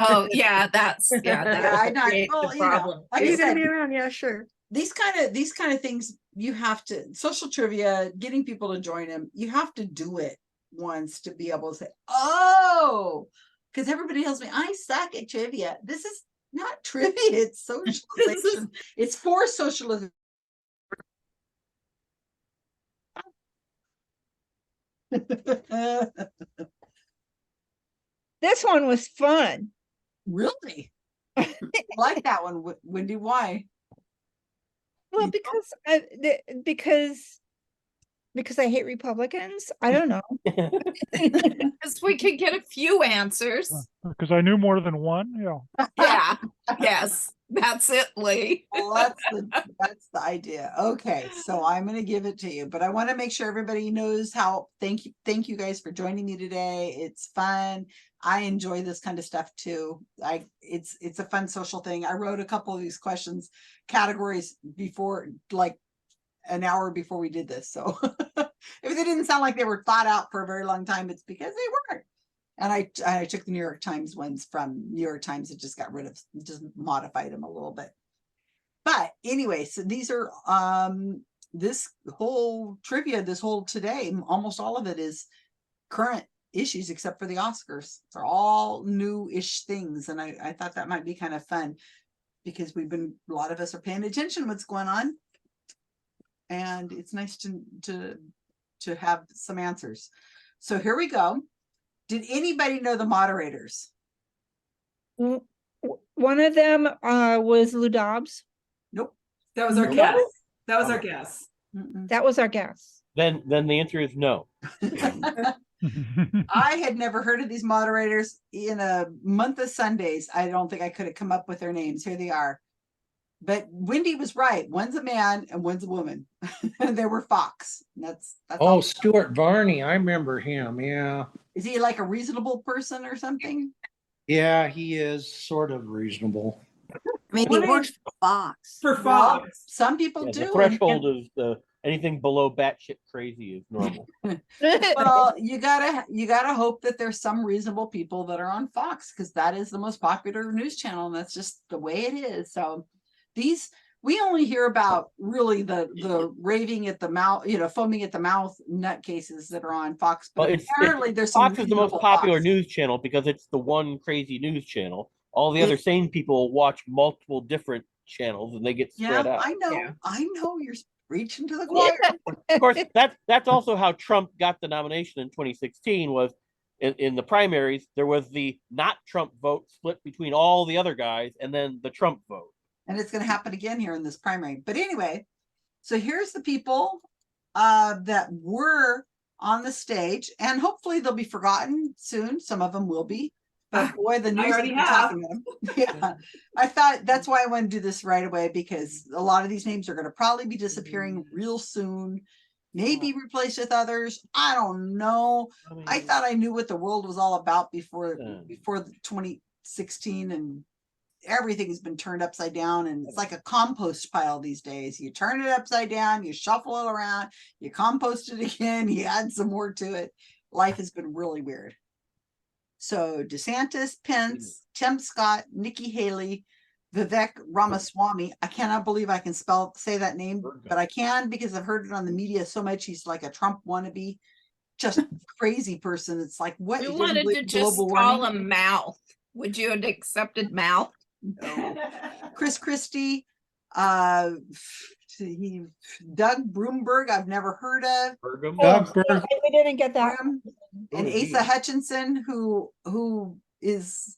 Oh yeah, that's yeah, I know. create Well, the you know, problem. like Are I you gonna said, be around? Yeah, sure. these kind of things you have to social trivia, getting people to join them. You have to do it once to be able to say, oh, because everybody tells me I suck at trivia. This is not trivia, it's socialization. It's for socialization. This one was fun. Really? I like that one, Wendy. Why? Well, You because I hate Republicans. I don't know. Because we could get a few answers. Because I knew more than one. Yeah. Yeah. Yes. That's it, Lee. Well, that's the idea. Okay, so I'm going to give it to you, but I want to make sure everybody knows how. Thank you guys for joining me today. It's fun. I enjoy this kind of stuff too. It's a fun social thing. I wrote a couple of these questions categories before, like an hour before we did this. So if they didn't sound like they were thought out for a very long time, it's because they weren't. And I took the New York Times ones from New York Times and just modified them a little bit. But anyway, so these are this whole trivia, this whole today, almost all of it is current issues except for the Oscars. They're all new-ish things. And I thought that might be kind of fun because a lot of us are paying attention to what's going on. And it's nice to have some answers. So here we go. Did anybody know the moderators? One of them was Lou Dobbs. Nope. That was our Nope. guess. That was our guess. That was our guess. Then the answer is no. I had never heard of these moderators in a month of Sundays. I don't think I could have come up with their names. Here they are. But Wendy was right. One's a man and one's a woman. They were Fox. That's all. Stuart Varney. I remember him. Yeah. Is he like a reasonable person or something? Yeah, he is sort of reasonable. I mean, What he is- works for Fox. For Well, Fox. some people Yeah, do. the and- threshold is anything below batshit crazy is normal. well, you gotta hope that there's some reasonable people that are on Fox because that is the most popular news channel, and that's just the way it is. So we only hear about really the raving at the mouth, foaming at the mouth nutcases that are on Fox. But Well, apparently there's some Fox is the most reasonable popular Fox. news channel because it's the one crazy news channel. All the It- other sane people watch multiple different channels and they get Yeah, spread out. I know you're reaching to the choir. Of course, that's also how Trump got the nomination in 2016 was in the primaries, there was the not Trump vote split between all the other guys and then the Trump vote. And it's going to happen again here in this primary. But anyway, so here's the people that were on the stage, and hopefully they'll be forgotten soon. Some of them will be. But boy, the news already has been have. talking about them. Yeah, I thought that's why I want to do this right away because a lot of these names are going to probably be disappearing real soon, maybe replaced with others. I don't know. I thought I knew what the world was all about before the 2016, and everything has been turned upside down, and it's like a compost pile these days. You turn it upside down, you shuffle it around, you compost it again, you add some more to it. Life has been really weird. So DeSantis, Pence, Tim Scott, Nikki Haley, Vivek Ramaswamy. I cannot believe I can say that name, but I can because I've heard it on the media so much. He's like a Trump wannabe. just crazy person. It's like, what? We He doesn't wanted believe to in just global call warming? him Mouth. Would you have accepted Mouth? Chris Christie, Doug Broomberg, I've never heard of. Bergam. Doug Berg, We didn't get that. Broom, and Oh, Asa yeah. Hutchinson, who is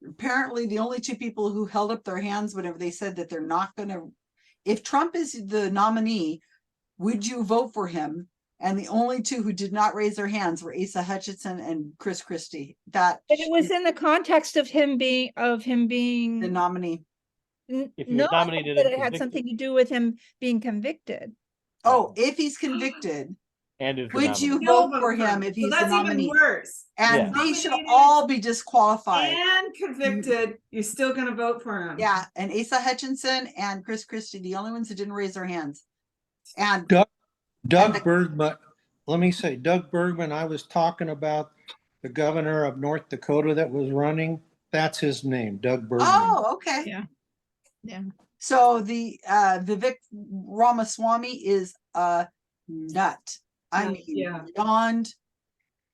apparently the only two people who held up their hands whenever they said that they're not going to. If Trump is the nominee, would you vote for him? And the only two who did not raise their hands were Asa Hutchinson and Chris Christie. That But it was in the context of him being the nominee. If he No, was I thought nominated that and it had convicted. something to do with him being convicted. Oh, if he's convicted, And is the would you nominee. vote for him if So he's the that's even nominee? worse. And Yeah. they should Nominated all be disqualified. And convicted, you're still gonna vote for him. Yeah, and Asa Hutchinson and Chris Christie, the only ones who didn't raise their hands. And Doug And the- Bergman, let me say, Doug Bergman, I was talking about the governor of North Dakota that was running. That's his name, Doug Bergman. oh, okay. Yeah. Yeah. So the Vivek Ramaswamy is a nut. I mean, Yeah. beyond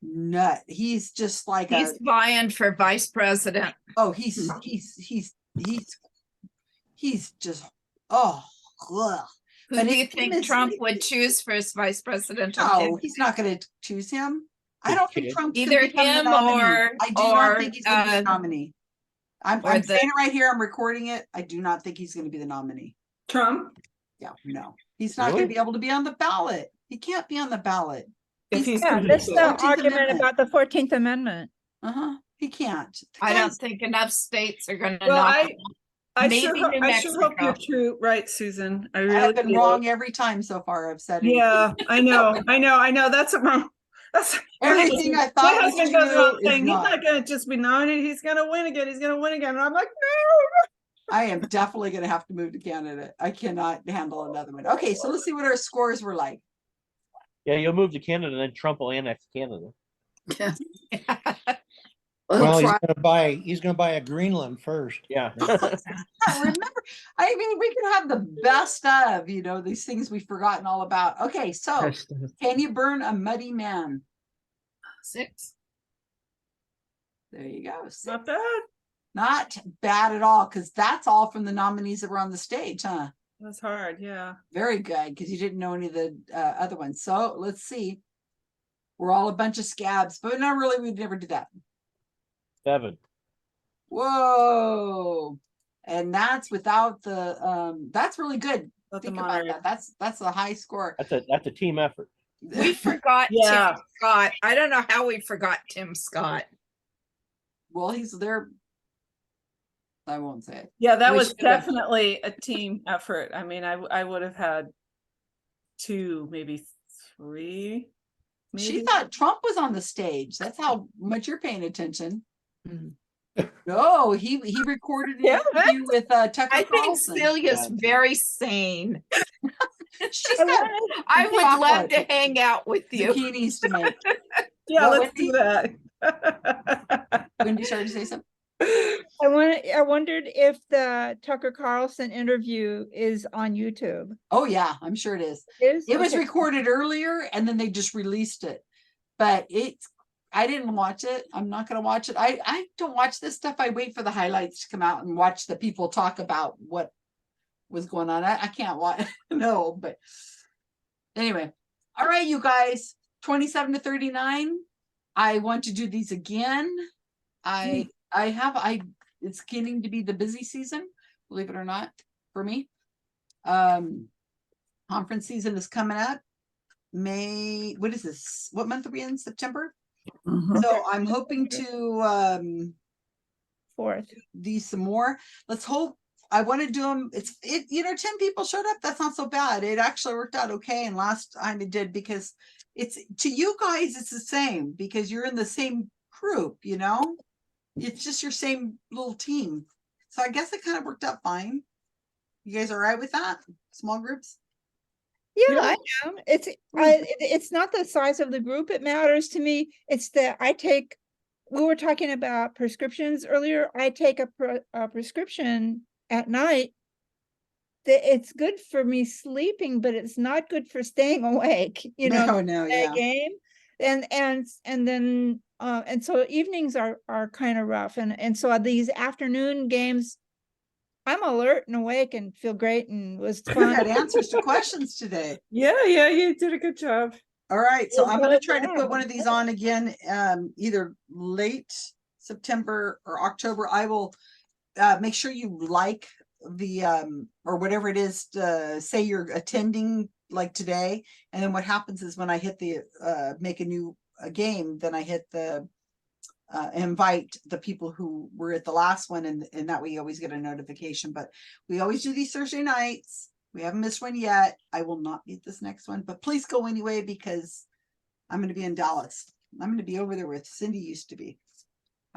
nut. He's just like He's vying for vice president. he's just ugh. Who But do you it think is- Trump would choose for his vice presidential? No, candidate? he's not going to choose him. I don't think Kid. Trump's Either gonna become the him nominee. or- I do not or, think he's going to be the nominee. I'm or the- saying it right here. I'm recording it. I do not think he's going to be the nominee. Trump, Yeah, no, he's not going to Really? be able to be on the ballot. He can't be on the ballot. if he's Yeah, this is convicted. the 14th argument Amendment. about the 14th Amendment. He can't. The I don't guy's- think enough states are going to Well, knock. I Maybe sure, New I sure hope you're Mexico. true, right, Susan? I I really have been do. wrong every time so far. I've said it. Yeah, I know. That's what that's Everything I my thought was husband goes around true is saying he's not. not gonna just be nominated, he's gonna win again, he's gonna win again. And I'm like, no. I am definitely going to have to move to Canada. I cannot handle another one. Okay, so let's see what our scores were like. Yeah, you'll move to Canada, then Trump will annex Canada. Well, he's gonna buy a Greenland first. Yeah. Remember, I mean, we can have the best of, these things we've forgotten all about. Okay, so can you burn a muddy man? 6. There you go. Not bad. Not bad at all, because that's all from the nominees that were on the stage, huh? That's hard, yeah. Very good, because you didn't know any of the other ones. So let's see. We're all a bunch of scabs, but not really. We'd never do that. 7. Whoa. And that's without the that's really good. Without the Think about moderator. that. That's a high score. That's a team effort. We forgot Yeah. Tim Scott. I don't know how we forgot Tim Scott. Well, he's there. I won't say it. Yeah, that We was should have- definitely a team effort. I mean, I would have had 2, maybe 3. She Maybe. thought Trump was on the stage. That's how much you're paying attention. Mhm. No, he recorded an Yeah, interview with Tucker I think Carlson. Celia's very sane. She's got I would love chocolate to hang out with you. zucchinis to make. Yeah, Well, let's do that. Wendy started to say something. I wondered if the Tucker Carlson interview is on YouTube. Oh yeah, I'm sure it is. Is It was Okay. recorded earlier and then they just released it. But I didn't watch it. I'm not going to watch it. I don't watch this stuff. I wait for the highlights to come out and watch the people talk about what was going on. I can't watch. No, but anyway. All right, you guys, 27 to 39. I want to do these again. It's getting to be the busy season, believe it or not, for me. Conference season is coming up. May, what is this? What month are we in? September? So I'm hoping to 4th. these some more. Let's hope. I want to do them. 10 people showed up. That's not so bad. It actually worked out okay. And last time it did, because it's to you guys, it's the same because you're in the same group, it's just your same little team. So I guess it kind of worked out fine. You guys all right with that? Small groups? Yeah, I am. It's not the size of the group. It matters to me. It's that we were talking about prescriptions earlier. I take a prescription at night. It's good for me sleeping, but it's not good for staying awake. No, play a yeah. game. and then and so evenings are kind of rough, and so these afternoon games, I'm alert and awake and feel great, and was You fun. had answers to questions today. Yeah, you did a good job. All right, so Well, I'm gonna good try to job, put one of I'm these good. on again, either late September or October. I will make sure you like the or whatever it is, say you're attending like today, and then what happens is when I hit the make a new game, then I hit the invite the people who were at the last one, and that way you always get a notification. But we always do these Thursday nights. We haven't missed one yet. I will not be at this next one, but please go anyway, because I'm going to be in Dallas. I'm going to be over there where Cindy used to be.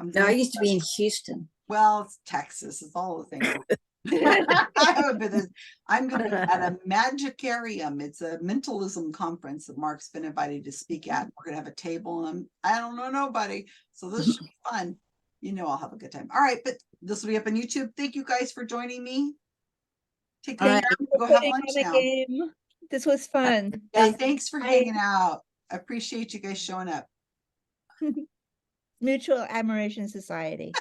No, I used to be in Houston. Well, it's Texas. It's all the things. I haven't been there. I'm going to be at a Magicarium. It's a mentalism conference that Mark's been invited to speak at. We're going to have a table, and I don't know nobody. So this should be fun. You know, I'll have a good time. All right, but this will be up on YouTube. Thank you guys for joining me. Take care. All right. Go have Putting lunch on the now. game. This was fun. Yeah, thanks for Bye. hanging out. I appreciate you guys showing up. Mutual Admiration Society.